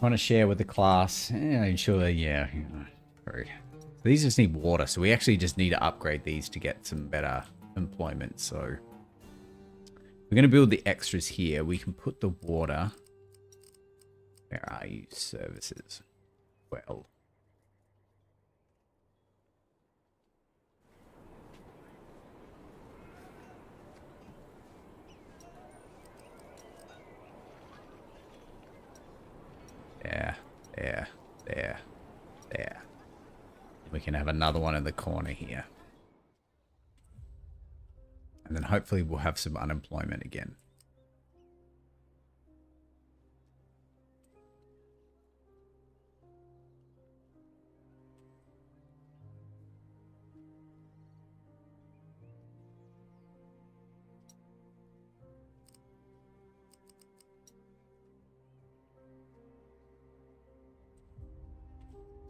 Want to share with the class? Yeah, sure. Yeah. Very. So these just need water. So we actually just need to upgrade these to get some better employment. So we're going to build the extras here. We can put the water. Where are you? Services. Well. There. We can have another one in the corner here. And then hopefully we'll have some unemployment again.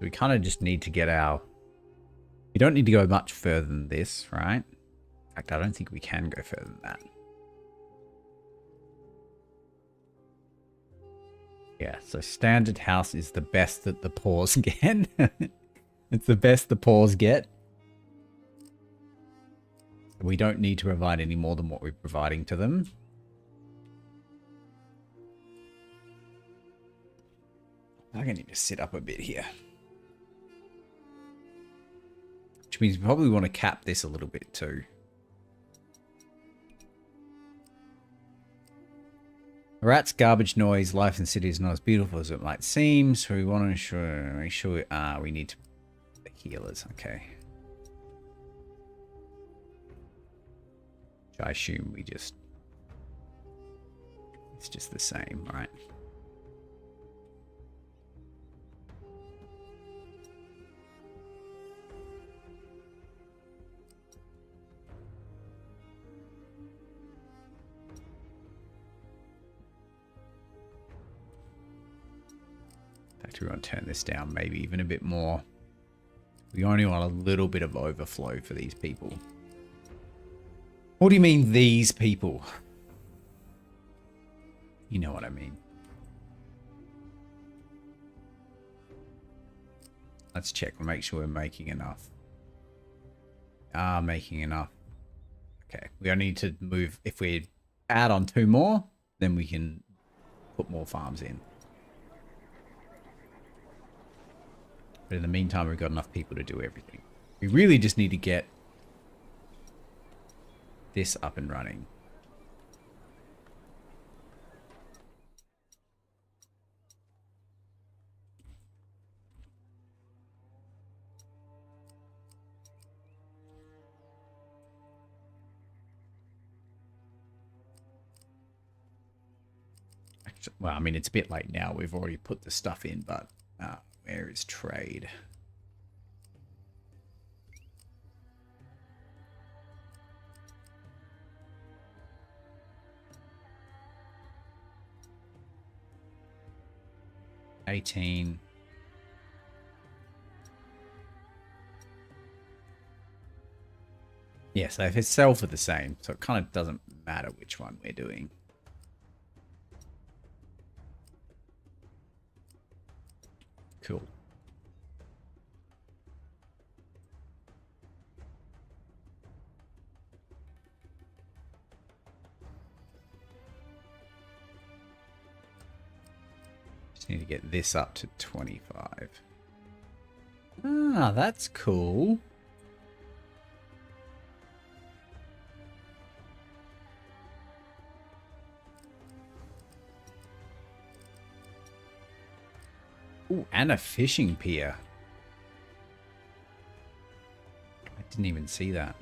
We kind of just need to get our... We don't need to go much further than this, right? In fact, I don't think we can go further than that. Yeah, so standard house is the best that the paws get. It's the best the paws get. We don't need to provide any more than what we're providing to them. I'm going to need to sit up a bit here. Which means we probably want to cap this a little bit too. A rat's garbage noise. Life in the city is not as beautiful as it might seem. So we want to make sure we need to... The healers, okay. Which I assume we just... It's just the same, right? We want to turn this down maybe even a bit more. We only want a little bit of overflow for these people. What do you mean these people? You know what I mean. Let's check. We'll make sure we're making enough. Making enough. Okay. We only need to move. If we add on 2 more, then we can put more farms in. But in the meantime, we've got enough people to do everything. We really just need to get this up and running. Actually, well, I mean, it's a bit late now. We've already put the stuff in, but... where is trade? $18. Yeah, so if it's sell for the same, so it kind of doesn't matter which one we're doing. Cool. Just need to get this up to 25. Ah, that's cool. Ooh, and a fishing pier. I didn't even see that.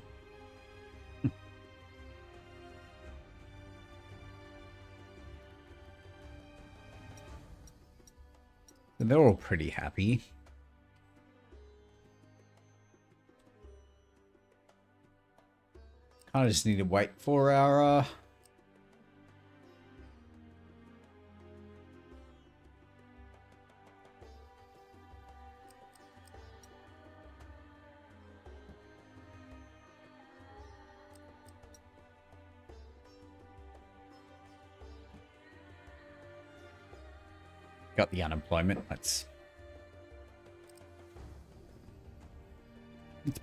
They're all pretty happy. Kind of just need to wait for our... got the unemployment. Let's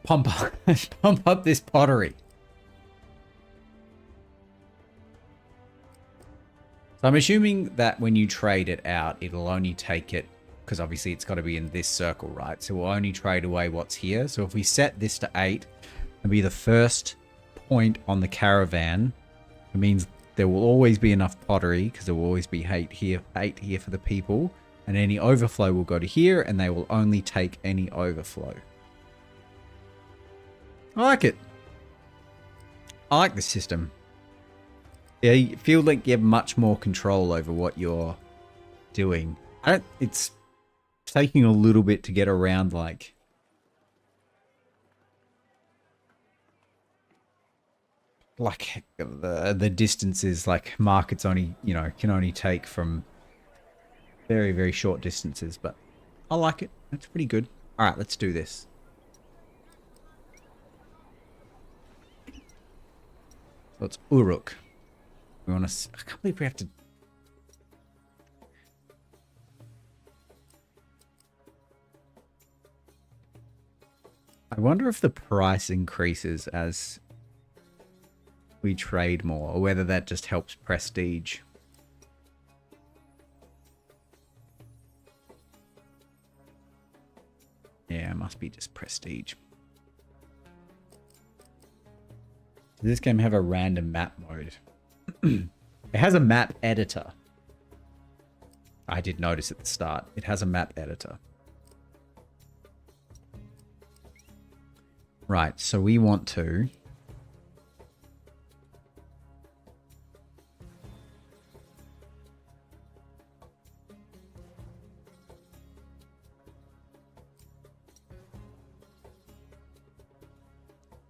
pump up, let's pump up this pottery. So I'm assuming that when you trade it out, it'll only take it, because obviously it's got to be in this circle, right? So we'll only trade away what's here. So if we set this to 8, it'll be the first point on the caravan. It means there will always be enough pottery, because there will always be 8 here for the people. And any overflow will go to here, and they will only take any overflow. I like it. I like this system. Yeah, you feel like you have much more control over what you're doing. It's taking a little bit to get around like the distances, like markets only, you know, can only take from very, very short distances, but I like it. That's pretty good. All right, let's do this. So it's Uruk. We want to. I can't believe we have to. I wonder if the price increases as we trade more, or whether that just helps prestige. Yeah, it must be just prestige. Does this game have a random map mode? It has a map editor. I did notice at the start. It has a map editor. Right, so we want to...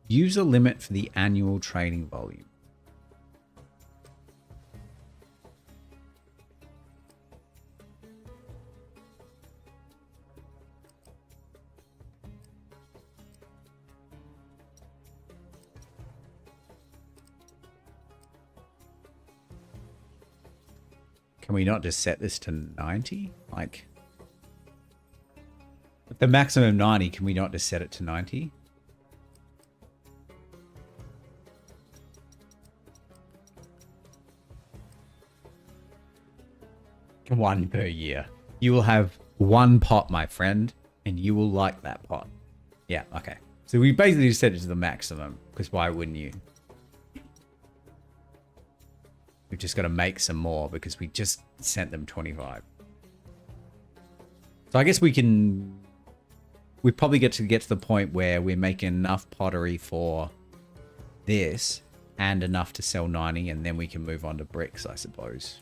use a limit for the annual trading volume. Can we not just set this to 90? Like, with the maximum 90, can we not just set it to 90? One per year. You will have one pot, my friend, and you will like that pot. Yeah, okay. So we basically just set it to the maximum, because why wouldn't you? We've just got to make some more because we just sent them 25. So I guess we probably get to the point where we're making enough pottery for this and enough to sell 90, and then we can move on to bricks, I suppose.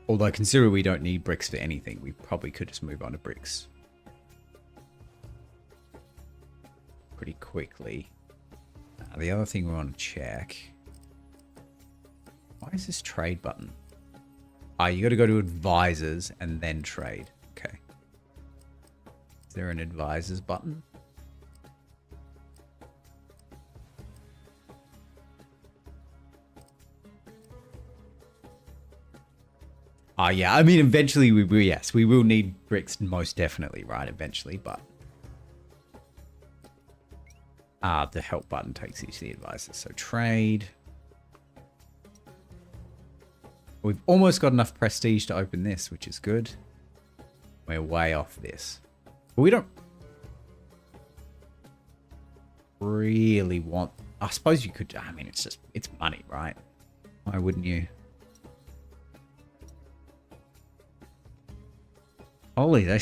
Although consider we don't need bricks for anything, we probably could just move on to bricks pretty quickly. The other thing we want to check. Why is this trade button? You got to go to advisors and then trade. Okay. Is there an advisors button? Yeah. I mean, eventually we will. Yes, we will need bricks, most definitely, right? Eventually, but. The help button takes you to the advisors. So trade. We've almost got enough prestige to open this, which is good. We're way off this. But we don't really want... I suppose you could... I mean, it's money, right? Why wouldn't you? Holy, they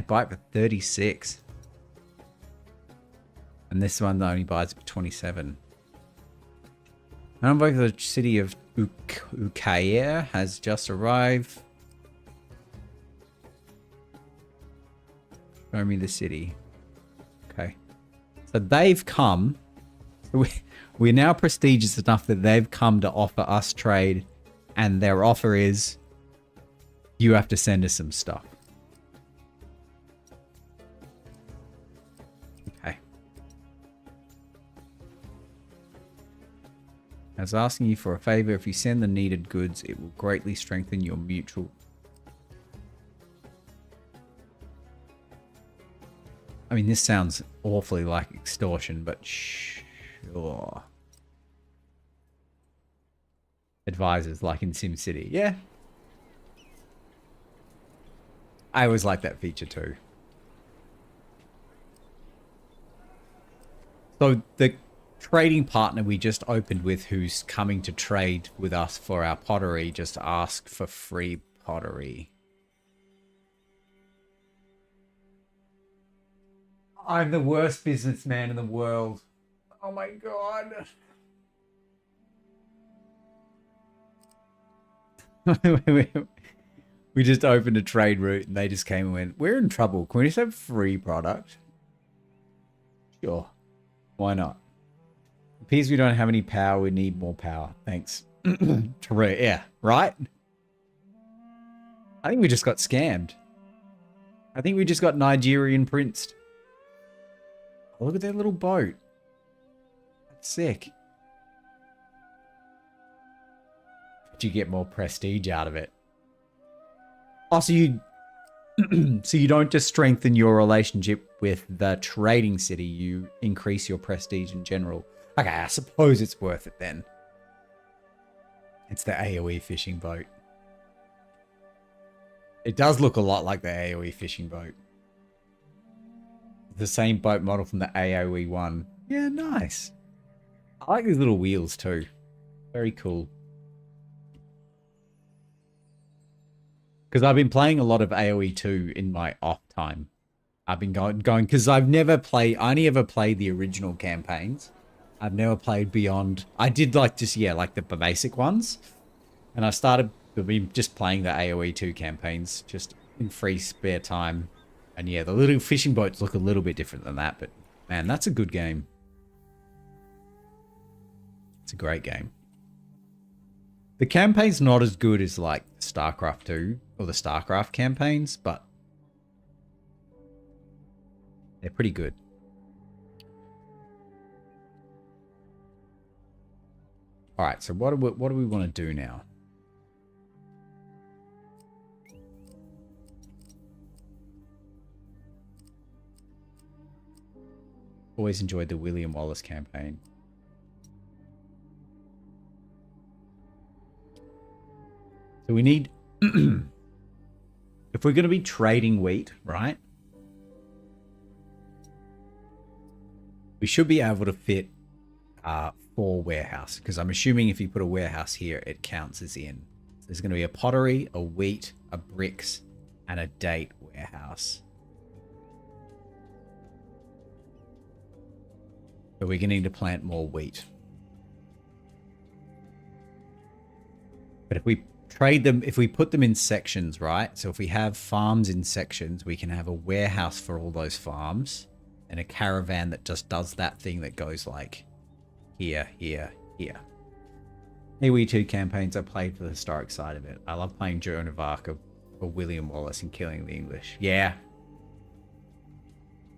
buy it for 36. And this one only buys for 27. Envoy for the city of Ukair has just arrived. Show me the city. Okay. So they've come. We're now prestigious enough that they've come to offer us trade. And their offer is, you have to send us some stuff. was asking you for a favor. If you send the needed goods, it will greatly strengthen your mutual. I mean, this sounds awfully like extortion, but sure. Advisors, like in SimCity. Yeah. I always like that feature too. So the trading partner we just opened with, who's coming to trade with us for our pottery, just asked for free pottery. I'm the worst businessman in the world. Oh my god. We just opened a trade route and they just came and went, we're in trouble. Can we just have free product? Sure. Why not? It appears we don't have any power. We need more power. Thanks. Yeah, right? I think we just got scammed. I think we just got Nigerian princed. Oh, look at their little boat. That's sick. But you get more prestige out of it. Oh, so you so you don't just strengthen your relationship with the trading city, you increase your prestige in general. Okay, I suppose it's worth it then. It's the AoE fishing boat. It does look a lot like the AoE fishing boat. The same boat model from the AoE one. Yeah, nice. I like these little wheels too. Very cool. Because I've been playing a lot of AoE 2 in my off time. I've been going because I've never played, I only ever played the original campaigns. I've never played beyond, I did like just, yeah, like the basic ones. And I started just playing the AoE 2 campaigns just in free spare time. And yeah, the little fishing boats look a little bit different than that, but man, that's a good game. It's a great game. The campaign's not as good as like StarCraft 2 or the StarCraft campaigns, but they're pretty good. All right, so what do we want to do now? Always enjoyed the William Wallace campaign. So we need, if we're going to be trading wheat, right? We should be able to fit 4 warehouse, because I'm assuming if you put a warehouse here, it counts as in. So there's going to be a pottery, a wheat, a bricks, and a date warehouse. But we're going to need to plant more wheat. But if we trade them, if we put them in sections, right? So if we have farms in sections, we can have a warehouse for all those farms and a caravan that just does that thing that goes like here, here, here. AoE 2 campaigns I played for the historic side of it. I love playing Joan of Arc or William Wallace and killing the English. Yeah.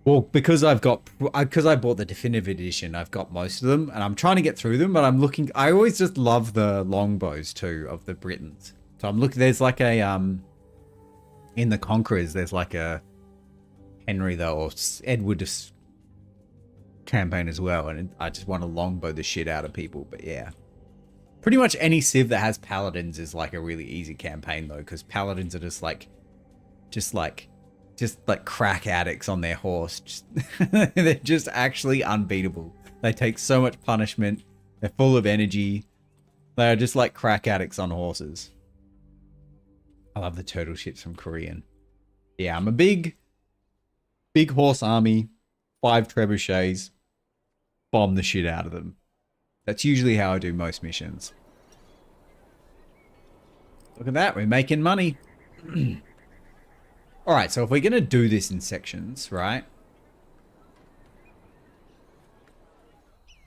Well, because I bought the definitive edition, I've got most of them, and I'm trying to get through them, but I'm looking, I always just love the longbows too of the Britons. So I'm looking, there's like a, in the Conquerors, there's like a Henry though, or Edward campaign as well, and I just want to longbow the shit out of people, but yeah. Pretty much any Civ that has paladins is like a really easy campaign though, because paladins are just like crack addicts on their horse. They're just actually unbeatable. They take so much punishment. They're full of energy. They are just like crack addicts on horses. I love the turtle ships from Korean. Yeah, I'm a big horse army, 5 trebuchets, bomb the shit out of them. That's usually how I do most missions. Look at that, we're making money. All right, so if we're going to do this in sections, right?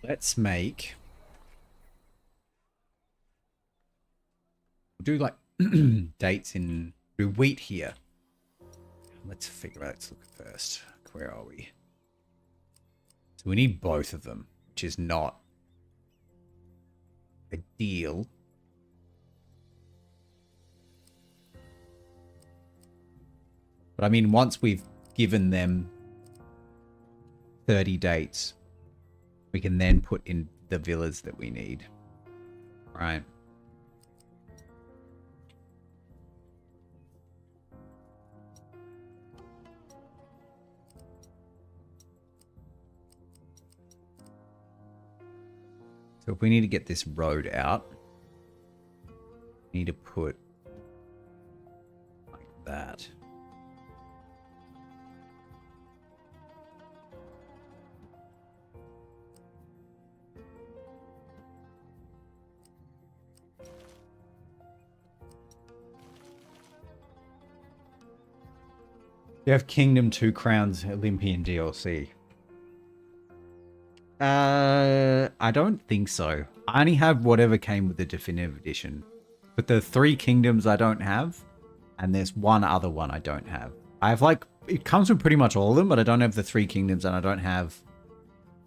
Let's make... We'll do like dates in... Do wheat here. Let's figure out, let's look first. Where are we? So we need both of them, which is not... ideal. But I mean, once we've given them 30 dates, we can then put in the villas that we need. Right. So if we need to get this road out, we need to put like that. You have Kingdom 2 Crowns Olympian DLC. I don't think so. I only have whatever came with the definitive edition. But the 3 kingdoms I don't have, and there's one other one I don't have. I have like, it comes with pretty much all of them, but I don't have the 3 kingdoms, and I don't have,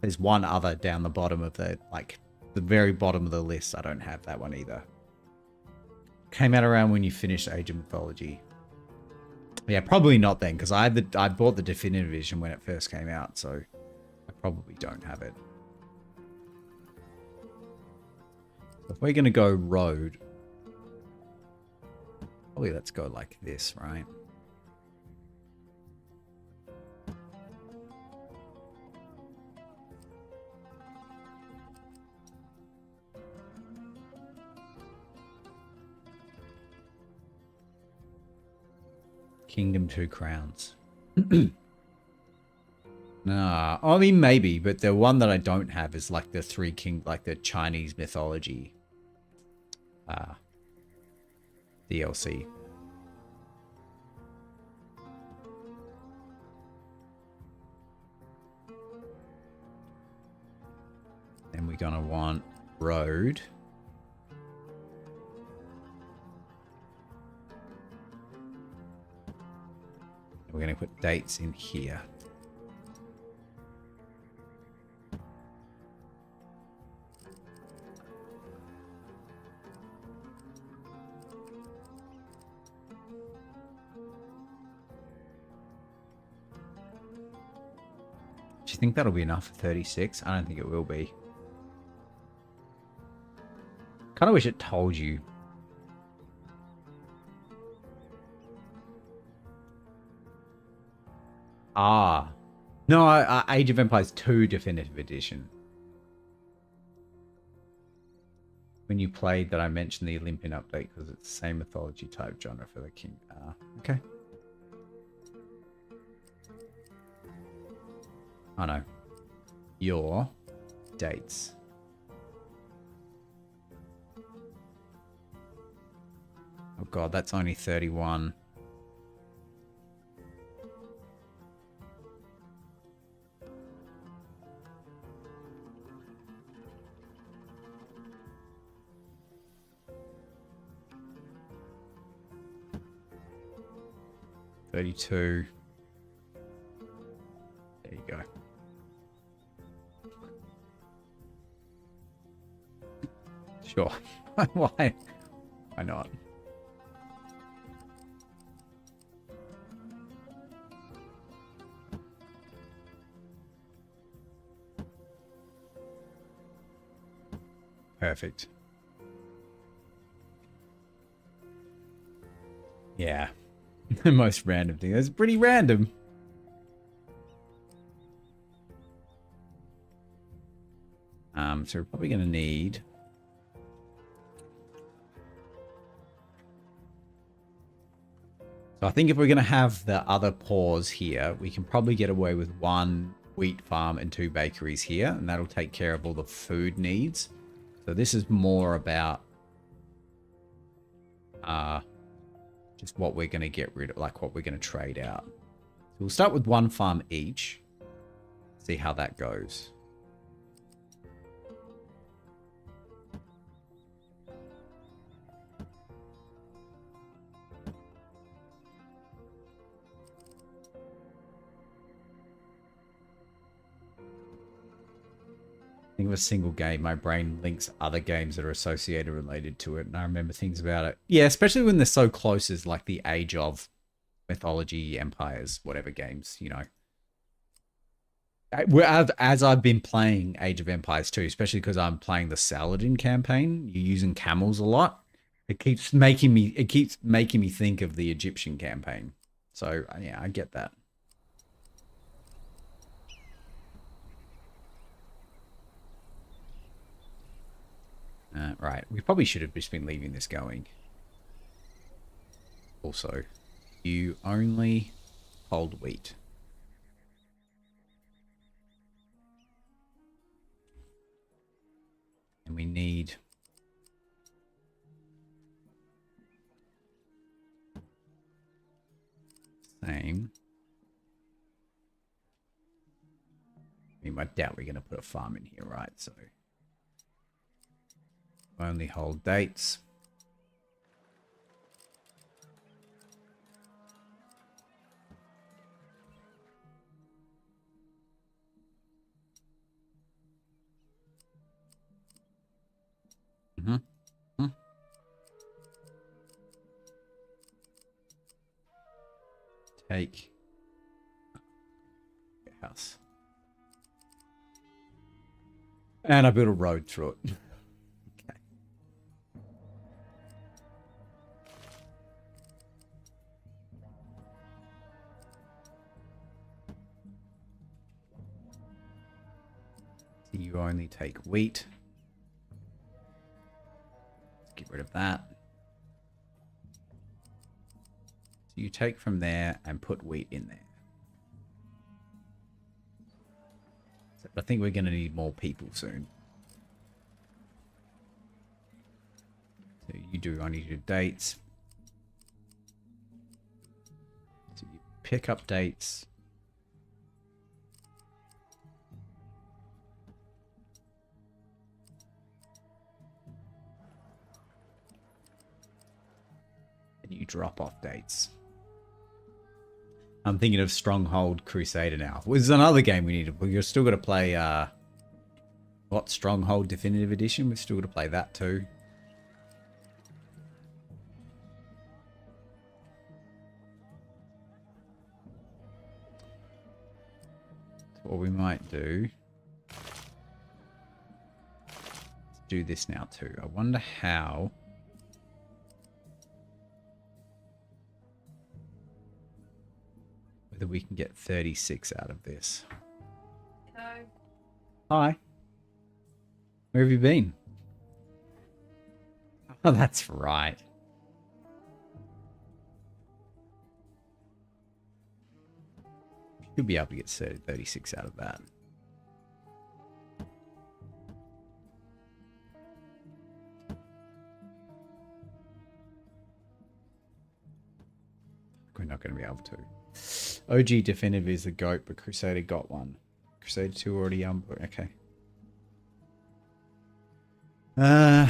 there's one other down the bottom of the, like, the very bottom of the list. I don't have that one either. Came out around when you finished Age of Mythology. Yeah, probably not then, because I bought the definitive edition when it first came out, so I probably don't have it. So if we're going to go road, probably let's go like this, right? Kingdom 2 Crowns. Nah, I mean maybe, but the one that I don't have is like the 3 king, like the Chinese mythology DLC. Then we're gonna want road. We're gonna put dates in here. Do you think that'll be enough for 36? I don't think it will be. Kind of wish it told you. Ah. No, Age of Empires 2 Definitive Edition. When you played that, I mentioned the Olympian update because it's the same mythology type genre for the king. Okay. Oh no. Your dates. Oh god, that's only 31. There you go. Sure. Why not? Perfect. Yeah. The most random thing. That's pretty random. So we're probably going to need... So I think if we're going to have the other pause here, we can probably get away with 1 wheat farm and 2 bakeries here, and that'll take care of all the food needs. So this is more about just what we're going to get rid of, like what we're going to trade out. So we'll start with 1 farm each, see how that goes. I think of a single game, my brain links other games that are associated related to it, and I remember things about it. Yeah, especially when they're so close as like the Age of Mythology, Empires, whatever games, you know. As I've been playing Age of Empires 2, especially because I'm playing the Saladin campaign, you're using camels a lot. It keeps making me think of the Egyptian campaign. So yeah, I get that. Right, we probably should have just been leaving this going. Also, you only hold wheat. And we need same. I mean, I doubt we're going to put a farm in here, right? So only hold dates. Take house. And I built a road through it. Okay. So you only take wheat. Let's get rid of that. So you take from there and put wheat in there. So I think we're going to need more people soon. So you do, I need to do dates. So you pick up dates. And you drop off dates. I'm thinking of Stronghold Crusader now. This is another game we need to... We're still got to play... what? Stronghold Definitive Edition? We've still got to play that too. So what we might do... Let's do this now too. I wonder how... whether we can get 36 out of this. Hello. Hi. Where have you been? Oh, that's right. You'll be able to get 36 out of that. We're not going to be able to. OG Definitive is the GOAT, but Crusader got one. Crusader 2 already okay. We're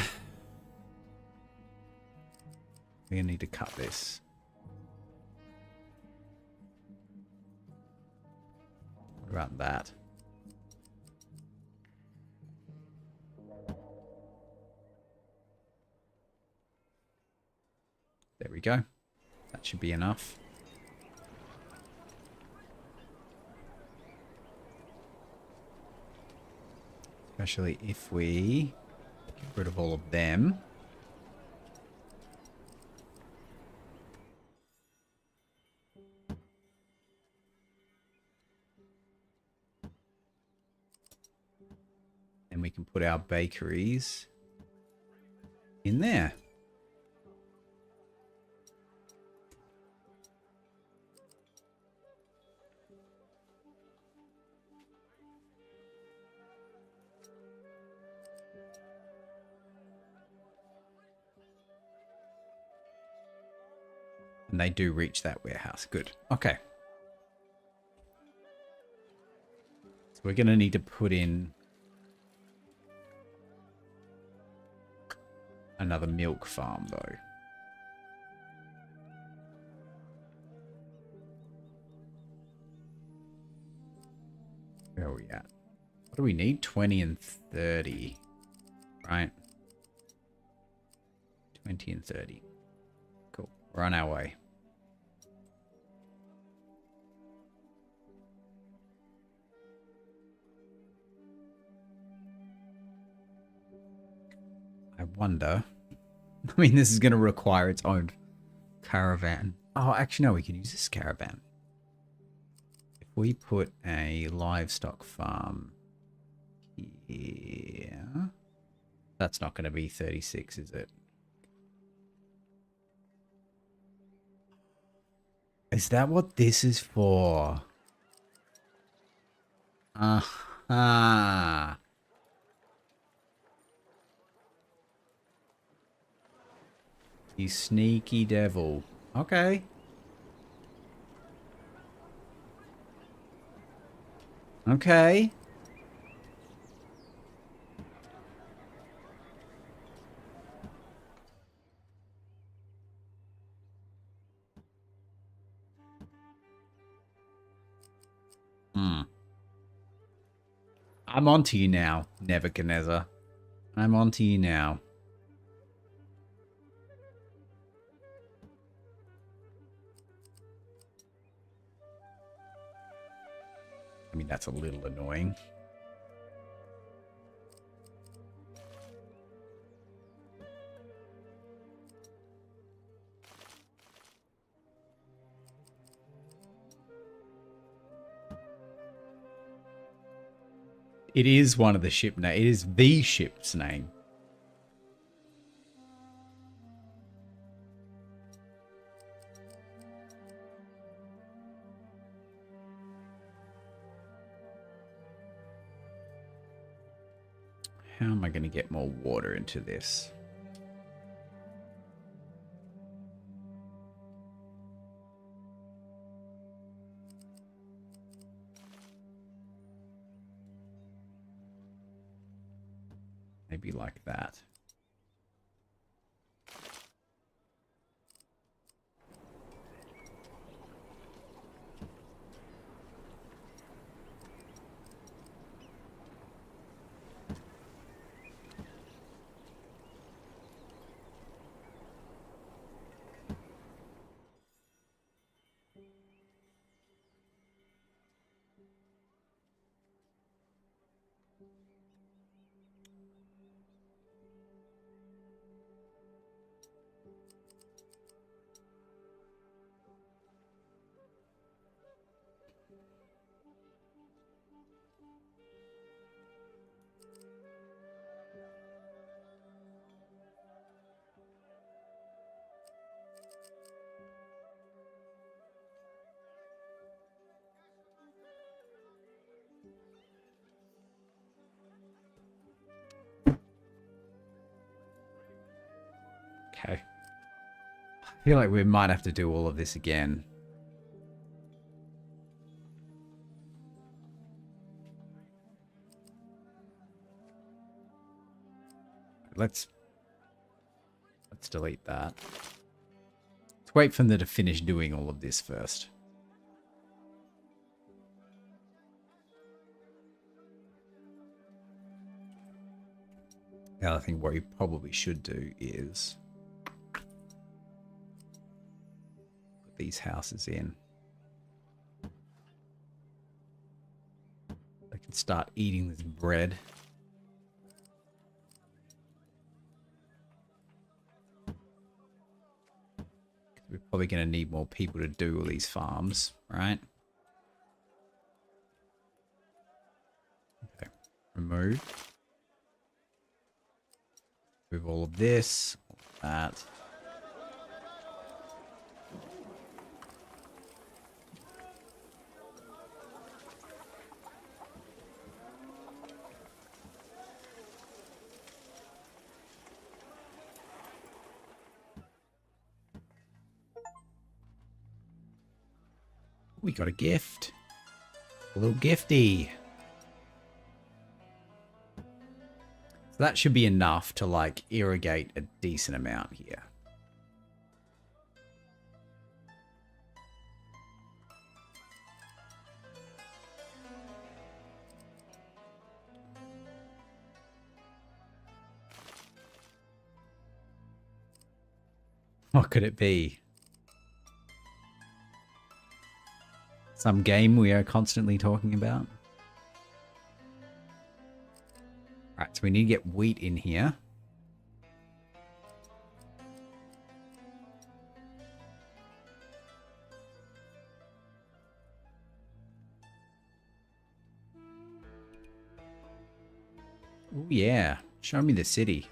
gonna need to cut this. What about that? There we go. That should be enough. Especially if we get rid of all of them. And we can put our bakeries in there. And they do reach that warehouse. Good. Okay. So we're going to need to put in another milk farm, though. Where are we at? What do we need? 20 and 30. Right? 20 and 30. Cool. We're on our way. I wonder. I mean, this is going to require its own caravan. Oh, actually, no, we can use this caravan. If we put a livestock farm here, that's not going to be 36, is it? Is that what this is for? Aha. You sneaky devil. Okay. Okay. I'm onto you now, Nebuchadnezzar. I'm onto you now. I mean, that's a little annoying. It is one of the ship names. It is the ship's name. How am I going to get more water into this? Maybe like that. Okay. I feel like we might have to do all of this again. Let's delete that. Let's wait for them to finish doing all of this first. The other thing what we probably should do is put these houses in. They can start eating this bread. We're probably going to need more people to do all these farms, right? Okay. Remove. Move all of this, all of that. We got a gift. A little gifty. So that should be enough to like irrigate a decent amount here. What could it be? Some game we are constantly talking about? Right, so we need to get wheat in here. Oh yeah, show me the city.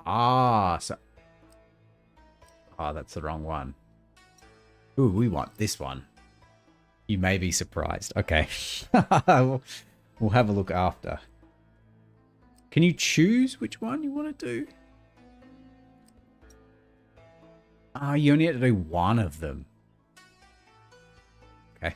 Ah, so... Oh, that's the wrong one. Ooh, we want this one. You may be surprised. Okay. We'll have a look after. Can you choose which one you want to do? Ah, you only have to do one of them. Okay.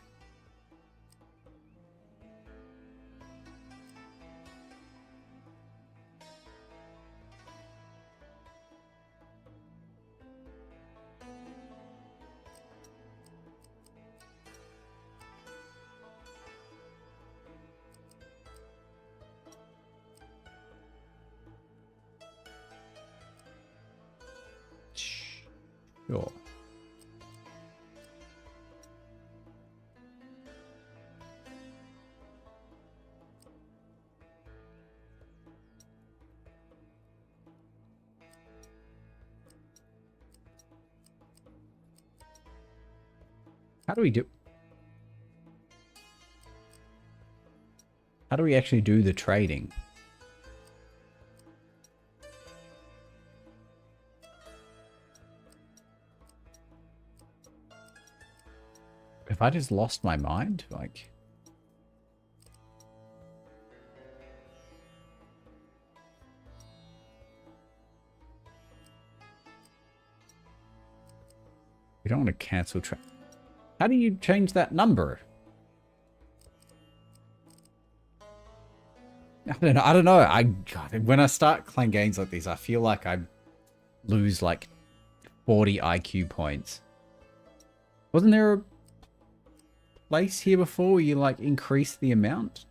Sure. How do we do... How do we actually do the trading? Have I just lost my mind? Like... We don't want to cancel trade. How do you change that number? I don't know. God, when I start playing games like these, I feel like I lose like 40 IQ points. Wasn't there a place here before where you like increase the amount?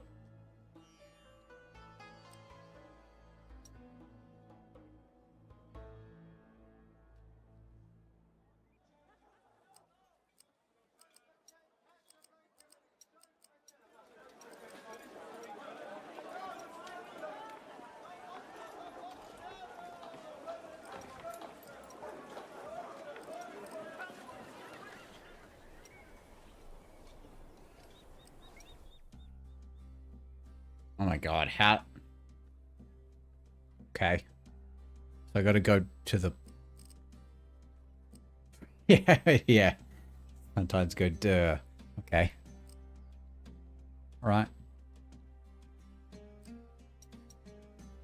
Oh my god, how... Okay. So I gotta go to the... Yeah, yeah. Sometimes go, duh. Okay. Alright.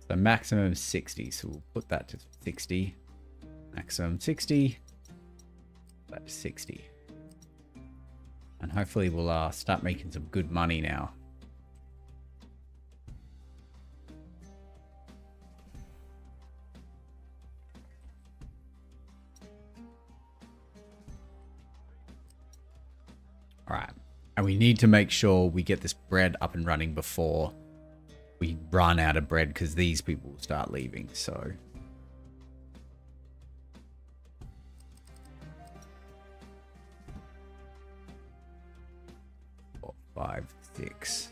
So maximum 60, so we'll put that to 60. Maximum 60. That to 60. And hopefully we'll start making some good money now. 'Alright. And we need to make sure we get this bread up and running before we run out of bread, because these people will start leaving, so... 4, 5, 6...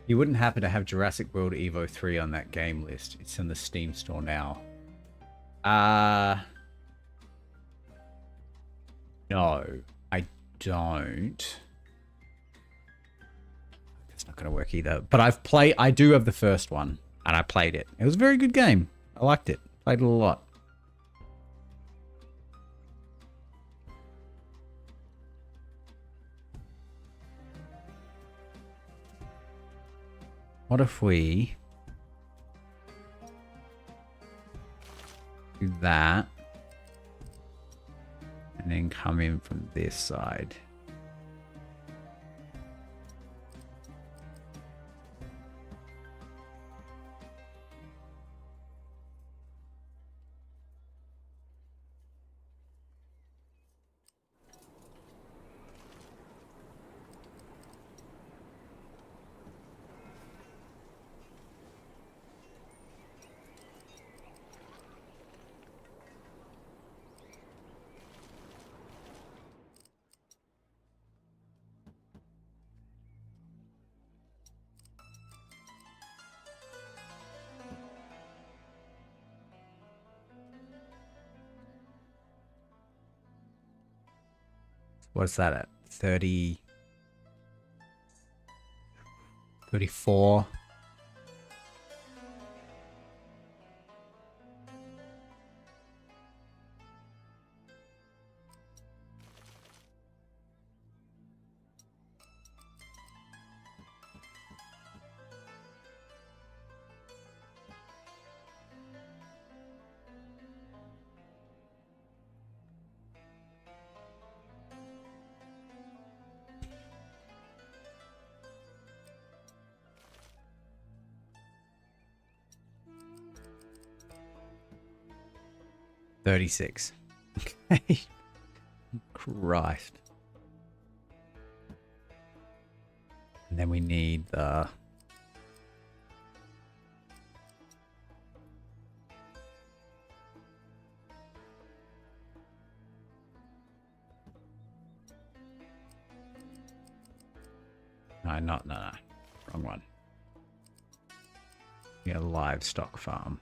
You wouldn't happen to have Jurassic World Evo 3 on that game list. It's in the Steam store now. No, I don't. It's not going to work either. But I do have the first one, and I played it. It was a very good game. I liked it. Played it a lot. What if we... Copy that. And then come in from this side. What's that at? 30, 34. $36. Okay. Christ. And then we need the... No. Wrong one. Yeah, livestock farm.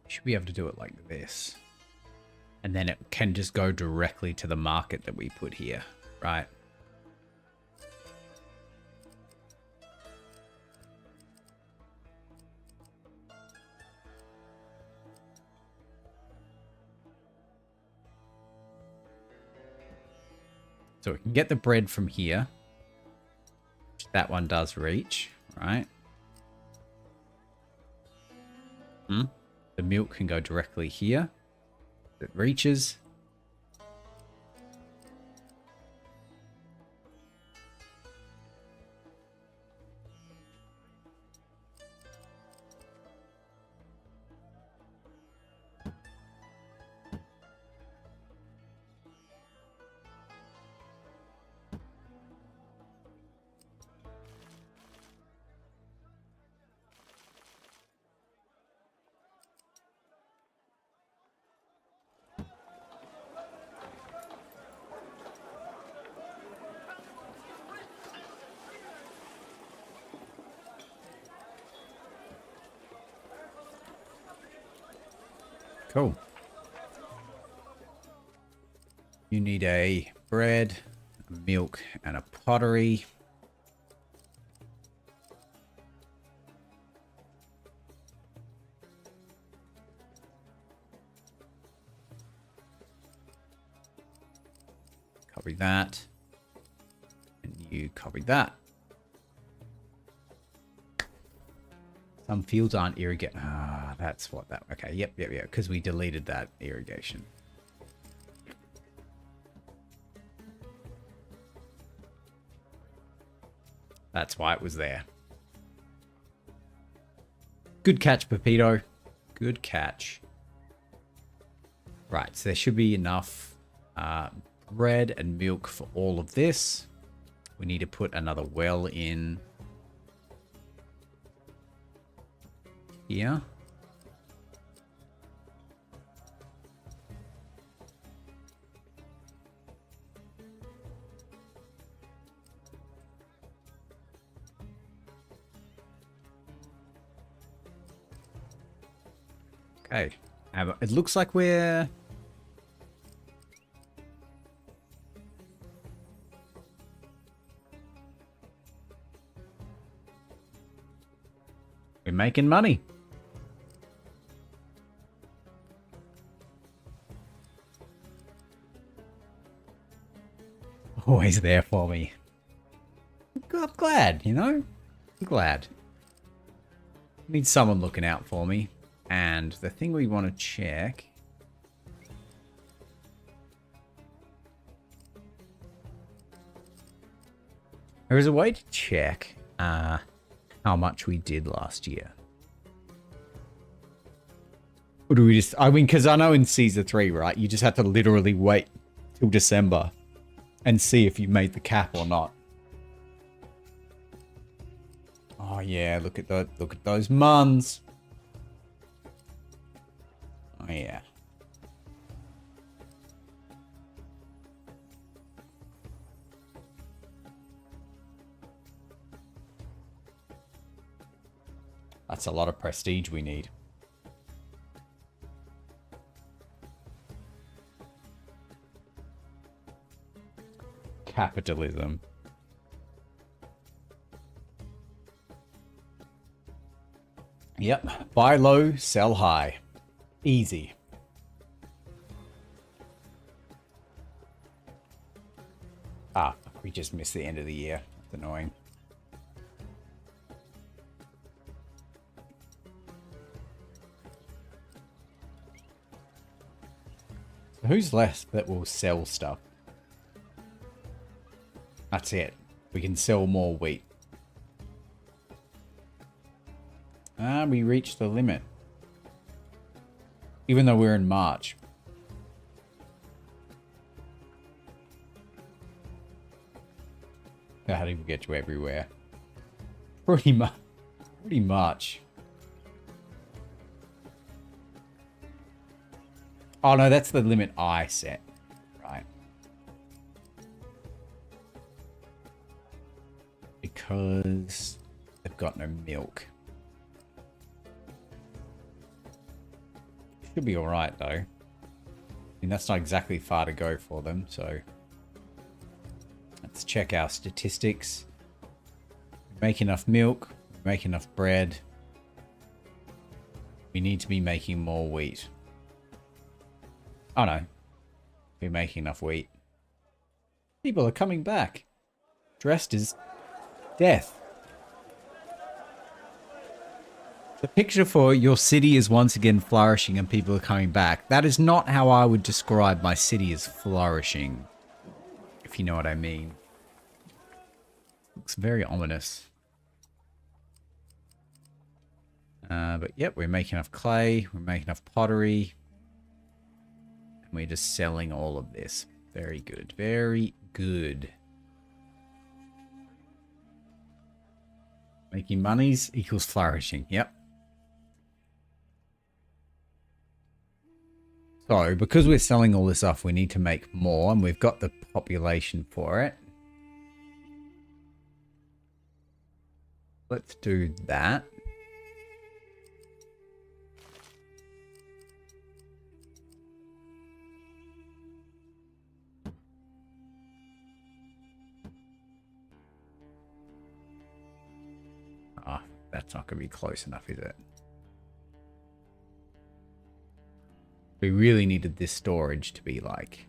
Should be able to do it like this. And then it can just go directly to the market that we put here, right? So we can get the bread from here. That one does reach, right? The milk can go directly here. It reaches. Cool. You need a bread, milk, and a pottery. Copy that. And you copy that. Some fields aren't irrigated. Ah, that's what that... Okay, yep. Because we deleted that irrigation. That's why it was there. Good catch, Pepito. Good catch. Right, so there should be enough bread and milk for all of this. We need to put another well in here. Okay. It looks like we're... We're making money. Always there for me. I'm glad, you know? I'm glad. Need someone looking out for me. And the thing we want to check... There is a way to check how much we did last year. Or do we just... I mean, because I know in Season 3, right? You just have to literally wait till December and see if you made the cap or not. Oh yeah, look at those muns. Oh yeah. That's a lot of prestige we need. Capitalism. Yep. Buy low, sell high. Easy. Ah, we just missed the end of the year. That's annoying. So who's left that will sell stuff? That's it. We can sell more wheat. Ah, we reached the limit. Even though we're in March. How did we get to everywhere? Pretty much. Oh no, that's the limit I set. Right. Because they've got no milk. Should be alright though. I mean, that's not exactly far to go for them, so... Let's check our statistics. We make enough milk, we make enough bread. We need to be making more wheat. Oh no. We're making enough wheat. People are coming back. Dressed as death. The picture for your city is once again flourishing and people are coming back. That is not how I would describe my city as flourishing. If you know what I mean. Looks very ominous. But yep, we're making enough clay. We're making enough pottery. And we're just selling all of this. Very good. Very good. Making monies equals flourishing. Yep. So, because we're selling all this off, we need to make more, and we've got the population for it. Let's do that. Ah, that's not going to be close enough, is it? We really needed this storage to be like...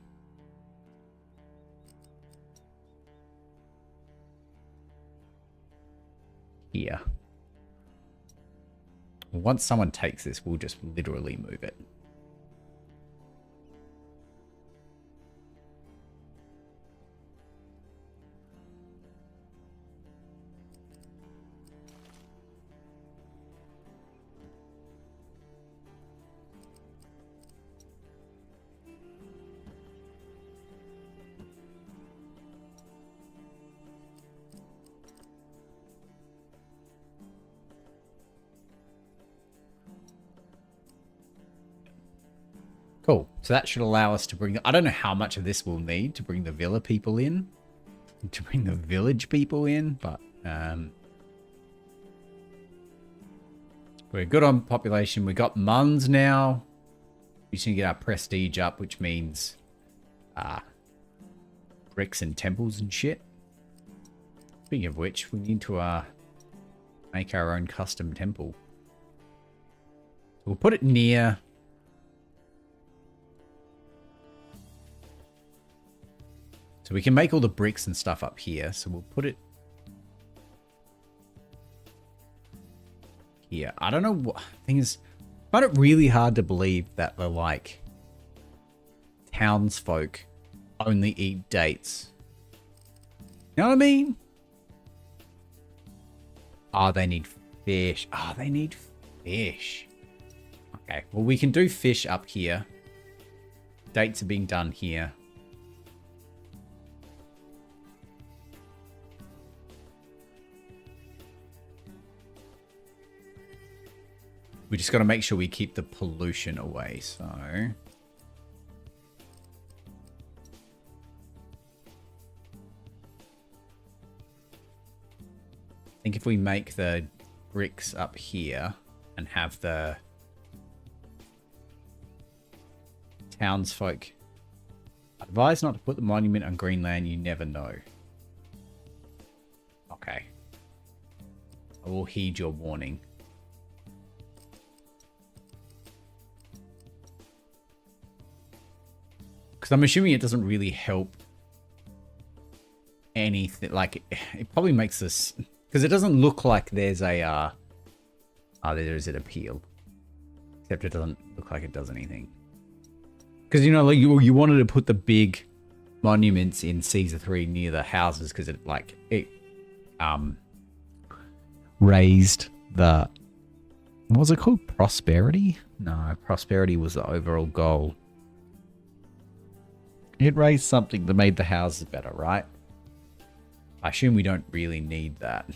here. Once someone takes this, we'll just literally move it. Cool. So that should allow us to bring... I don't know how much of this we'll need to bring the villa people in. To bring the village people in, but... We're good on population. We got Muns now. We just need to get our prestige up, which means bricks and temples and shit. Speaking of which, we need to make our own custom temple. We'll put it near... So we can make all the bricks and stuff up here. So we'll put it here. I don't know what... Thing is, I find it really hard to believe that the, like, townsfolk only eat dates. You know what I mean? Oh, they need fish. Oh, they need fish. Okay, well, we can do fish up here. Dates are being done here. We just got to make sure we keep the pollution away, so... I think if we make the bricks up here and have the townsfolk... Advise not to put the monument on green land, you never know. Okay. I will heed your warning. Because I'm assuming it doesn't really help anything. Like, it probably makes this... Because it doesn't look like there's a... there is an appeal. Except it doesn't look like it does anything. Because, you know, like you wanted to put the big monuments in Caesar 3 near the houses. Because it, like, it... raised the... What was it called? Prosperity? No, prosperity was the overall goal. It raised something that made the houses better, right? I assume we don't really need that.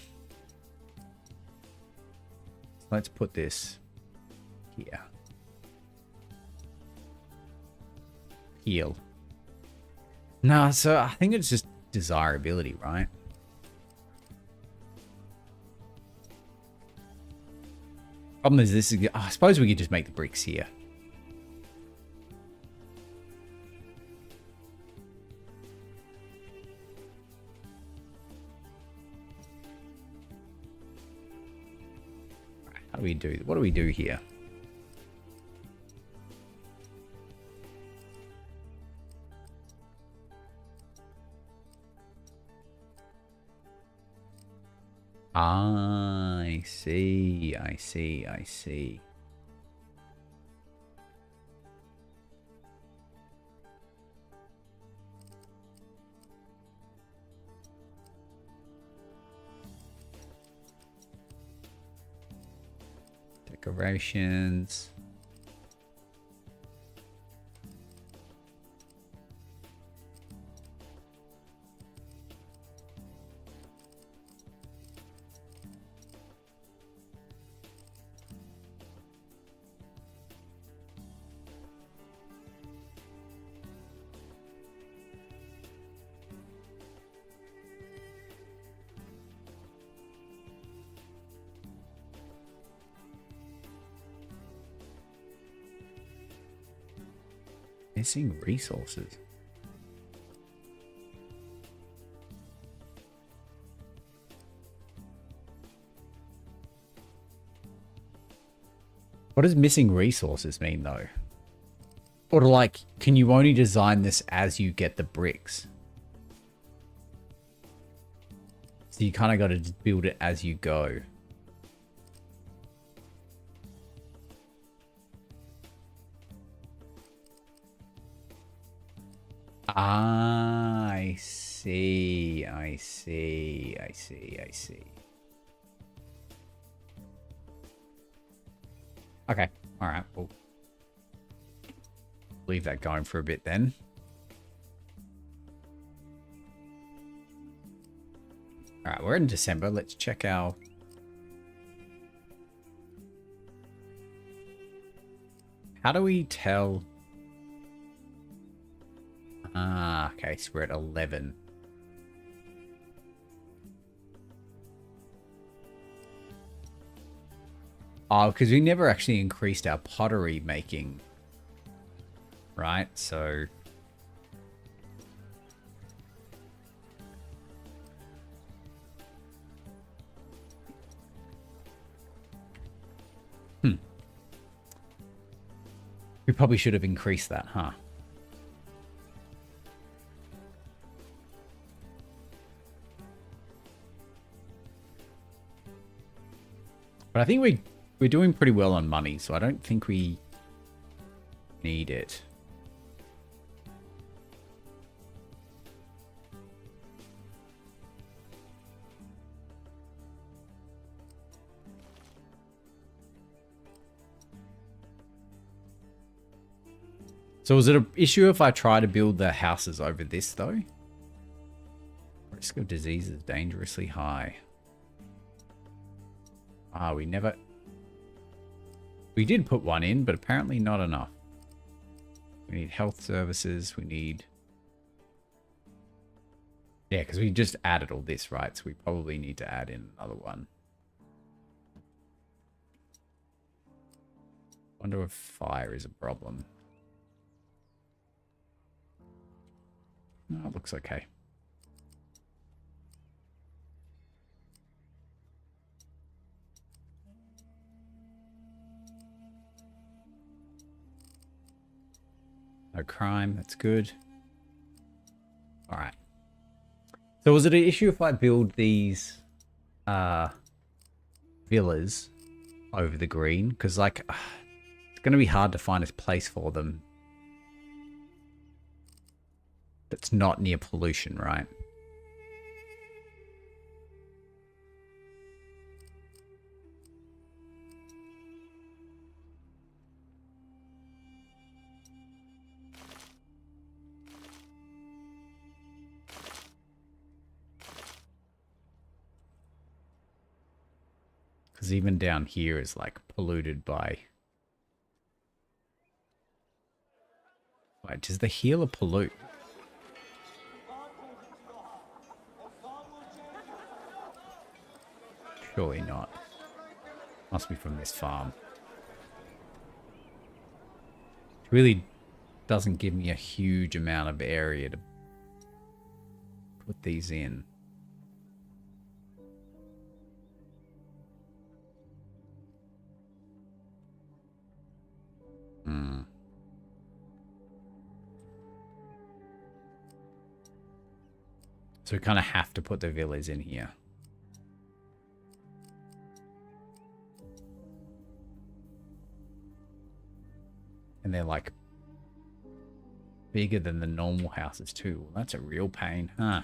Let's put this here. Heal. No, so I think it's just desirability, right? Problem is this is... I suppose we could just make the bricks here. How do we do? What do we do here? I see. I see. I see. Decorations. Missing resources. What does missing resources mean, though? Or like, can you only design this as you get the bricks? So you kind of got to build it as you go. Ah, I see. I see. I see. I see. Okay. All right. We'll leave that going for a bit then. All right. We're in December. Let's check our... How do we tell... Ah, okay, so we're at 11. Oh, because we never actually increased our pottery making. Right? So... We probably should have increased that, huh? But I think we're doing pretty well on money, so I don't think we need it. So is it an issue if I try to build the houses over this, though? Risk of disease is dangerously high. Ah, we never... We did put one in, but apparently not enough. We need health services. We need... Yeah, because we just added all this, right? So we probably need to add in another one. Wonder if fire is a problem. No, it looks okay. No crime, that's good. All right. So was it an issue if I build these villas over the green? Because, like, it's going to be hard to find a place for them that's not near pollution, right? Because even down here is, like, polluted by... Wait, does the healer pollute? Surely not. Must be from this farm. It really doesn't give me a huge amount of area to put these in. So we kind of have to put the villas in here. And they're like bigger than the normal houses too. Well, that's a real pain, huh?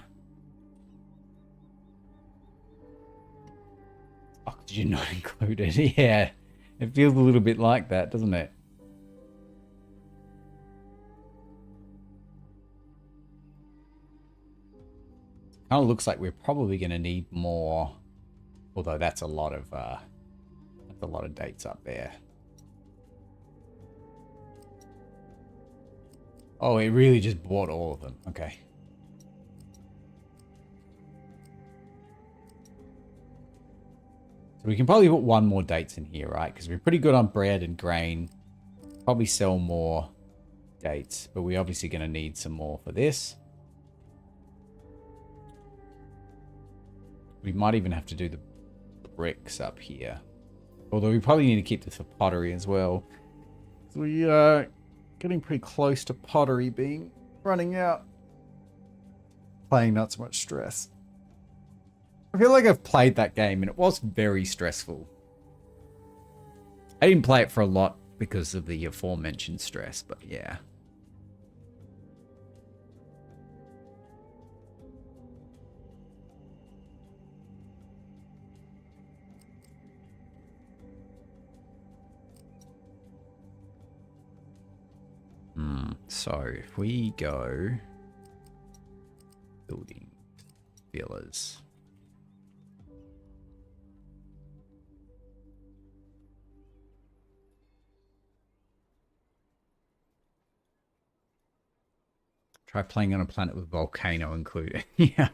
Oxygen not included. Yeah, it feels a little bit like that, doesn't it? Kind of looks like we're probably going to need more. Although that's a lot of dates up there. Oh, it really just bought all of them. Okay. So we can probably put one more dates in here, right? Because we're pretty good on bread and grain. Probably sell more dates, but we're obviously going to need some more for this. We might even have to do the bricks up here. Although we probably need to keep this for pottery as well. So we are getting pretty close to pottery running out. Playing not so much stress. I feel like I've played that game and it was very stressful. I didn't play it for a lot because of the aforementioned stress, but yeah. So if we go building villas. Try playing on a planet with volcano included. Yeah,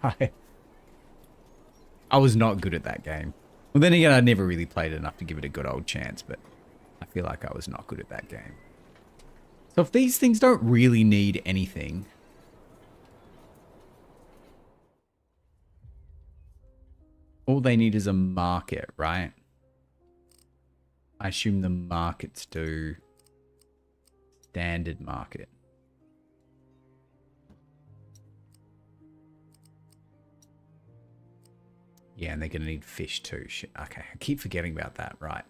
I was not good at that game. Well, then again, I never really played enough to give it a good old chance, but I feel like I was not good at that game. So if these things don't really need anything... all they need is a market, right? I assume the markets do standard market. Yeah, and they're going to need fish too. Shit. Okay, I keep forgetting about that, right.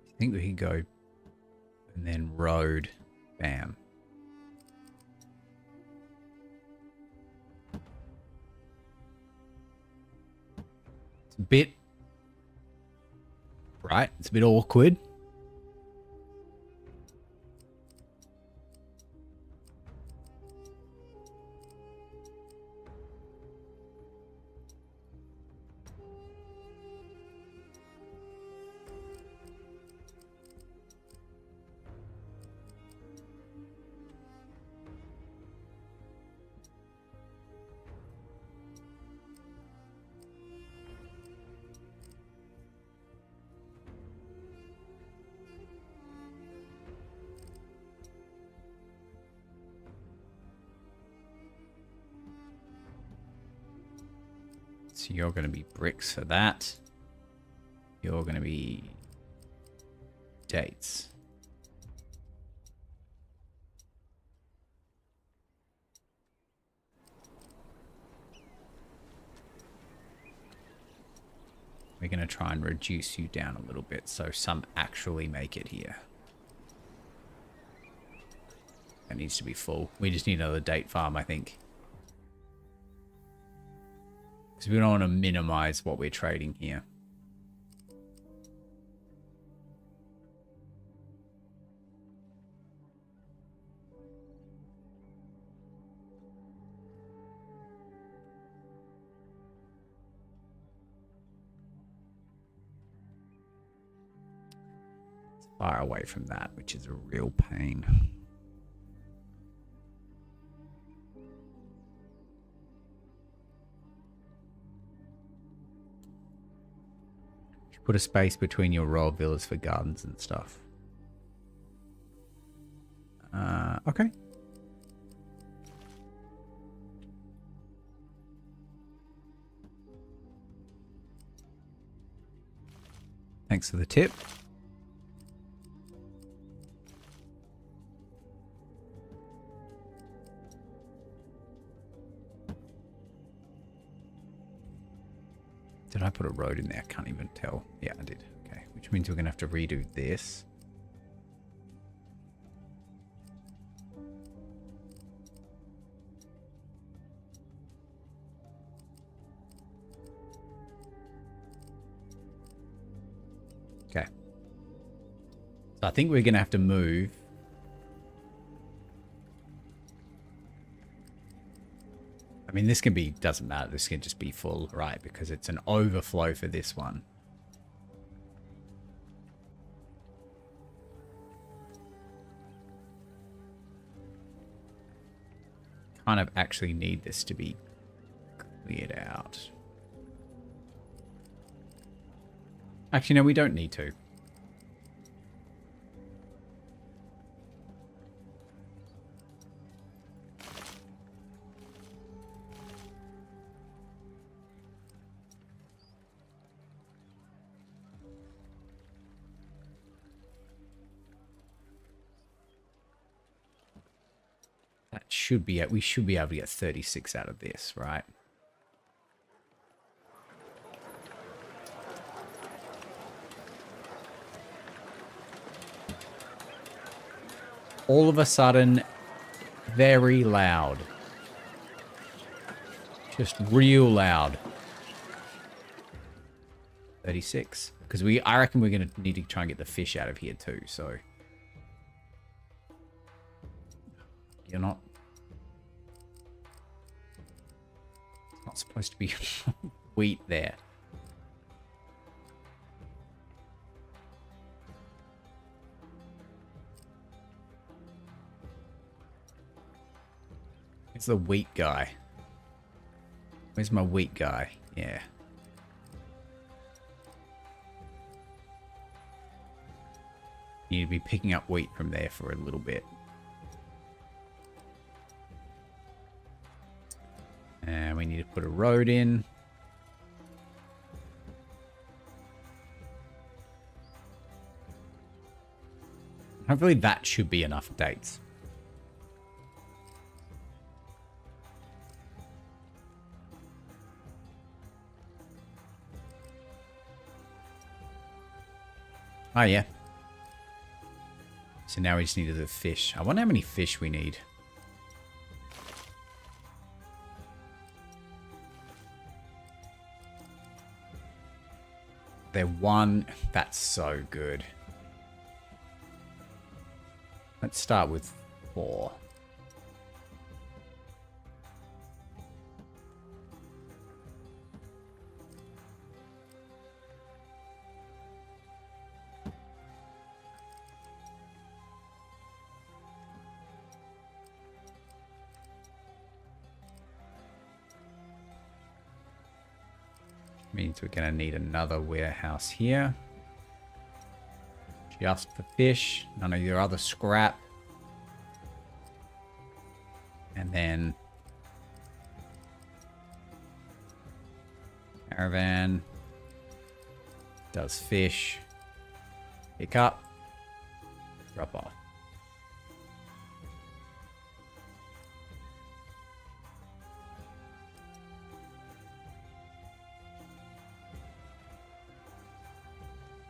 I think we could go and then road. Bam. It's a bit... right? It's a bit awkward. So you're going to be bricks for that. You're going to be dates. We're going to try and reduce you down a little bit so some actually make it here. That needs to be full. We just need another date farm, I think. Because we don't want to minimize what we're trading here. It's far away from that, which is a real pain. Put a space between your row of villas for gardens and stuff. Okay. Thanks for the tip. Did I put a road in there? I can't even tell. Yeah, I did. Okay, which means we're going to have to redo this. Okay. So I think we're going to have to move. I mean, this can be, doesn't matter. This can just be full, right? Because it's an overflow for this one. Kind of actually need this to be cleared out. Actually, no, we don't need to. That should be it. We should be able to get 36 out of this, right? All of a sudden, very loud. Just real loud. 36. Because I reckon we're going to need to try and get the fish out of here too, so. You're not. It's not supposed to be wheat there. It's the wheat guy. Where's my wheat guy? Yeah. You need to be picking up wheat from there for a little bit. And we need to put a road in. Hopefully that should be enough dates. Oh, yeah. So now we just need the fish. I wonder how many fish we need. They're one. That's so good. Let's start with 4. Means we're going to need another warehouse here. Just for fish, none of your other scrap. And then caravan does fish. Pick up, drop off.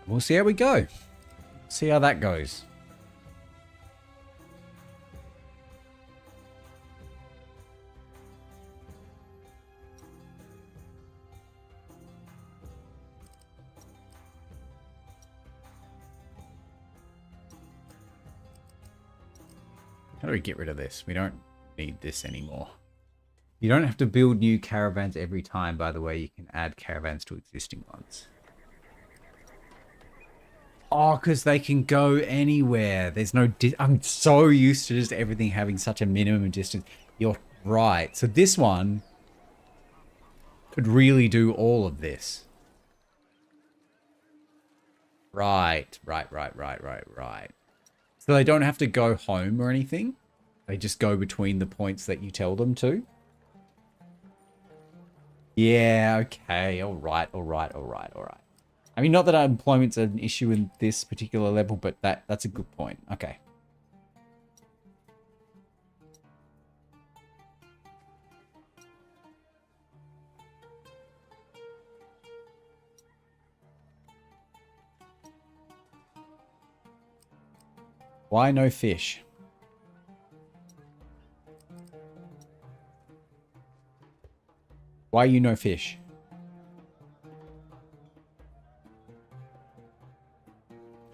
We'll see how we go. See how that goes. How do we get rid of this? We don't need this anymore. You don't have to build new caravans every time, by the way. You can add caravans to existing ones. Oh, because they can go anywhere. There's no... I'm so used to just everything having such a minimum distance. You're right. So this one could really do all of this. Right. So they don't have to go home or anything. They just go between the points that you tell them to. Yeah, okay. All right. I mean, not that unemployment's an issue in this particular level, but that's a good point. Okay. Why no fish? Why you no fish?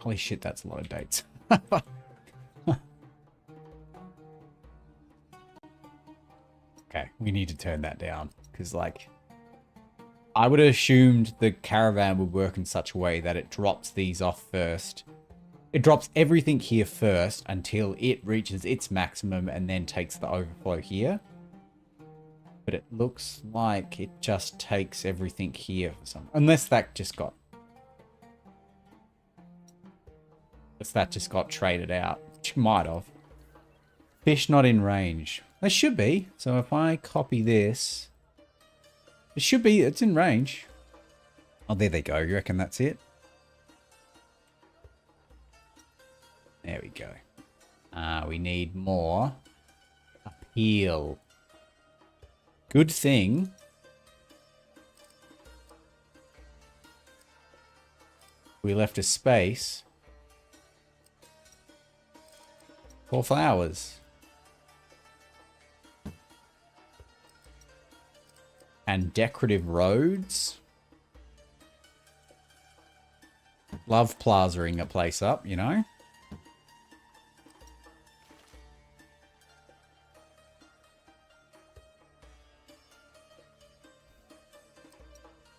Holy shit, that's a lot of dates. Okay, we need to turn that down. Because, like, I would have assumed the caravan would work in such a way that it drops these off first. It drops everything here first until it reaches its maximum and then takes the overflow here. But it looks like it just takes everything here for some... Unless that just got... That just got traded out. Which might have. Fish not in range. They should be. So if I copy this, it should be. It's in range. Oh, there they go. You reckon that's it? There we go. We need more appeal. Good thing. We left a space. For flowers. and decorative roads. Love plazaing a place up, you know?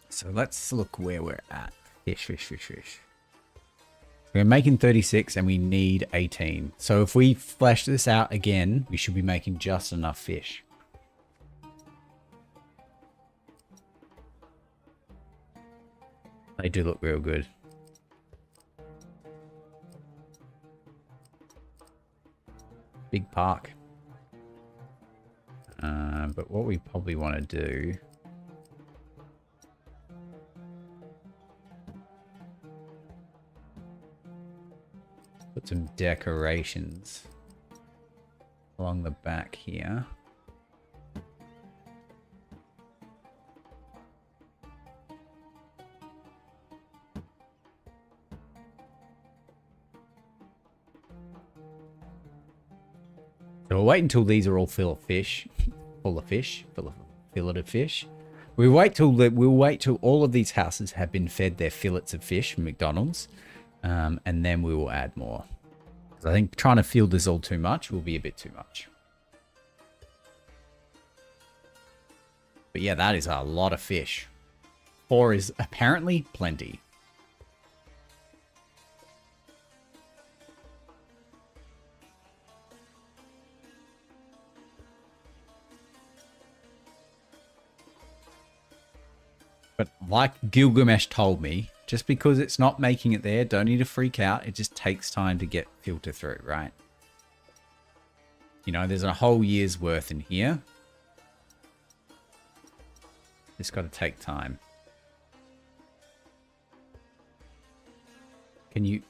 So let's look where we're at. Fish, fish, fish, fish. We're making 36 and we need 18. So if we flesh this out again, we should be making just enough fish. They do look real good. Big park. But what we probably want to do... Put some decorations along the back here. So we'll wait until these are all full of fish, filleted fish. We'll wait till all of these houses have been fed their fillets of fish from McDonald's, and then we will add more. Because I think trying to fill this all too much will be a bit too much. But yeah, that is a lot of fish. 4 is apparently plenty. But like Gilgamesh told me, just because it's not making it there, don't need to freak out. It just takes time to get filter through, right? You know, there's a whole year's worth in here. It's got to take time. Can you...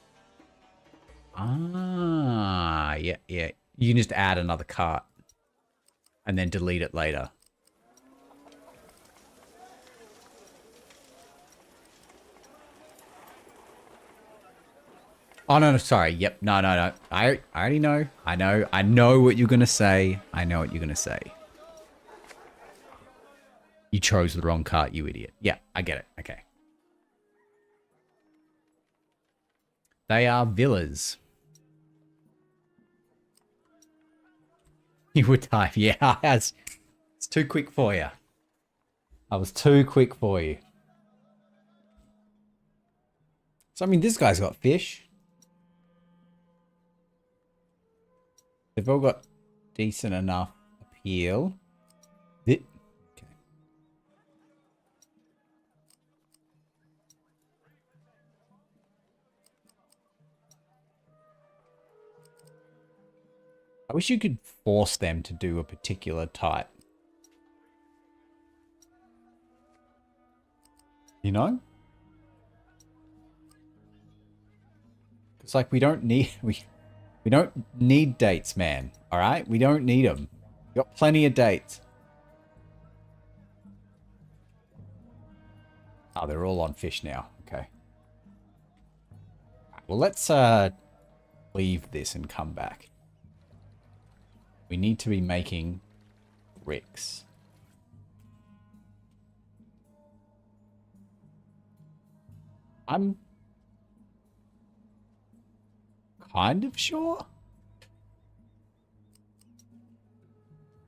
Ah, yeah, yeah. You can just add another cart and then delete it later. Oh, no, no, sorry. Yep. No, no, no. I already know. I know what you're going to say. I know what you're going to say. You chose the wrong cart, you idiot. Yeah, I get it. Okay. They are villas. You would type. Yeah, it's too quick for you. I was too quick for you. So, I mean, this guy's got fish. They've all got decent enough appeal. Okay. I wish you could force them to do a particular type. You know? It's like we don't need... We don't need dates, man. All right? We don't need them. We got plenty of dates. Oh, they're all on fish now. Okay. Well, let's leave this and come back. We need to be making bricks. I'm kind of sure.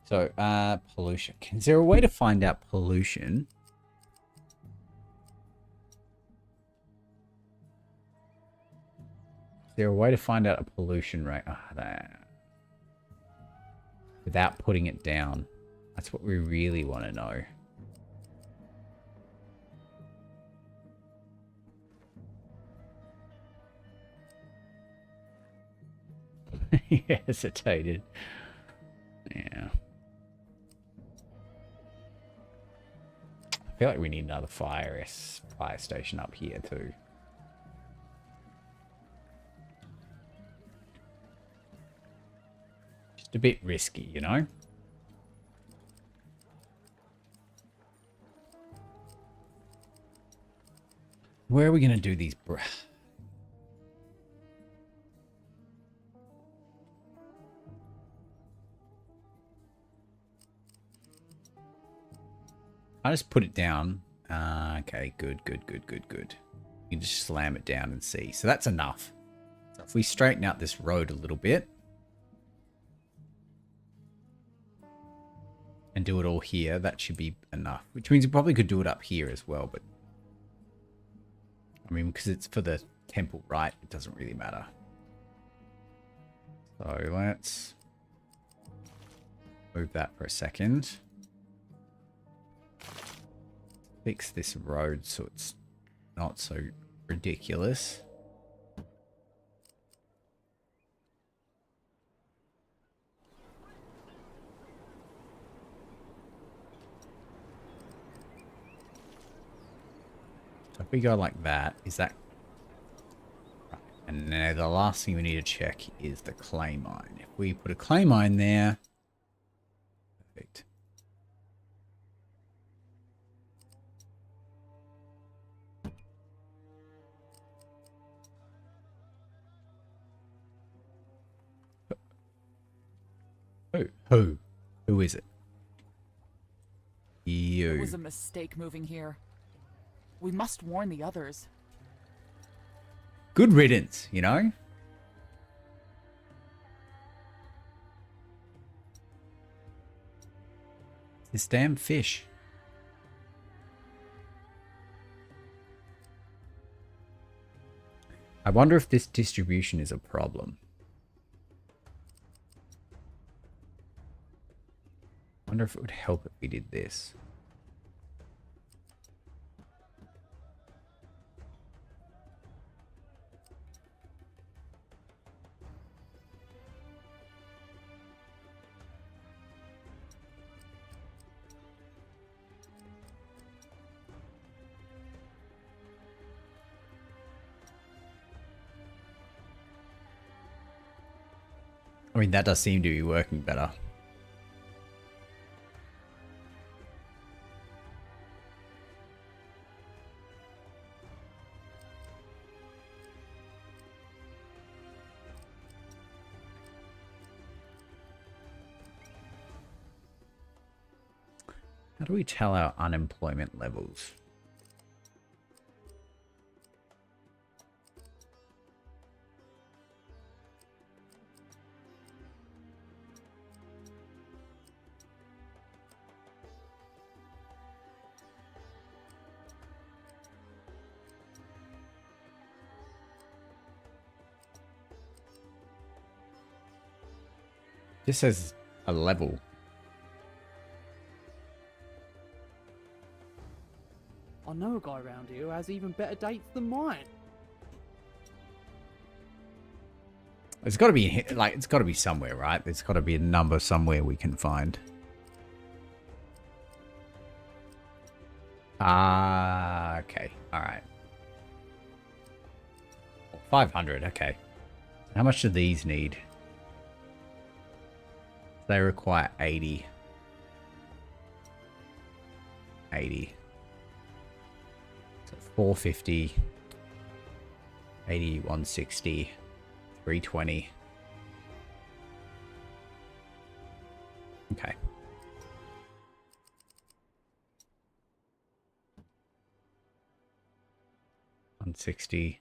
So, pollution. Is there a way to find out pollution? Is there a way to find out a pollution rate? Oh, without putting it down. That's what we really want to know. He hesitated. Yeah. I feel like we need another fire station up here too. Just a bit risky, you know? Where are we going to do these? I just put it down. Okay, good. You can just slam it down and see. So that's enough. So if we straighten out this road a little bit and do it all here, that should be enough. Which means you probably could do it up here as well, but I mean, because it's for the temple, right? It doesn't really matter. So let's move that for a second. Fix this road so it's not so ridiculous. So if we go like that, is that... Right. And now the last thing we need to check is the clay mine. If we put a clay mine there... Perfect. Who is it? You. It was a mistake moving here. We must warn the others. Good riddance, you know? This damn fish. I wonder if this distribution is a problem. I wonder if it would help if we did this. I mean, that does seem to be working better. How do we tell our unemployment levels? This says a level. I know a guy around here who has even better dates than mine. It's got to be like it's got to be somewhere, right? There's got to be a number somewhere we can find. Ah, okay, all right. 500, okay. How much do these need? They require 80. 80. So 450. 80, 160. 320. Okay. $160.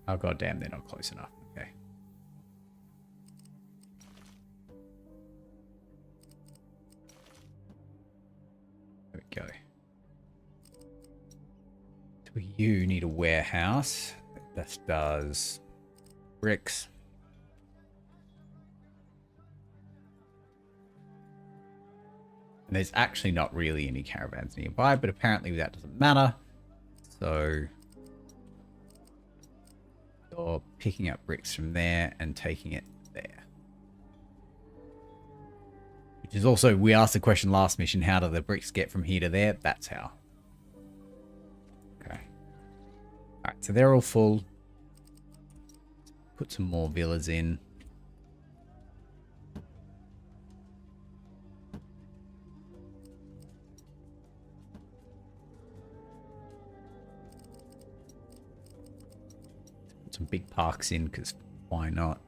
Oh goddamn, they're not close enough. Okay. There we go. Do you need a warehouse? This does bricks. And there's actually not really any caravans nearby, but apparently that doesn't matter. So you're picking up bricks from there and taking it there. Which is also, we asked the question last mission, how do the bricks get from here to there? That's how. Okay. Alright, so they're all full. Put some more villas in. Put some big parks in, because why not?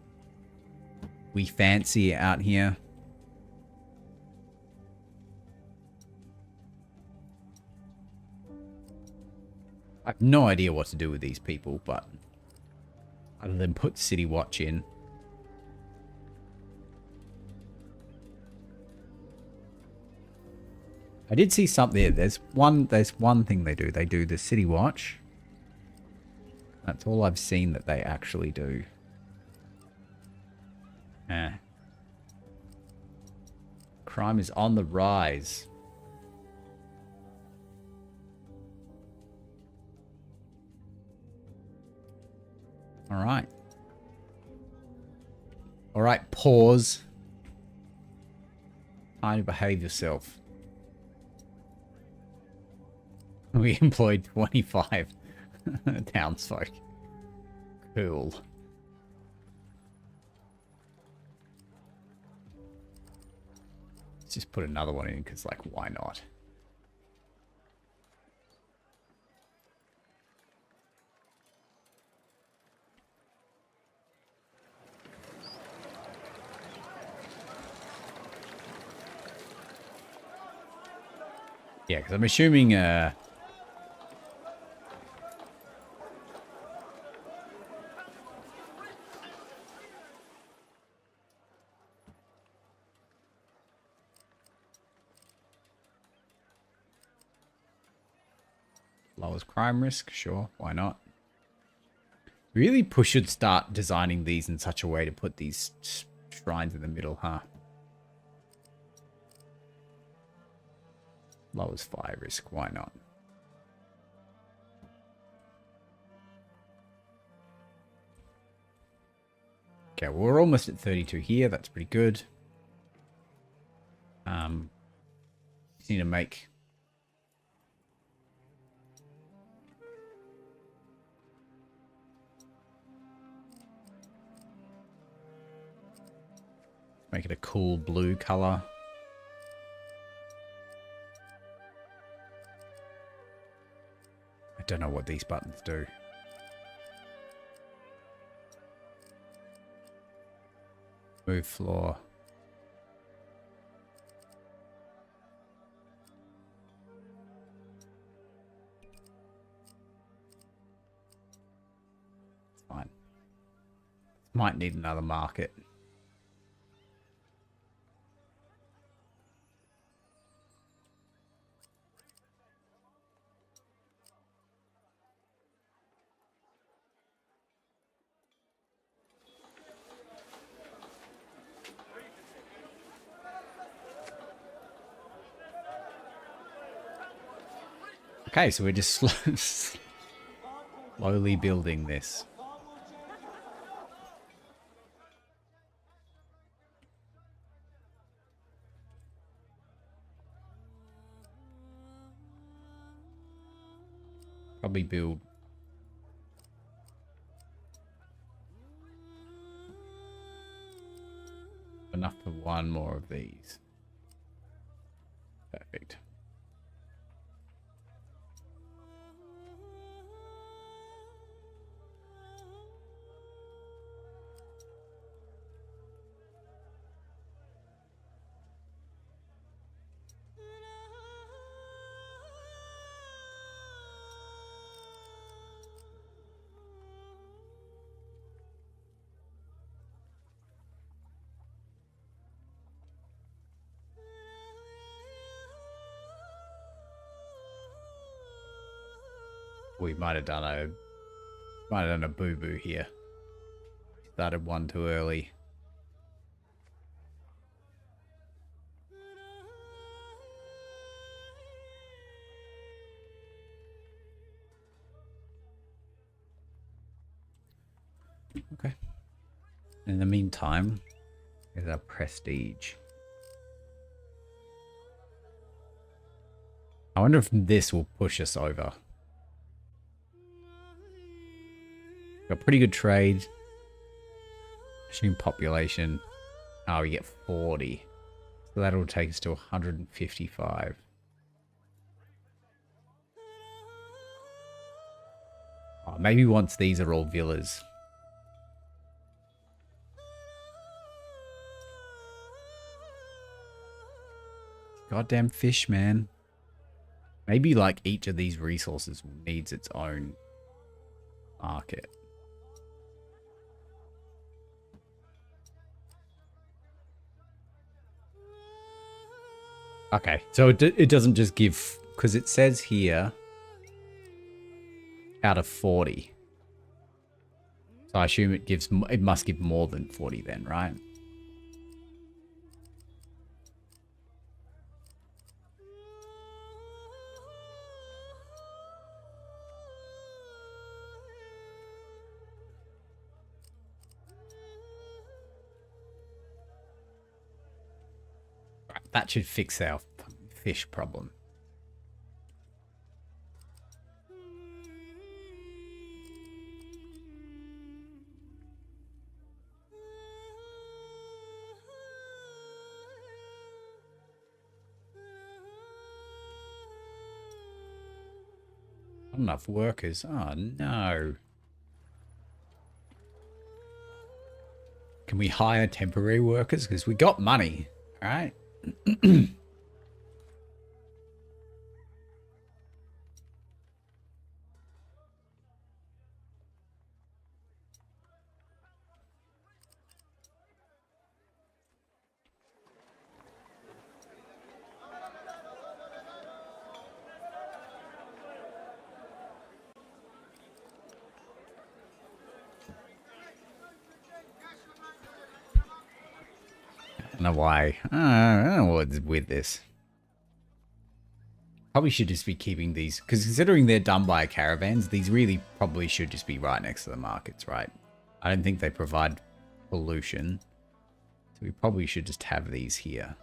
We fancy it out here. I have no idea what to do with these people, but other than put City Watch in. I did see something. There's one thing they do. They do the City Watch. That's all I've seen that they actually do. Crime is on the rise. All right. All right, pause. Time to behave yourself. We employed 25 townsfolk. Cool. Let's just put another one in, because, like, why not? Yeah, because I'm assuming lowers crime risk, sure, why not? Really should start designing these in such a way to put these shrines in the middle, huh? Lowers fire risk, why not? Okay, well, we're almost at 32 here. That's pretty good. Just need to make... Make it a cool blue color. I don't know what these buttons do. Move floor. It's fine. Might need another market. Okay, so we're just slowly building this. Probably build enough for one more of these. Perfect. We might have done a boo-boo here. Started one too early. Okay. In the meantime, is our prestige. I wonder if this will push us over. Got pretty good trade. Assume population. Oh, we get 40. So that'll take us to 155. Oh, maybe once these are all villas. Goddamn fish, man. Maybe like each of these resources needs its own market. Okay, so it doesn't just give, because it says here out of 40. So I assume it must give more than 40 then, right? Right, that should fix our fish problem. Not enough workers. Oh no. Can we hire temporary workers? Because we got money. All right. I don't know why. I don't know what's with this. Probably should just be keeping these, because considering they're done by caravans, these really probably should just be right next to the markets, right? I don't think they provide pollution. So we probably should just have these here.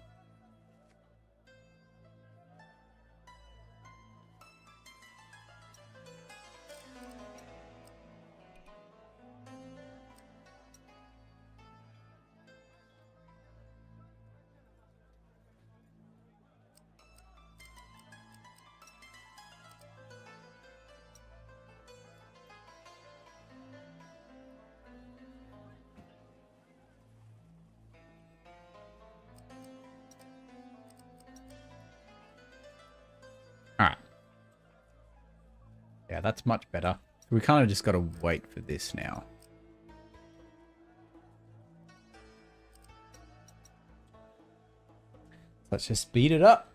Yeah, that's much better. We kind of just got to wait for this now. Let's just speed it up.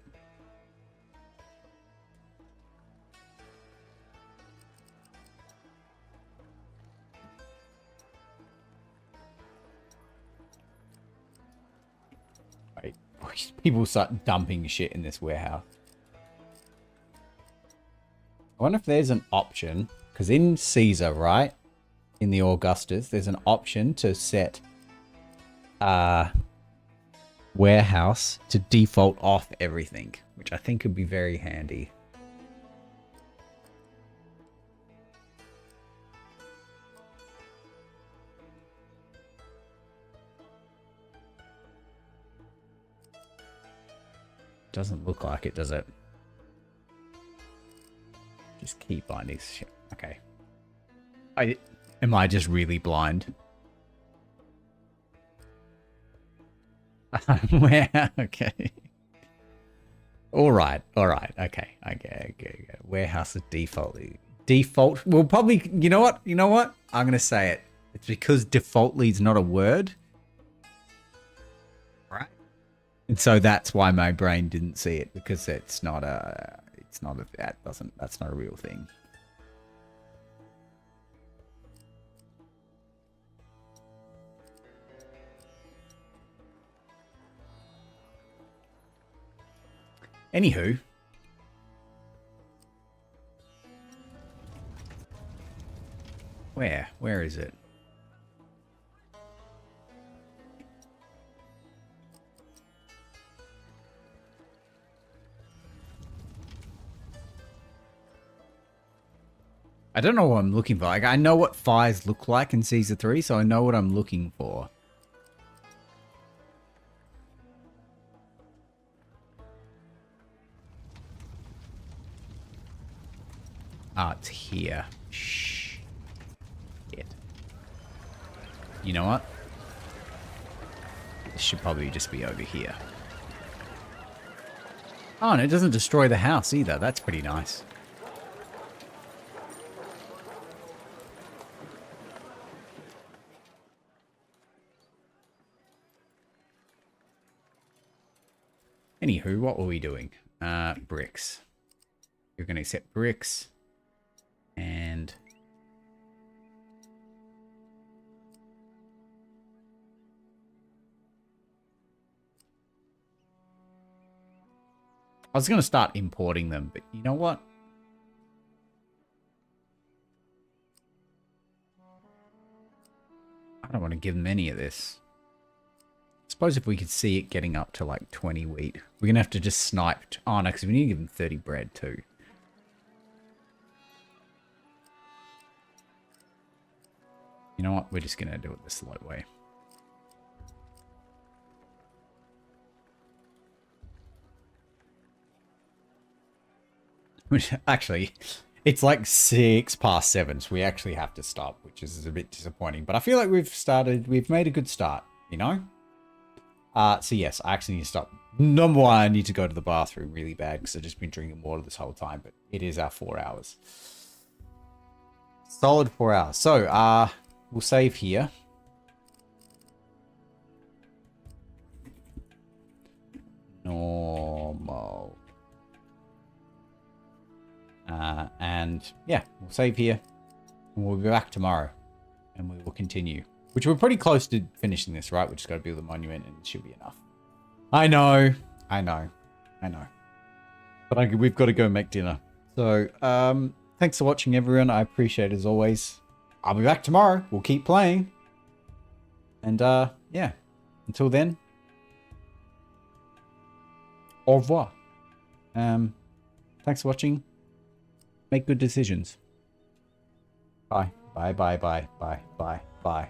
Wait, people start dumping shit in this warehouse. I wonder if there's an option, because in Caesar, right, in the Augustus, there's an option to set warehouse to default off everything, which I think would be very handy. Doesn't look like it, does it? Just keep buying these shit. Okay. Am I just really blind? Where? Okay. All right. Okay. Warehouse is default. Default. Well, probably. You know what? I'm gonna say it. It's because defaultly is not a word. Right. And so that's why my brain didn't see it, because it's not a. It's not a, that's not a real thing. Anywho. Where is it? I don't know what I'm looking for. Like, I know what fires look like in Caesar 3, so I know what I'm looking for. Ah, it's here. Shh. Shit. You know what? This should probably just be over here. Oh, and it doesn't destroy the house either. That's pretty nice. Anywho, what were we doing? Bricks. You're going to accept bricks. And... I was going to start importing them, but you know what? I don't want to give them any of this. I suppose if we could see it getting up to like 20 wheat, we're going to have to just snipe. Oh no, because we need to give them 30 bread too. You know what? We're just going to do it the slow way. Which actually, it's like 7:06, so we actually have to stop, which is a bit disappointing. But I feel like we've made a good start, you know? So yes, I actually need to stop. Number one, I need to go to the bathroom really bad because I've just been drinking water this whole time, but it is our 4 hours. Solid 4 hours. So, we'll save here. Normal. And yeah, we'll save here. And we'll be back tomorrow. And we will continue. Which we're pretty close to finishing this, right? We just got to build the monument and it should be enough. I know. But we've got to go make dinner. So, thanks for watching, everyone. I appreciate it as always. I'll be back tomorrow. We'll keep playing. And, yeah. Until then. Au revoir. Thanks for watching. Make good decisions. Bye. Bye.